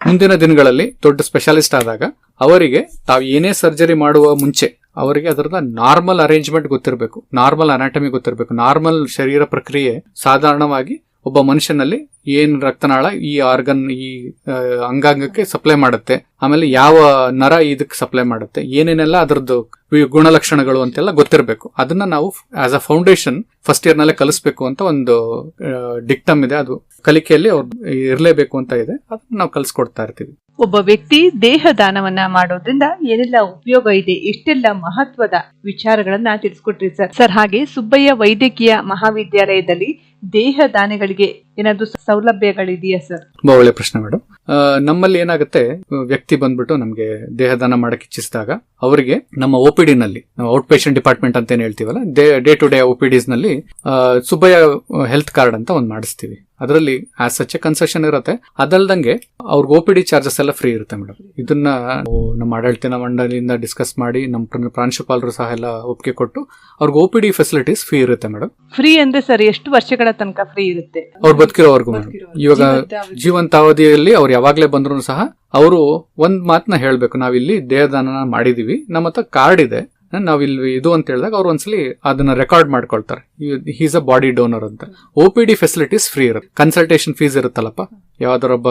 Speaker 2: ಮುಂದಿನ ದಿನಗಳಲ್ಲಿ ದೊಡ್ಡ ಸ್ಪೆಷಲಿಸ್ಟ್ ಆದಾಗ ಅವರಿಗೆ ತಾವು ಏನೇ ಸರ್ಜರಿ ಮಾಡುವ ಮುಂಚೆ ಅವರಿಗೆ ಅದರದ ನಾರ್ಮಲ್ ಅರೇಂಜ್ಮೆಂಟ್ ಗೊತ್ತಿರಬೇಕು, ನಾರ್ಮಲ್ ಅನಾಟಮಿ ಗೊತ್ತಿರಬೇಕು. ನಾರ್ಮಲ್ ಶರೀರ ಪ್ರಕ್ರಿಯೆ ಸಾಧಾರಣವಾಗಿ ಒಬ್ಬ ಮನುಷ್ಯನಲ್ಲಿ ಏನ್ ರಕ್ತನಾಳ ಈ ಆರ್ಗನ್ ಈ ಅಂಗಾಂಗಕ್ಕೆ ಸಪ್ಲೈ ಮಾಡುತ್ತೆ, ಆಮೇಲೆ ಯಾವ ನರ ಇದಕ್ಕೆ ಸಪ್ಲೈ ಮಾಡುತ್ತೆ, ಏನೇನೆಲ್ಲ ಅದರದ್ದು ಗುಣಲಕ್ಷಣಗಳು ಅಂತೆಲ್ಲ ಗೊತ್ತಿರಬೇಕು. ಅದನ್ನ ನಾವು as a foundation first year ನಲ್ಲೇ ಕಲಿಸ್ಬೇಕು ಅಂತ ಒಂದು ಡಿಕ್ಟಮ್ ಇದೆ. ಅದು ಕಲಿಕೆಯಲ್ಲಿ ಅವ್ರು ಇರಲೇಬೇಕು ಅಂತ ಇದೆ. ಅದನ್ನ ನಾವು ಕಲಿಸ್ಕೊಡ್ತಾ ಇರ್ತೀವಿ.
Speaker 1: ಒಬ್ಬ ವ್ಯಕ್ತಿ ದೇಹ ದಾನವನ್ನ ಮಾಡೋದ್ರಿಂದ ಏನೆಲ್ಲ ಉಪಯೋಗ ಇದೆ, ಎಷ್ಟೆಲ್ಲ ಮಹತ್ವದ ವಿಚಾರಗಳನ್ನ ತಿಳಿಸ್ಕೊಟ್ರಿ ಸರ್. ಹಾಗೆ ಸುಬ್ಬಯ್ಯ ವೈದ್ಯಕೀಯ ಮಹಾವಿದ್ಯಾಲಯದಲ್ಲಿ ದೇಹ ದಾನಿಗಳಿಗೆ ಏನಾದ್ರು ಸೌಲಭ್ಯಗಳಿದೆಯಾ ಸರ್?
Speaker 2: ತುಂಬಾ ಒಳ್ಳೆ ಪ್ರಶ್ನೆ ಮೇಡಮ್. ನಮ್ಮಲ್ಲಿ ಏನಾಗುತ್ತೆ, ವ್ಯಕ್ತಿ ಬಂದ್ಬಿಟ್ಟು ನಮ್ಗೆ ದೇಹದಾನ ಮಾಡಕ್ಕೆ ಇಚ್ಛಿಸಿದಾಗ ಅವರಿಗೆ ನಮ್ಮ OPD ನಲ್ಲಿ, ನಾವು ಔಟ್ ಪೇಷಂಟ್ ಡಿಪಾರ್ಟ್ಮೆಂಟ್ ಅಂತ ಏನ್ ಹೇಳ್ತೀವಲ್ಲ, ಡೇ ಟು ಡೇ OPDs ನಲ್ಲಿ ಸುಬ್ಬಯ್ಯ ಹೆಲ್ತ್ ಕಾರ್ಡ್ ಅಂತ ಒಂದು ಮಾಡಿಸ್ತೀವಿ. ಅದರಲ್ಲಿ ಆಸ್ ಸಚ್ ಕನ್ಸೆಷನ್ ಇರುತ್ತೆ. ಅದಲ್ದಂಗೆ ಅವ್ರಿಗೆ OPD ಚಾರ್ಜಸ್ ಎಲ್ಲ ಫ್ರೀ ಇರುತ್ತೆ ಮೇಡಮ್. ಇದನ್ನ ನಮ್ಮ ಆಡಳಿತ ಮಂಡಳಿಯಿಂದ ಡಿಸ್ಕಸ್ ಮಾಡಿ ನಮ್ಮ ಪ್ರಾಂಶುಪಾಲರು ಸಹ ಎಲ್ಲ ಒಪ್ಪಿಗೆ ಕೊಟ್ಟು ಅವ್ರಿಗೆ OPD ಫೆಸಿಲಿಟೀಸ್ ಫ್ರೀ ಇರುತ್ತೆ ಮೇಡಮ್.
Speaker 1: ಫ್ರೀ ಅಂದ್ರೆ ಸರ್ ಎಷ್ಟು ವರ್ಷಗಳ ತನಕ ಫ್ರೀ ಇರುತ್ತೆ?
Speaker 2: ಅವ್ರು ಬದುಕಿರೋವರೆಗೂ ಮೇಡಮ್. ಇವಾಗ ಜೀವಂತಾವಧಿಯಲ್ಲಿ ಅವ್ರು ಯಾವಾಗ್ಲೇ ಬಂದ್ರು ಸಹ ಅವರು ಒಂದ್ ಮಾತನ್ನ ಹೇಳ್ಬೇಕು, ನಾವಿಲ್ಲಿ ದೇಹದಾನ ಮಾಡಿದೀವಿ, ನಮ್ಮ ಹತ್ರ ಕಾರ್ಡ್ ಇದೆ, ನಾವಿಲ್ಲಿ ಇದು ಅಂತ ಹೇಳಿದಾಗ ಅವ್ರು ಒಂದ್ಸಲಿ ಅದನ್ನ ರೆಕಾರ್ಡ್ ಮಾಡ್ಕೊಳ್ತಾರೆ, ಹೀಸ್ ಅ ಬಾಡಿ ಡೋನರ್ ಅಂತ. OPD ಫೆಸಿಲಿಟೀಸ್ ಫ್ರೀ ಇರುತ್ತೆ. ಕನ್ಸಲ್ಟೇಷನ್ ಫೀಸ್ ಇರುತ್ತಲ್ಲಪ್ಪ, ಯಾವ್ದಾರೊಬ್ಬ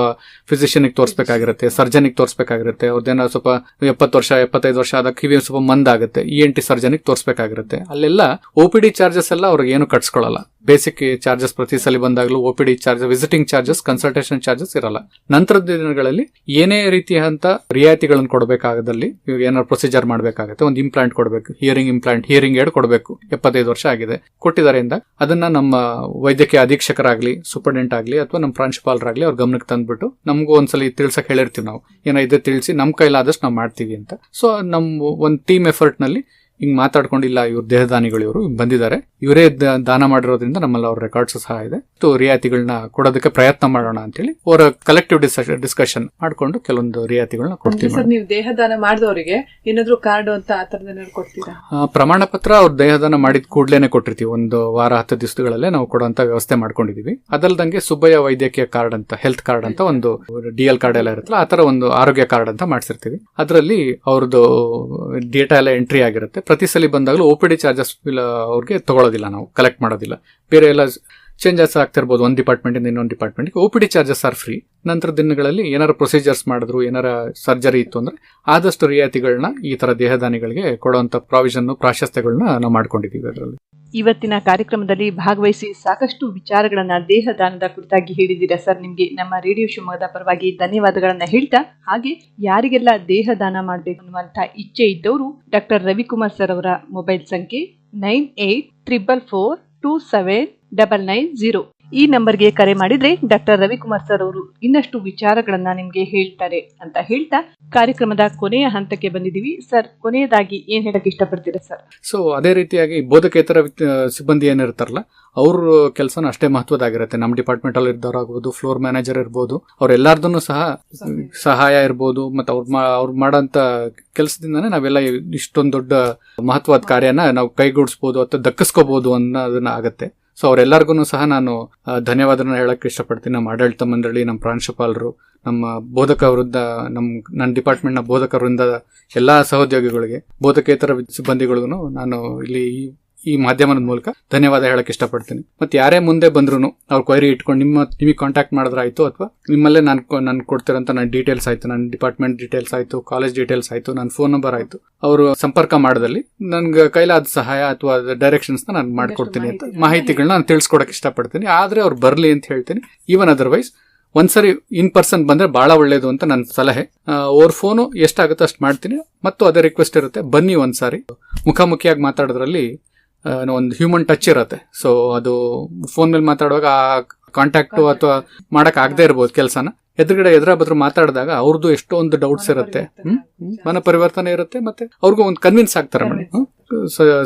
Speaker 2: ಫಿಸಿಷಿಯನ್ಗೆ ತೋರಿಸಬೇಕಾಗಿರುತ್ತೆ, ಸರ್ಜನಿಗೆ ತೋರಿಸಬೇಕಾಗಿರುತ್ತೆ, ಅವ್ರದ್ದೇನೋ ಸ್ವಲ್ಪ 70 ವರ್ಷ 75 ವರ್ಷ ಆದ ಕಿವಿ ಸ್ವಲ್ಪ ಮಂದಾಗುತ್ತೆ, ENT ಸರ್ಜನಿಗೆ ತೋರಿಸಬೇಕಾಗಿರುತ್ತೆ. ಅಲ್ಲೆಲ್ಲ OPD ಚಾರ್ಜಸ್ ಎಲ್ಲ ಅವ್ರಿಗೆ ಏನು ಕಟ್ಸ್ಕೊಳ್ಳಲ್ಲ. ಬೇಸಿಕ್ ಚಾರ್ಜಸ್ ಪ್ರತಿ ಸಲ ಬಂದಾಗಲೂ OPD charge, visiting charges, consultation charges ಇರಲ್ಲ. ನಂತರದ ದಿನಗಳಲ್ಲಿ ಏನೇ ರೀತಿಯಂತ ರಿಯಾಯಿತಿಗಳನ್ನು ಕೊಡಬೇಕಾದಲ್ಲಿ, ಇವಾಗ ಏನಾದ್ರು ಪ್ರೊಸೀಜರ್ ಮಾಡಬೇಕಾಗುತ್ತೆ, ಒಂದು ಇಂಪ್ಲಾಂಟ್ ಕೊಡಬೇಕು, ಹಿಯರಿಂಗ್ ಇಂಪ್ಲಾಂಟ್, ಹಿಯರಿಂಗ್ ಏಡ್ ಕೊಡಬೇಕು, 75 ವರ್ಷ ಆಗಿದೆ ಕೊಟ್ಟಿದ್ದಾರೆ ಇಂದ ಅದನ್ನ ನಮ್ಮ ವೈದ್ಯಕೀಯ ಅಧೀಕ್ಷಕರಾಗ್ಲಿ, ಸೂಪರ್ಡೆಂಟ್ ಆಗ್ಲಿ ಅಥವಾ ನಮ್ಮ ಪ್ರಾಂಶುಪಾಲರಾಗ್ಲಿ ಅವ್ರ ಗಮನಕ್ಕೆ ತಂದ್ಬಿಟ್ಟು ನಮಗೂ ಒಂದ್ಸಲಿ ತಿಳ್ಸಕ್ ಹೇಳಿರ್ತೀವಿ ನಾವು, ಏನೋ ಇದೆ ತಿಳಿಸಿ ನಮ್ ಕೈಲಾದಷ್ಟು ನಾವು ಮಾಡ್ತೀವಿ ಅಂತ. ಸೊ ನಮ್ಮ ಒಂದು ಟೀಮ್ ಎಫರ್ಟ್ ನಲ್ಲಿ ಹಿಂಗ್ ಮಾತಾಡ್ಕೊಂಡಿಲ್ಲ, ಇವ್ರ ದೇಹದಾನಿಗಳು ಇವರು ಬಂದಿದ್ದಾರೆ, ಇವರೇ ದಾನ ಮಾಡಿರೋದ್ರಿಂದ ನಮ್ಮಲ್ಲಿ ಅವ್ರ ರೆಕಾರ್ಡ್ಸ್ ಸಹ ಇದೆ, ರಿಯಾಯಿತಿಗಳನ್ನ ಕೊಡೋದಕ್ಕೆ ಪ್ರಯತ್ನ ಮಾಡೋಣ ಅಂತೇಳಿ ಅವರ ಕಲೆಕ್ಟಿವ್ ಡಿಸ್ಕಷನ್ ಮಾಡ್ಕೊಂಡು ಕೆಲವೊಂದು ರಿಯಾಯಿತಿಗಳನ್ನ ಕೊಡ್ತೀವಿ.
Speaker 3: ಸರ್, ನೀವು ದೇಹದಾನ ಮಾಡಿದವರಿಗೆ ಏನಾದ್ರು ಕಾರ್ಡ್ ಅಂತ ಆ ತರದ್ ಕೊಡ್ತೀರಾ?
Speaker 2: ಪ್ರಮಾಣ ಪತ್ರ ಅವ್ರ ದೇಹದಾನ ಮಾಡಿದ ಕೂಡ್ಲೇನೆ ಕೊಟ್ಟಿರ್ತೀವಿ. ಒಂದು ವಾರ 10 ದಿವಸಗಳಲ್ಲೇ ನಾವು ಕೊಡುವಂತ ವ್ಯವಸ್ಥೆ ಮಾಡ್ಕೊಂಡಿದೀವಿ. ಅದಲ್ದಂಗೆ ಸುಬ್ಬಯ್ಯ ವೈದ್ಯಕೀಯ ಕಾರ್ಡ್ ಅಂತ, ಹೆಲ್ತ್ ಕಾರ್ಡ್ ಅಂತ ಒಂದು DL ಕಾರ್ಡ್ ಎಲ್ಲ ಇರುತ್ತಲ್ಲ, ಆತರ ಒಂದು ಆರೋಗ್ಯ ಕಾರ್ಡ್ ಅಂತ ಮಾಡ್ಸಿರ್ತೀವಿ. ಅದರಲ್ಲಿ ಅವ್ರದ್ದು ಡೇಟಾ ಎಲ್ಲ ಎಂಟ್ರಿ ಆಗಿರುತ್ತೆ. ಪ್ರತಿ ಸಲ ಬಂದಾಗಲೂ OPD ಚಾರ್ಜಸ್ ಅವ್ರಿಗೆ ತಗೊಳ್ಳೋದಿಲ್ಲ, ನಾವು ಕಲೆಕ್ಟ್ ಮಾಡೋದಿಲ್ಲ. ಬೇರೆ ಎಲ್ಲ ಚೇಂಜಸ್ ಆಗ್ತಿರ್ಬೋದು ಒಂದು ಡಿಪಾರ್ಟ್ಮೆಂಟ್ ಇಂದ ಇನ್ನೊಂದು department. OPD charges R free. ನಂತರ ದಿನಗಳಲ್ಲಿ ಏನಾರ ಪ್ರೊಸೀಜರ್ಸ್ ಮಾಡಿದ್ರು, ಏನಾರ ಸರ್ಜರಿ ಇತ್ತು ಅಂದ್ರೆ ಆದಷ್ಟು ರಿಯಾಯಿತಿಗಳನ್ನ ಈ ತರ ದೇಹದಾನಿಗಳಿಗೆ ಕೊಡುವಂತ ಪ್ರಾವಿಷನ್, ಪ್ರಾಶಸ್ತ್ಯಗಳನ್ನ ನಾವು ಮಾಡ್ಕೊಂಡಿದೀವಿ. ಅದರಲ್ಲಿ
Speaker 1: ಇವತ್ತಿನ ಕಾರ್ಯಕ್ರಮದಲ್ಲಿ ಭಾಗವಹಿಸಿ ಸಾಕಷ್ಟು ವಿಚಾರಗಳನ್ನ ದೇಹದಾನದ ಕುರಿತಾಗಿ ಹೇಳಿದ್ದೀರಾ ಸರ್. ನಿಮ್ಗೆ ನಮ್ಮ ರೇಡಿಯೋ ಶಿವಮೊಗ್ಗದ ಪರವಾಗಿ ಧನ್ಯವಾದಗಳನ್ನ ಹೇಳ್ತಾ, ಹಾಗೆ ಯಾರಿಗೆಲ್ಲ ದೇಹದಾನ ಮಾಡಬೇಕು ಅನ್ನುವಂತ ಇಚ್ಛೆ ಇದ್ದವರು ಡಾಕ್ಟರ್ ರವಿಕುಮಾರ್ ಸರ್ ಅವರ ಮೊಬೈಲ್ ಸಂಖ್ಯೆ 9844279990 ಈ ನಂಬರ್ಗೆ ಕರೆ ಮಾಡಿದ್ರೆ ಡಾಕ್ಟರ್ ರವಿಕುಮಾರ್ ಸರ್ ಅವರು ಇನ್ನಷ್ಟು ವಿಚಾರಗಳನ್ನ ನಿಮ್ಗೆ ಹೇಳ್ತಾರೆ ಅಂತ ಹೇಳ್ತಾ ಕಾರ್ಯಕ್ರಮದ ಕೊನೆಯ ಹಂತಕ್ಕೆ ಬಂದಿದ್ದೀವಿ. ಸರ್, ಕೊನೆಯದಾಗಿ ಏನ್ ಹೇಳಕ್ ಇಷ್ಟಪಡ್ತೀರಾ ಸರ್?
Speaker 2: ಸೊ ಅದೇ ರೀತಿಯಾಗಿ ಬೋಧಕೇತರ ಸಿಬ್ಬಂದಿ ಏನಿರ್ತಾರಲ್ಲ, ಅವ್ರ ಕೆಲಸನ ಅಷ್ಟೇ ಮಹತ್ವದಾಗಿರುತ್ತೆ. ನಮ್ಮ ಡಿಪಾರ್ಟ್ಮೆಂಟ್ ಅಲ್ಲಿ ಇದ್ದವರಾಗಬಹುದು, ಫ್ಲೋರ್ ಮ್ಯಾನೇಜರ್ ಇರ್ಬೋದು, ಅವ್ರೆಲ್ಲಾರ್ದು ಸಹ ಸಹಾಯ ಇರ್ಬೋದು, ಮತ್ತೆ ಅವ್ರು ಮಾಡೋಂತ ಕೆಲಸದಿಂದಾನೇ ನಾವೆಲ್ಲ ಇಷ್ಟೊಂದು ದೊಡ್ಡ ಮಹತ್ವದ ಕಾರ್ಯನ ನಾವು ಕೈಗೂಡಿಸಬಹುದು ಅಥವಾ ದಕ್ಕಿಸ್ಕೋಬಹುದು ಅನ್ನೋದನ್ನ ಆಗತ್ತೆ. ಸೊ ಅವರೆಲ್ಲರಿಗೂ ಸಹ ನಾನು ಧನ್ಯವಾದನ ಹೇಳಕ್ ಇಷ್ಟಪಡ್ತೀನಿ. ನಮ್ಮ ಆಡಳಿತ ಮಂಡಳಿ, ನಮ್ಮ ಪ್ರಾಂಶುಪಾಲರು, ನಮ್ಮ ಬೋಧಕ ವೃಂದ, ನನ್ನ ಡಿಪಾರ್ಟ್ಮೆಂಟ್ ನ ಬೋಧಕ ವೃಂದ, ಎಲ್ಲಾ ಸಹೋದ್ಯೋಗಿಗಳಿಗೆ, ಬೋಧಕೇತರ ಸಿಬ್ಬಂದಿಗಳಿಗೂ ನಾನು ಇಲ್ಲಿ ಈ ಮಾಧ್ಯಮದ ಮೂಲಕ ಧನ್ಯವಾದ ಹೇಳಕ್ ಇಷ್ಟಪಡ್ತೀನಿ. ಮತ್ತೆ ಯಾರೇ ಮುಂದೆ ಬಂದ್ರು ಅವ್ರ ಕ್ವೈರಿ ಇಟ್ಕೊಂಡು ನಿಮಗೆ ಕಾಂಟ್ಯಾಕ್ಟ್ ಮಾಡಿದ್ರಾಯ್ತು, ಅಥವಾ ನಿಮ್ಮಲ್ಲೇ ನಾನು ಕೊಡ್ತಿರೋಂತ ನನ್ನ ಡೀಟೇಲ್ಸ್ ಆಯ್ತು, ನನ್ನ ಡಿಪಾರ್ಟ್ಮೆಂಟ್ ಡೀಟೇಲ್ಸ್ ಆಯ್ತು, ಕಾಲೇಜ್ ಡೀಟೇಲ್ಸ್ ಆಯ್ತು, ನನ್ನ ಫೋನ್ ನಂಬರ್ ಆಯ್ತು, ಅವರು ಸಂಪರ್ಕ ಮಾಡದಲ್ಲಿ ನನ್ಗೆ ಕೈಲಾದ ಸಹಾಯ ಅಥವಾ ಡೈರೆಕ್ಷನ್ಸ್ ನಾನು ಮಾಡ್ಕೊಡ್ತೀನಿ ಅಂತ ಮಾಹಿತಿಗಳನ್ನ ನಾನು ತಿಳಿಸ್ಕೊಡಕ್ ಇಷ್ಟಪಡ್ತೀನಿ. ಆದ್ರೆ ಅವ್ರು ಬರ್ಲಿ ಅಂತ ಹೇಳ್ತೀನಿ. ಈವನ್ ಅದರ್ವೈಸ್ ಒಂದ್ಸರಿ ಇನ್ ಪರ್ಸನ್ ಬಂದ್ರೆ ಬಹಳ ಒಳ್ಳೇದು ಅಂತ ನನ್ನ ಸಲಹೆ. ಅವ್ರ ಫೋನು ಎಷ್ಟಾಗುತ್ತೋ ಅಷ್ಟು ಮಾಡ್ತೀನಿ. ಮತ್ತು ಅದೇ ರಿಕ್ವೆಸ್ಟ್ ಇರುತ್ತೆ, ಬನ್ನಿ ಒಂದ್ಸಾರಿ ಮುಖಾಮುಖಿಯಾಗಿ ಮಾತಾಡೋದ್ರಲ್ಲಿ ಒಂದು ಹ್ಯೂಮನ್ ಟಚ್ ಇರುತ್ತೆ. ಸೊ ಅದು ಫೋನ್ ಮೇಲೆ ಮಾತಾಡುವಾಗ ಆ ಕಾಂಟ್ಯಾಕ್ಟ್ ಅಥವಾ ಮಾಡಕ್ ಆಗದೆ ಇರ್ಬೋದು ಕೆಲಸನ. ಎದುರುಗಡೆ ಬದ್ರು ಮಾತಾಡಿದಾಗ ಅವ್ರದ್ದು ಎಷ್ಟೋ ಒಂದು ಡೌಟ್ಸ್ ಇರುತ್ತೆ, ಮನ ಪರಿವರ್ತನೆ ಇರುತ್ತೆ, ಮತ್ತೆ ಅವ್ರಿಗೂ ಒಂದು ಕನ್ವಿನ್ಸ್ ಆಗ್ತಾರೆ ಮೇಡಮ್.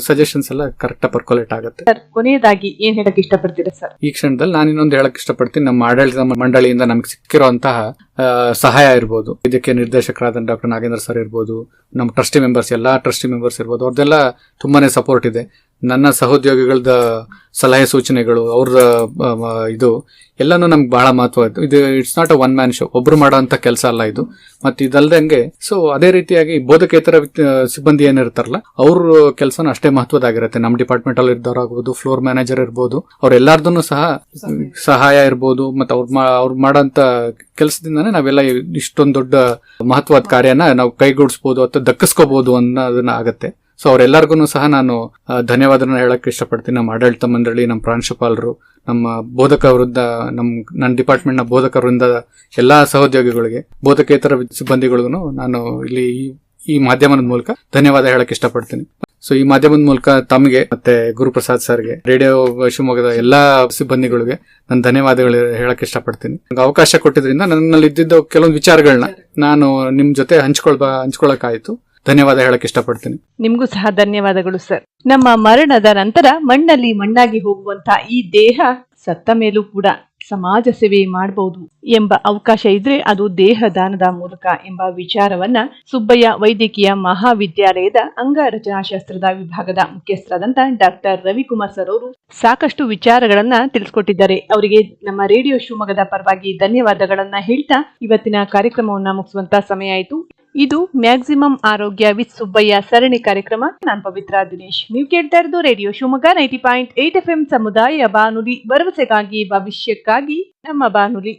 Speaker 2: ಸಜೆಷನ್ಸ್ ಎಲ್ಲ ಕರೆಕ್ಟ್ ಪರ್ಕೊಲೇಟ್ ಆಗುತ್ತೆ.
Speaker 1: ಸರ್, ಕೊನೆಯದಾಗಿ ಏನ್ ಹೇಳಕ್ ಇಷ್ಟಪಡ್ತೀರಾ ಸರ್?
Speaker 2: ಈ ಕ್ಷಣದಲ್ಲಿ ನಾನು ಇನ್ನೊಂದು ಹೇಳಕ್ ಇಷ್ಟಪಡ್ತೀನಿ, ನಮ್ಮ ಆಡಳಿತ ಮಂಡಳಿಯಿಂದ ನಮ್ಗೆ ಸಿಕ್ಕಿರುವಂತಹ ಸಹಾಯ ಇರ್ಬೋದು, ಇದಕ್ಕೆ ನಿರ್ದೇಶಕರಾದ ಡಾಕ್ಟರ್ ನಾಗೇಂದ್ರ ಸರ್ ಇರ್ಬೋದು, ನಮ್ಮ ಟ್ರಸ್ಟಿ ಮೆಂಬರ್ಸ್, ಎಲ್ಲಾ ಟ್ರಸ್ಟಿ ಮೆಂಬರ್ಸ್ ಇರ್ಬೋದು, ಅವ್ರದ್ದೆಲ್ಲ ತುಂಬಾನೇ ಸಪೋರ್ಟ್ ಇದೆ. ನನ್ನ ಸಹೋದ್ಯೋಗಿಗಳದ ಸಲಹೆ ಸೂಚನೆಗಳು, ಅವ್ರ ಇದು ಎಲ್ಲಾನು ನಮ್ಗೆ ಬಹಳ ಮಹತ್ವ ಆಯ್ತು. ಇದು it's not a one man show, ಒಬ್ರು ಮಾಡೋಂತ ಕೆಲಸ ಅಲ್ಲ ಇದು. ಮತ್ತೆ ಇದಲ್ದಂಗೆ ಸೊ ಅದೇ ರೀತಿಯಾಗಿ ಬೋಧಕೇತರ ಸಿಬ್ಬಂದಿ ಏನಿರ್ತಾರಲ್ಲ ಅವ್ರ ಕೆಲಸನೂ ಅಷ್ಟೇ ಮಹತ್ವದಾಗಿರುತ್ತೆ. ನಮ್ಮ ಡಿಪಾರ್ಟ್ಮೆಂಟ್ ಅಲ್ಲಿ ಇದ್ದವರಾಗ್ಬೋದು, ಫ್ಲೋರ್ ಮ್ಯಾನೇಜರ್ ಇರ್ಬೋದು, ಅವ್ರೆಲ್ಲಾರ್ದು ಸಹ ಸಹಾಯ ಇರ್ಬೋದು. ಮತ್ತೆ ಅವ್ರು ಮಾಡೋಂತ ಕೆಲಸದಿಂದಾನೇ ನಾವೆಲ್ಲ ಇಷ್ಟೊಂದು ದೊಡ್ಡ ಮಹತ್ವದ ಕಾರ್ಯನ ನಾವು ಕೈಗೂಡಿಸಬಹುದು ಅಥವಾ ದಕ್ಕಿಸ್ಕೋಬಹುದು ಅನ್ನೋದನ್ನ ಆಗತ್ತೆ. ಸೊ ಅವ್ರೆಲ್ಲರಿಗೂ ಸಹ ನಾನು ಧನ್ಯವಾದನ ಹೇಳಕ್ ಇಷ್ಟಪಡ್ತೀನಿ. ನಮ್ಮ ಆಡಳಿತ ಮಂಡಳಿ, ನಮ್ಮ ಪ್ರಾಂಶುಪಾಲರು, ನಮ್ಮ ಬೋಧಕ ವೃಂದ, ನನ್ನ ಡಿಪಾರ್ಟ್ಮೆಂಟ್ ನ ಬೋಧಕ ವೃಂದ, ಎಲ್ಲಾ ಸಹೋದ್ಯೋಗಿಗಳಿಗೆ, ಬೋಧಕೇತರ ಸಿಬ್ಬಂದಿಗಳಿಗೂ ನಾನು ಇಲ್ಲಿ ಈ ಮಾಧ್ಯಮದ ಮೂಲಕ ಧನ್ಯವಾದ ಹೇಳಕ್ ಇಷ್ಟಪಡ್ತೀನಿ. ಸೊ ಈ ಮಾಧ್ಯಮದ ಮೂಲಕ ತಮಗೆ ಮತ್ತೆ ಗುರುಪ್ರಸಾದ್ ಸರ್ಗೆ, ರೇಡಿಯೋ ಶಿವಮೊಗ್ಗದ ಎಲ್ಲಾ ಸಿಬ್ಬಂದಿಗಳಿಗೆ ನಾನು ಧನ್ಯವಾದಗಳು ಹೇಳಕ್ ಇಷ್ಟಪಡ್ತೀನಿ. ಅವಕಾಶ ಕೊಟ್ಟಿದ್ರಿಂದ ನನ್ನಲ್ಲಿ ಇದ್ದಿದ್ದ ಕೆಲವೊಂದು ವಿಚಾರಗಳನ್ನ ನಾನು ನಿಮ್ ಜೊತೆ ಹಂಚ್ಕೊಳಕಾಯ್ತು. ಧನ್ಯವಾದ ಹೇಳಕ್ ಇಷ್ಟಪಡ್ತೀನಿ.
Speaker 1: ನಿಮ್ಗೂ ಸಹ ಧನ್ಯವಾದಗಳು ಸರ್. ನಮ್ಮ ಮರಣದ ನಂತರ ಮಣ್ಣಲ್ಲಿ ಮಣ್ಣಾಗಿ ಹೋಗುವಂತ ಈ ದೇಹ ಸತ್ತ ಮೇಲೂ ಕೂಡ ಸಮಾಜ ಸೇವೆ ಮಾಡಬಹುದು ಎಂಬ ಅವಕಾಶ ಇದ್ರೆ ಅದು ದೇಹ ದಾನದ ಮೂಲಕ ಎಂಬ ವಿಚಾರವನ್ನ ಸುಬ್ಬಯ್ಯ ವೈದ್ಯಕೀಯ ಮಹಾವಿದ್ಯಾಲಯದ ಅಂಗರಚನಾಶಾಸ್ತ್ರದ ವಿಭಾಗದ ಮುಖ್ಯಸ್ಥರಾದಂತ ಡಾಕ್ಟರ್ ರವಿಕುಮಾರ್ ಸರ್ ಅವರು ಸಾಕಷ್ಟು ವಿಚಾರಗಳನ್ನ ತಿಳಿಸ್ಕೊಟ್ಟಿದ್ದಾರೆ. ಅವರಿಗೆ ನಮ್ಮ ರೇಡಿಯೋ ಶಿವಮೊಗ್ಗದ ಪರವಾಗಿ ಧನ್ಯವಾದಗಳನ್ನ ಹೇಳ್ತಾ ಇವತ್ತಿನ ಕಾರ್ಯಕ್ರಮವನ್ನ ಮುಗಿಸುವಂತ ಸಮಯ ಆಯಿತು. ಇದು ಮ್ಯಾಕ್ಸಿಮಮ್ ಆರೋಗ್ಯ ವಿತ್ ಸುಬ್ಬಯ್ಯ ಸರಣಿ ಕಾರ್ಯಕ್ರಮ. ನಾನು ಪವಿತ್ರ ದಿನೇಶ್. ನೀವು ಕೇಳ್ತಾ ಇರೋದು ರೇಡಿಯೋ ಶಿವಮೊಗ್ಗ 90.8 FM ಸಮುದಾಯ ಬಾನುಲಿ, ಭರವಸೆಗಾಗಿ ಭವಿಷ್ಯಕ್ಕಾಗಿ ನಮ್ಮ ಬಾನುಲಿ.